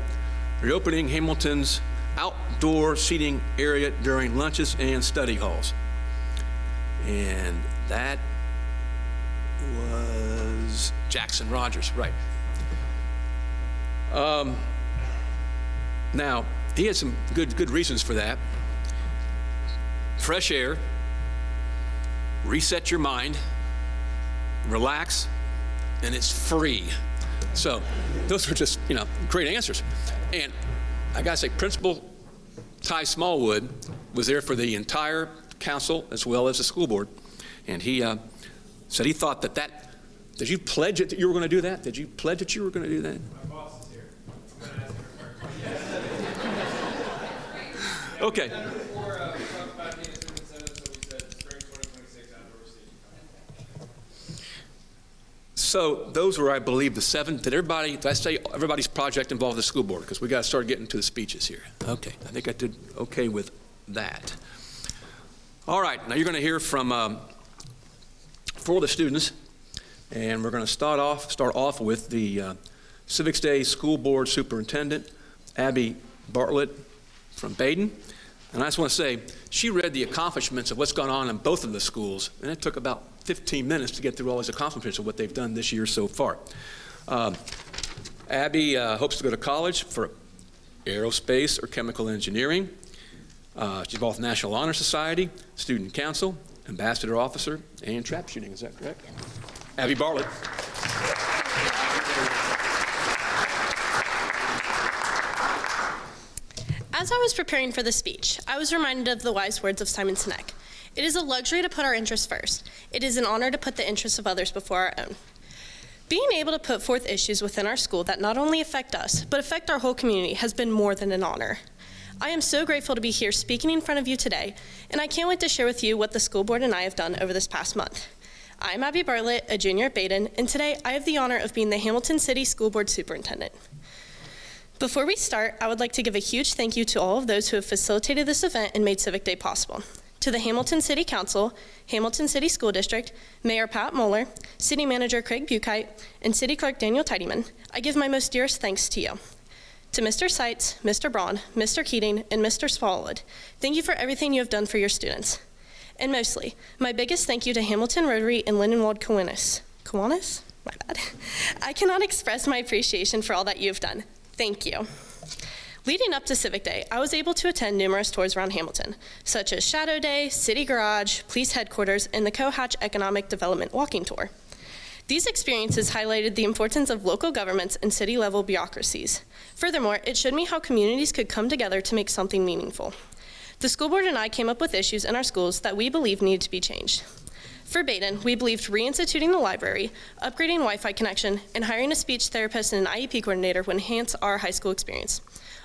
reopening Hamilton's outdoor seating area during lunches and study halls. And that was Jackson Rogers, right. Now, he had some good reasons for that. Fresh air, reset your mind, relax, and it's free. So those are just, great answers. And I gotta say, Principal Ty Smallwood was there for the entire council as well as the school board. And he said he thought that, did you pledge it that you were gonna do that? Did you pledge that you were gonna do that? My boss is here. I'm gonna ask her first. Okay. Number 4, we talked about being a superintendent, so we said spring 2026 outdoor seating. So those were, I believe, the 7. Did I say everybody's project involved the school board? Because we got to start getting to the speeches here. Okay, I think I did okay with that. All right, now you're going to hear from 4 of the students, and we're going to start off with the Civics Day School Board Superintendent, Abby Bartlett from Baden. And I just want to say, she read the accomplishments of what's gone on in both of the schools, and it took about 15 minutes to get through all these accomplishments of what they've done this year so far. Abby hopes to go to college for aerospace or chemical engineering. She's involved with National Honor Society, Student Council, Ambassador Officer, and trap shooting. Is that correct? Abby Bartlett. As I was preparing for the speech, I was reminded of the wise words of Simon Sinek. It is a luxury to put our interests first. It is an honor to put the interests of others before our own. Being able to put forth issues within our school that not only affect us, but affect our whole community has been more than an honor. I am so grateful to be here speaking in front of you today, and I can't wait to share with you what the school board and I have done over this past month. I'm Abby Bartlett, a junior at Baden, and today I have the honor of being the Hamilton City School Board Superintendent. Before we start, I would like to give a huge thank you to all of those who have facilitated this event and made Civic Day possible. To the Hamilton City Council, Hamilton City School District, Mayor Pat Moeller, City Manager Craig Buchheit, and City Clerk Daniel Tidyman, I give my most dearest thanks to you. To Mr. Seitz, Mr. Braun, Mr. Keating, and Mr. Smallwood, thank you for everything you have done for your students. And mostly, my biggest thank you to Hamilton Rotary and Lindenwold Kiwanis. Kiwanis? My bad. I cannot express my appreciation for all that you have done. Thank you. Leading up to Civic Day, I was able to attend numerous tours around Hamilton, such as Shadow Day, City Garage, Police Headquarters, and the Cohatch Economic Development Walking Tour. These experiences highlighted the importance of local governments and city-level bureaucracies. Furthermore, it showed me how communities could come together to make something meaningful. The school board and I came up with issues in our schools that we believe needed to be changed. For Baden, we believed reinstituting the library, upgrading Wi-Fi connection, and hiring a speech therapist and an IEP coordinator would enhance our high school experience.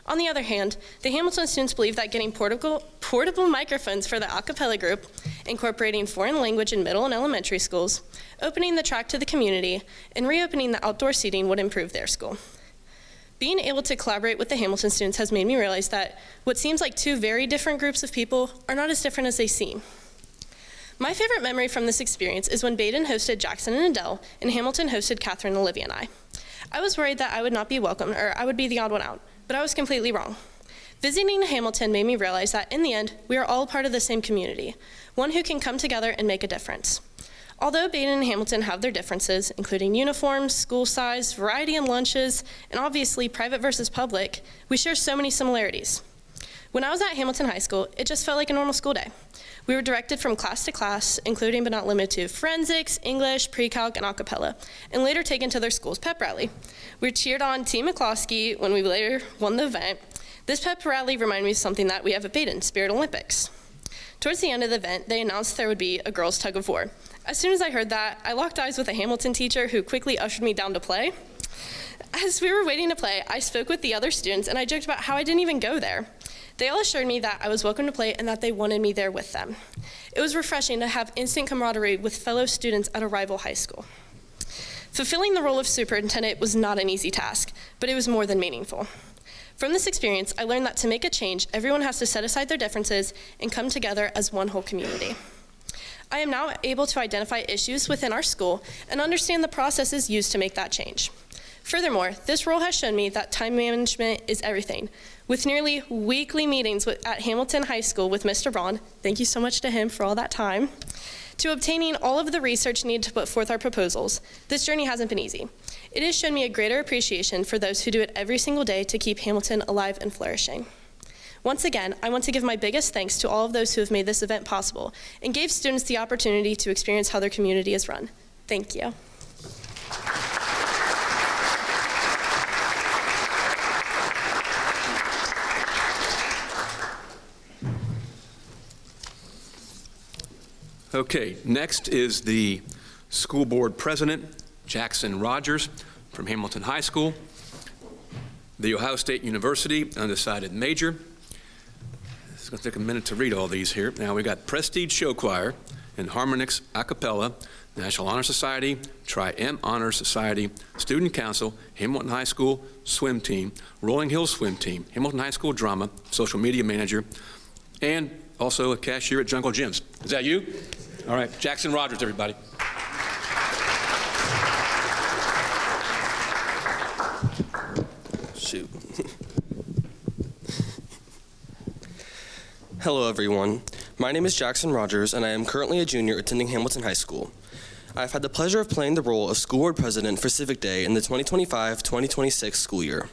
On the other hand, the Hamilton students believe that getting portable microphones for the a cappella group, incorporating foreign language in middle and elementary schools, opening the track to the community, and reopening the outdoor seating would improve their school. Being able to collaborate with the Hamilton students has made me realize that what seems like 2 very different groups of people are not as different as they seem. My favorite memory from this experience is when Baden hosted Jackson and Adele, and Hamilton hosted Catherine, Olivia, and I. I was worried that I would not be welcome, or I would be the odd one out, but I was completely wrong. Visiting Hamilton made me realize that in the end, we are all part of the same community, one who can come together and make a difference. Although Baden and Hamilton have their differences, including uniforms, school size, variety in lunches, and obviously private versus public, we share so many similarities. When I was at Hamilton High School, it just felt like a normal school day. We were directed from class to class, including but not limited to forensics, English, pre-calc, and a cappella, and later taken to their school's pep rally. We cheered on Team McCloskey when we later won the event. This pep rally reminded me of something that we have at Baden, Spirit Olympics. Towards the end of the event, they announced there would be a girls' tug of war. As soon as I heard that, I locked eyes with a Hamilton teacher who quickly ushered me down to play. As we were waiting to play, I spoke with the other students and I joked about how I didn't even go there. They all assured me that I was welcome to play and that they wanted me there with them. It was refreshing to have instant camaraderie with fellow students at a rival high school. Fulfilling the role of superintendent was not an easy task, but it was more than meaningful. From this experience, I learned that to make a change, everyone has to set aside their differences and come together as one whole community. I am now able to identify issues within our school and understand the processes used to make that change. Furthermore, this role has shown me that time management is everything. With nearly weekly meetings at Hamilton High School with Mr. Braun, thank you so much to him for all that time, to obtaining all of the research needed to put forth our proposals, this journey hasn't been easy. It has shown me a greater appreciation for those who do it every single day to keep Hamilton alive and flourishing. Once again, I want to give my biggest thanks to all of those who have made this event possible and gave students the opportunity to experience how their community is run. Thank you. Okay, next is the school board president, Jackson Rogers from Hamilton High School, the Ohio State University undecided major. It's going to take a minute to read all these here. Now we got Prestige Show Choir and Harmonix a cappella, National Honor Society, Tri-M Honor Society, Student Council, Hamilton High School Swim Team, Rolling Hills Swim Team, Hamilton High School Drama, Social Media Manager, and also a cashier at Jungle Gyms. Is that you? All right, Jackson Rogers, everybody. Shoot. Hello, everyone. My name is Jackson Rogers, and I am currently a junior attending Hamilton High School. I've had the pleasure of playing the role of school board president for Civic Day in the 2025-2026 school year.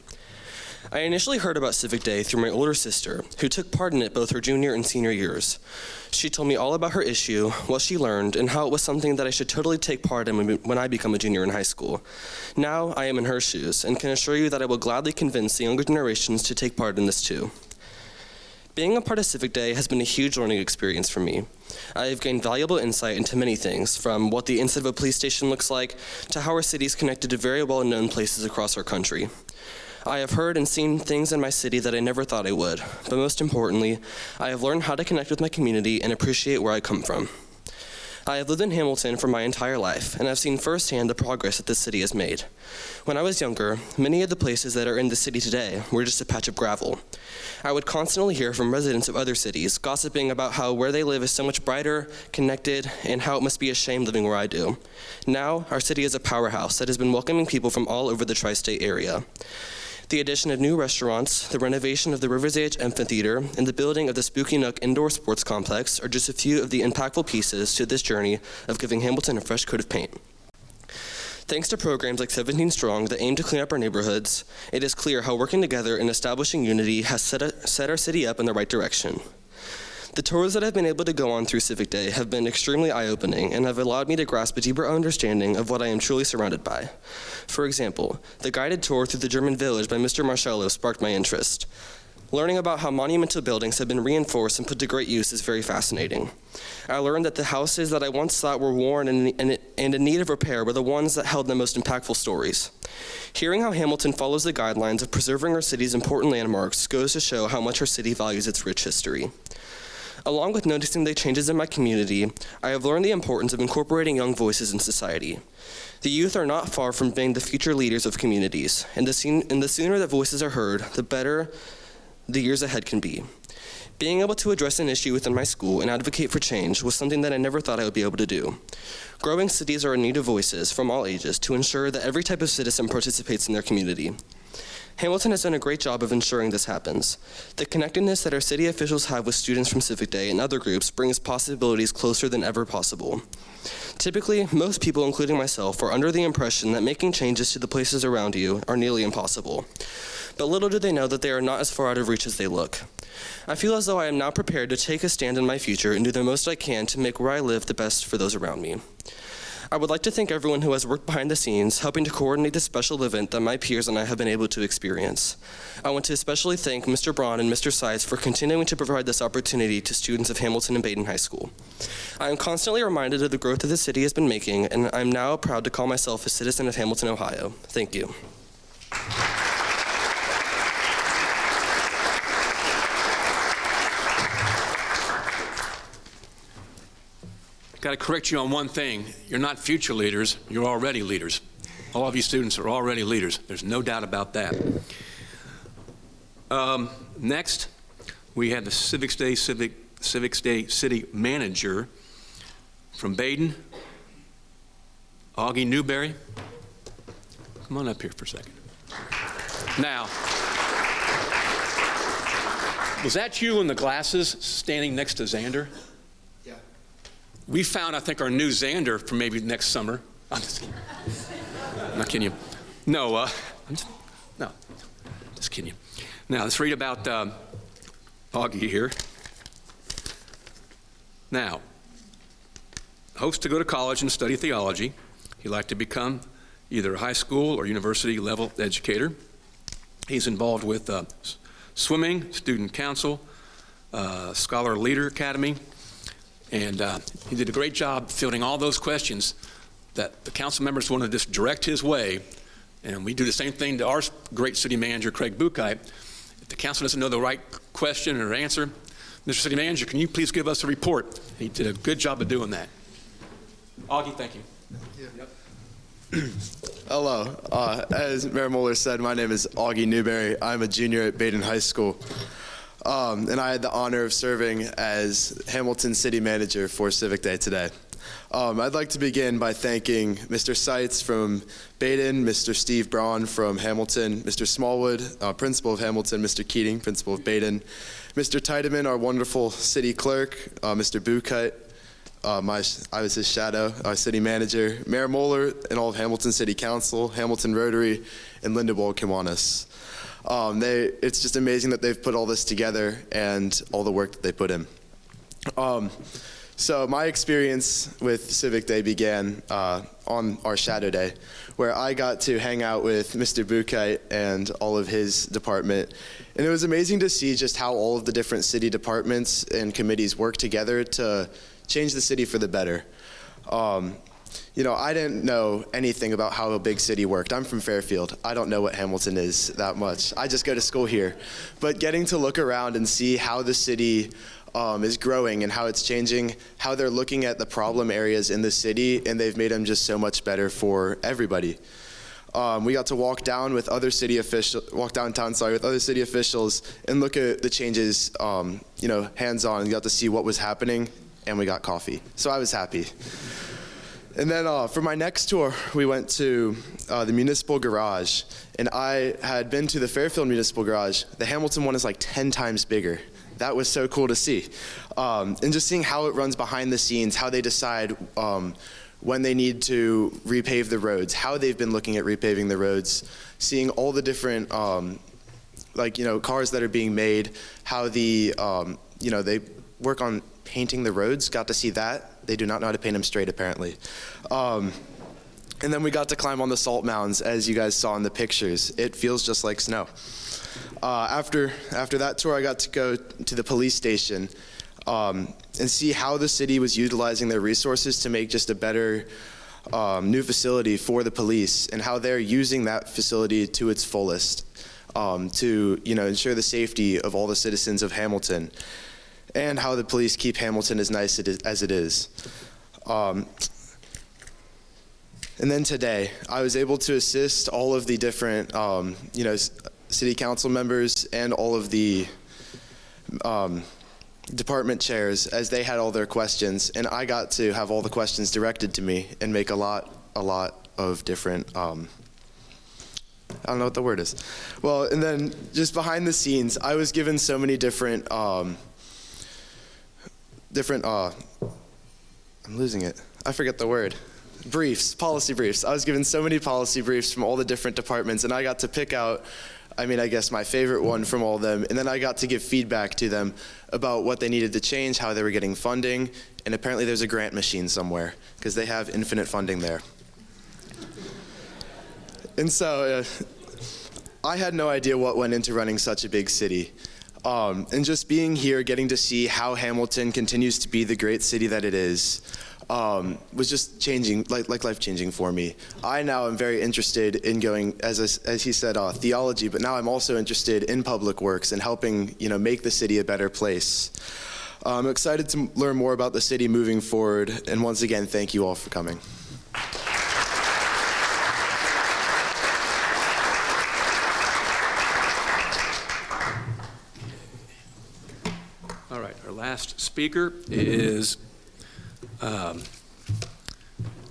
I initially heard about Civic Day through my older sister, who took part in it both her junior and senior years. She told me all about her issue, what she learned, and how it was something that I should totally take part in when I become a junior in high school. Now I am in her shoes and can assure you that I will gladly convince the younger generations to take part in this too. Being a part of Civic Day has been a huge learning experience for me. I have gained valuable insight into many things, from what the inside of a police station looks like to how our city is connected to very well-known places across our country. I have heard and seen things in my city that I never thought I would, but most importantly, I have learned how to connect with my community and appreciate where I come from. I have lived in Hamilton for my entire life, and I've seen firsthand the progress that this city has made. When I was younger, many of the places that are in the city today were just a patch of gravel. I would constantly hear from residents of other cities gossiping about how where they live is so much brighter, connected, and how it must be a shame living where I do. Now, our city is a powerhouse that has been welcoming people from all over the tri-state area. The addition of new restaurants, the renovation of the Rivers Edge Amphitheater, and the building of the Spooky Nook Indoor Sports Complex are just a few of the impactful pieces to this journey of giving Hamilton a fresh coat of paint. Thanks to programs like 17 Strong that aim to clean up our neighborhoods, it is clear how working together and establishing unity has set our city up in the right direction. The tours that I've been able to go on through Civic Day have been extremely eye-opening and have allowed me to grasp a deeper understanding of what I am truly surrounded by. For example, the guided tour through the German village by Mr. Marcello sparked my interest. Learning about how monumental buildings have been reinforced and put to great use is very fascinating. I learned that the houses that I once thought were worn and in need of repair were the ones that held the most impactful stories. Hearing how Hamilton follows the guidelines of preserving our city's important landmarks goes to show how much our city values its rich history. Along with noticing the changes in my community, I have learned the importance of incorporating young voices in society. The youth are not far from being the future leaders of communities, and the sooner that voices are heard, the better the years ahead can be. Being able to address an issue within my school and advocate for change was something that I never thought I would be able to do. Growing cities are in need of voices from all ages to ensure that every type of citizen participates in their community. Hamilton has done a great job of ensuring this happens. The connectedness that our city officials have with students from Civic Day and other groups brings possibilities closer than ever possible. Typically, most people, including myself, are under the impression that making changes to the places around you are nearly impossible. But little do they know that they are not as far out of reach as they look. I feel as though I am now prepared to take a stand in my future and do the most I can to make where I live the best for those around me. I would like to thank everyone who has worked behind the scenes, helping to coordinate this special event that my peers and I have been able to experience. I want to especially thank Mr. Braun and Mr. Seitz for continuing to provide this opportunity to students of Hamilton and Baden High School. I am constantly reminded of the growth that the city has been making, and I'm now proud to call myself a citizen of Hamilton, Ohio. Thank you. Got to correct you on one thing. You're not future leaders, you're already leaders. All of you students are already leaders. There's no doubt about that. Next, we have the Civic Day City Manager from Baden, Augie Newberry. Come on up here for a second. Now, was that you in the glasses standing next to Xander? We found, I think, our new Xander for maybe next summer. I'm just kidding. I'm not kidding you. No, just kidding you. Now, let's read about Augie here. Now, hopes to go to college and study theology. He'd like to become either a high school or university level educator. He's involved with swimming, student council, Scholar Leader Academy, and he did a great job fielding all those questions that the council members wanted to just direct his way. And we do the same thing to our great city manager, Craig Buchheit. If the council doesn't know the right question or answer, Mr. City Manager, can you please give us a report? He did a good job of doing that. Augie, thank you. Hello. As Mayor Moeller said, my name is Augie Newberry. I'm a junior at Baden High School. And I had the honor of serving as Hamilton City Manager for Civic Day today. I'd like to begin by thanking Mr. Seitz from Baden, Mr. Steve Braun from Hamilton, Mr. Smallwood, Principal of Hamilton, Mr. Keating, Principal of Baden, Mr. Tiedemann, our wonderful City Clerk, Mr. Buchheit, I was his shadow, our City Manager, Mayor Moeller, and all of Hamilton City Council, Hamilton Rotary, and Lindenwold Kiwanis. It's just amazing that they've put all this together and all the work that they put in. So my experience with Civic Day began on our Shadow Day, where I got to hang out with Mr. Buchheit and all of his department. And it was amazing to see just how all of the different city departments and committees work together to change the city for the better. You know, I didn't know anything about how a big city worked. I'm from Fairfield. I don't know what Hamilton is that much. I just go to school here. But getting to look around and see how the city is growing and how it's changing, how they're looking at the problem areas in the city, and they've made them just so much better for everybody. We got to walk downtown with other city officials and look at the changes, you know, hands-on. We got to see what was happening, and we got coffee. So I was happy. And then for my next tour, we went to the Municipal Garage. And I had been to the Fairfield Municipal Garage. The Hamilton one is like 10 times bigger. That was so cool to see. And just seeing how it runs behind the scenes, how they decide when they need to repave the roads, how they've been looking at repaving the roads, seeing all the different like, you know, cars that are being made, how the, you know, they work on painting the roads, got to see that. They do not know how to paint them straight, apparently. And then we got to climb on the salt mounds, as you guys saw in the pictures. It feels just like snow. After that tour, I got to go to the police station and see how the city was utilizing their resources to make just a better new facility for the police, and how they're using that facility to its fullest to, you know, ensure the safety of all the citizens of Hamilton, and how the police keep Hamilton as nice as it is. And then today, I was able to assist all of the different, you know, city council members and all of the department chairs as they had all their questions, and I got to have all the questions directed to me and make a lot of different, I don't know what the word is. Well, and then just behind the scenes, I was given so many different, I'm losing it. I forget the word. Briefs, policy briefs. I was given so many policy briefs from all the different departments, and I got to pick out I mean, I guess my favorite one from all of them. And then I got to give feedback to them about what they needed to change, how they were getting funding, and apparently there's a grant machine somewhere because they have infinite funding there. And so I had no idea what went into running such a big city. And just being here, getting to see how Hamilton continues to be the great city that it is, was just changing, like life-changing for me. I now am very interested in going, as he said, theology, but now I'm also interested in public works and helping, make the city a better place. I'm excited to learn more about the city moving forward, and once again, thank you all for coming. All right, our last speaker is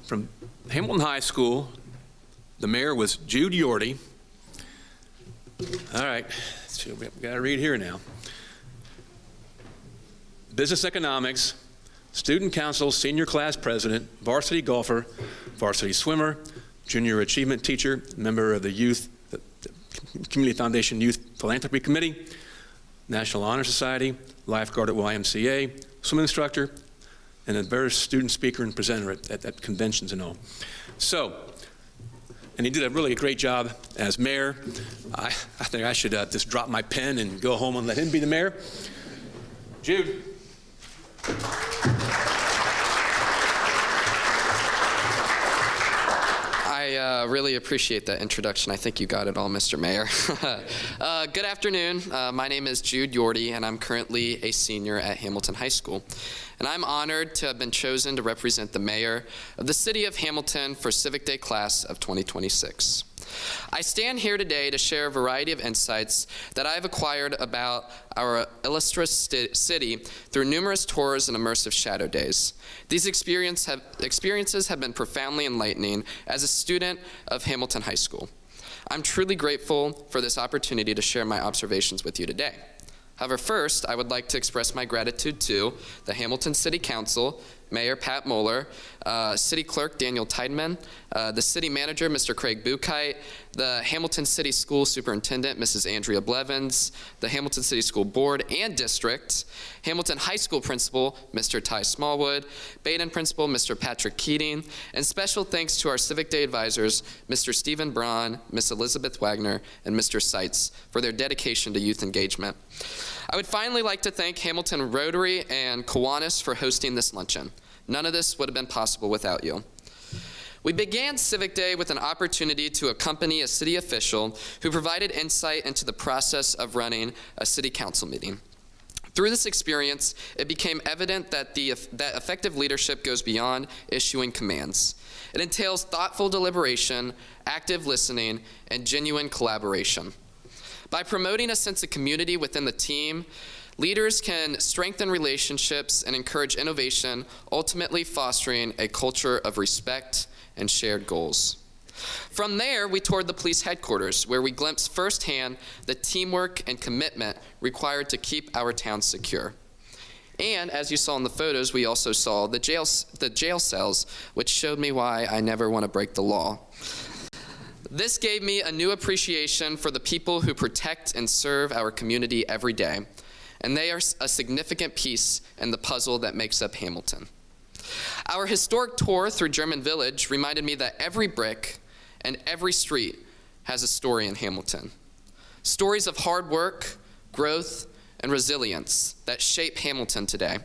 from Hamilton High School. The mayor was Jude Yorty. All right, so we got to read here now. Business economics, student council, senior class president, varsity golfer, varsity swimmer, junior achievement teacher, member of the Community Foundation Youth Philanthropy Committee, National Honor Society, lifeguard at YMCA, swim instructor, and a very student speaker and presenter at conventions and all. So, and he did a really great job as mayor. I think I should just drop my pen and go home and let him be the mayor. Jude. I really appreciate that introduction. I think you got it all, Mr. Mayor. Good afternoon. My name is Jude Yorty, and I'm currently a senior at Hamilton High School. And I'm honored to have been chosen to represent the mayor of the city of Hamilton for Civic Day class of 2026. I stand here today to share a variety of insights that I've acquired about our illustrious city through numerous tours and immersive shadow days. These experiences have been profoundly enlightening as a student of Hamilton High School. I'm truly grateful for this opportunity to share my observations with you today. However, first, I would like to express my gratitude to the Hamilton City Council, Mayor Pat Moeller, City Clerk Daniel Tideman, the City Manager Mr. Craig Buchheit, the Hamilton City School Superintendent Mrs. Andrea Blevins, the Hamilton City School Board and District, Hamilton High School Principal Mr. Ty Smallwood, Baden Principal Mr. Patrick Keating, and special thanks to our Civic Day advisors Mr. Stephen Braun, Miss Elizabeth Wagner, and Mr. Seitz for their dedication to youth engagement. I would finally like to thank Hamilton Rotary and Kiwanis for hosting this luncheon. None of this would have been possible without you. We began Civic Day with an opportunity to accompany a city official who provided insight into the process of running a city council meeting. Through this experience, it became evident that that effective leadership goes beyond issuing commands. It entails thoughtful deliberation, active listening, and genuine collaboration. By promoting a sense of community within the team, leaders can strengthen relationships and encourage innovation, ultimately fostering a culture of respect and shared goals. From there, we toured the police headquarters, where we glimpsed firsthand the teamwork and commitment required to keep our town secure. And as you saw in the photos, we also saw the jail cells, which showed me why I never want to break the law. This gave me a new appreciation for the people who protect and serve our community every day, and they are a significant piece in the puzzle that makes up Hamilton. Our historic tour through German Village reminded me that every brick and every street has a story in Hamilton. Stories of hard work, growth, and resilience that shape Hamilton today.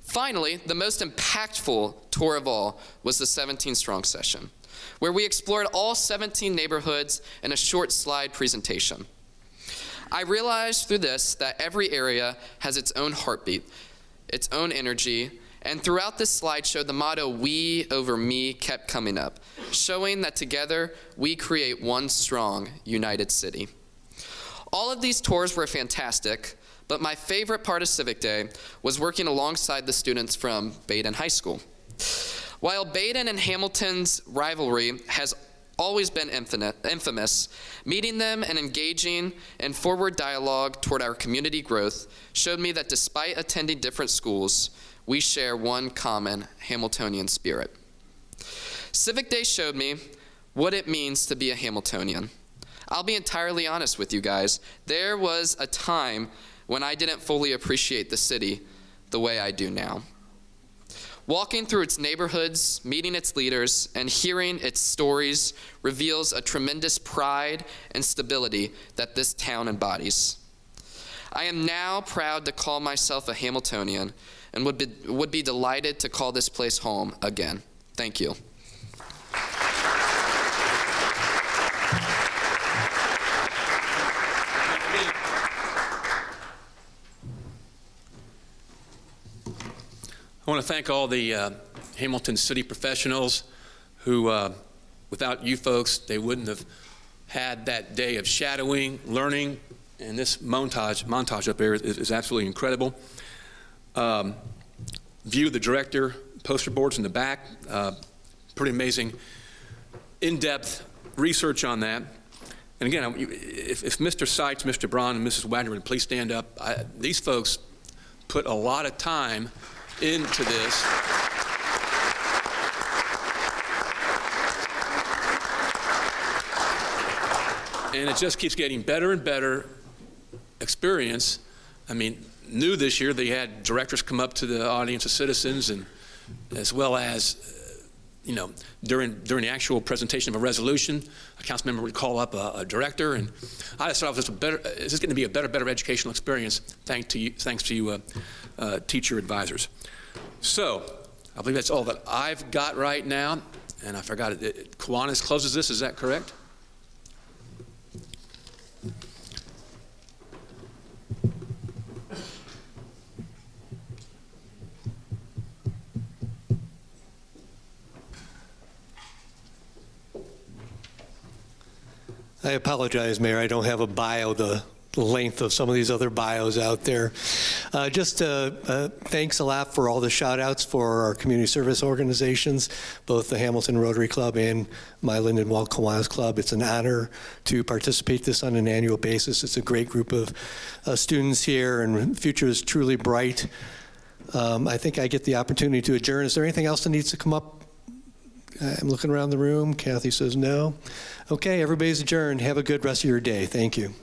Finally, the most impactful tour of all was the 17 Strong session, where we explored all 17 neighborhoods in a short slide presentation. I realized through this that every area has its own heartbeat, its own energy, and throughout this slideshow, the motto, "We over me," kept coming up, showing that together we create one strong, united city. All of these tours were fantastic, but my favorite part of Civic Day was working alongside the students from Baden High School. While Baden and Hamilton's rivalry has always been infamous, meeting them and engaging in forward dialogue toward our community growth showed me that despite attending different schools, we share one common Hamiltonian spirit. Civic Day showed me what it means to be a Hamiltonian. I'll be entirely honest with you guys. There was a time when I didn't fully appreciate the city the way I do now. Walking through its neighborhoods, meeting its leaders, and hearing its stories reveals a tremendous pride and stability that this town embodies. I am now proud to call myself a Hamiltonian and would be delighted to call this place home again. Thank you. I want to thank all the Hamilton City professionals who, without you folks, they wouldn't have had that day of shadowing, learning, and this montage up there is absolutely incredible. View the director, poster boards in the back, pretty amazing, in-depth research on that. And again, if Mr. Seitz, Mr. Braun, and Mrs. Wagner would please stand up, these folks put a lot of time into this. And it just keeps getting better and better experience. I mean, new this year, they had directors come up to the audience of citizens, and as well as, you know, during the actual presentation of a resolution, a council member would call up a director, and I just thought is this going to be a better educational experience thanks to you teacher advisors. So, I believe that's all that I've got right now, and I forgot it. Kiwanis closes this, is that correct? I apologize, Mayor. I don't have a bio the length of some of these other bios out there. Just thanks a lot for all the shout outs for our community service organizations, both the Hamilton Rotary Club and my Lindenwold Kiwanis Club. It's an honor to participate this on an annual basis. It's a great group of students here, and the future is truly bright. I think I get the opportunity to adjourn. Is there anything else that needs to come up? I'm looking around the room. Kathy says no. Okay, everybody's adjourned. Have a good rest of your day. Thank you.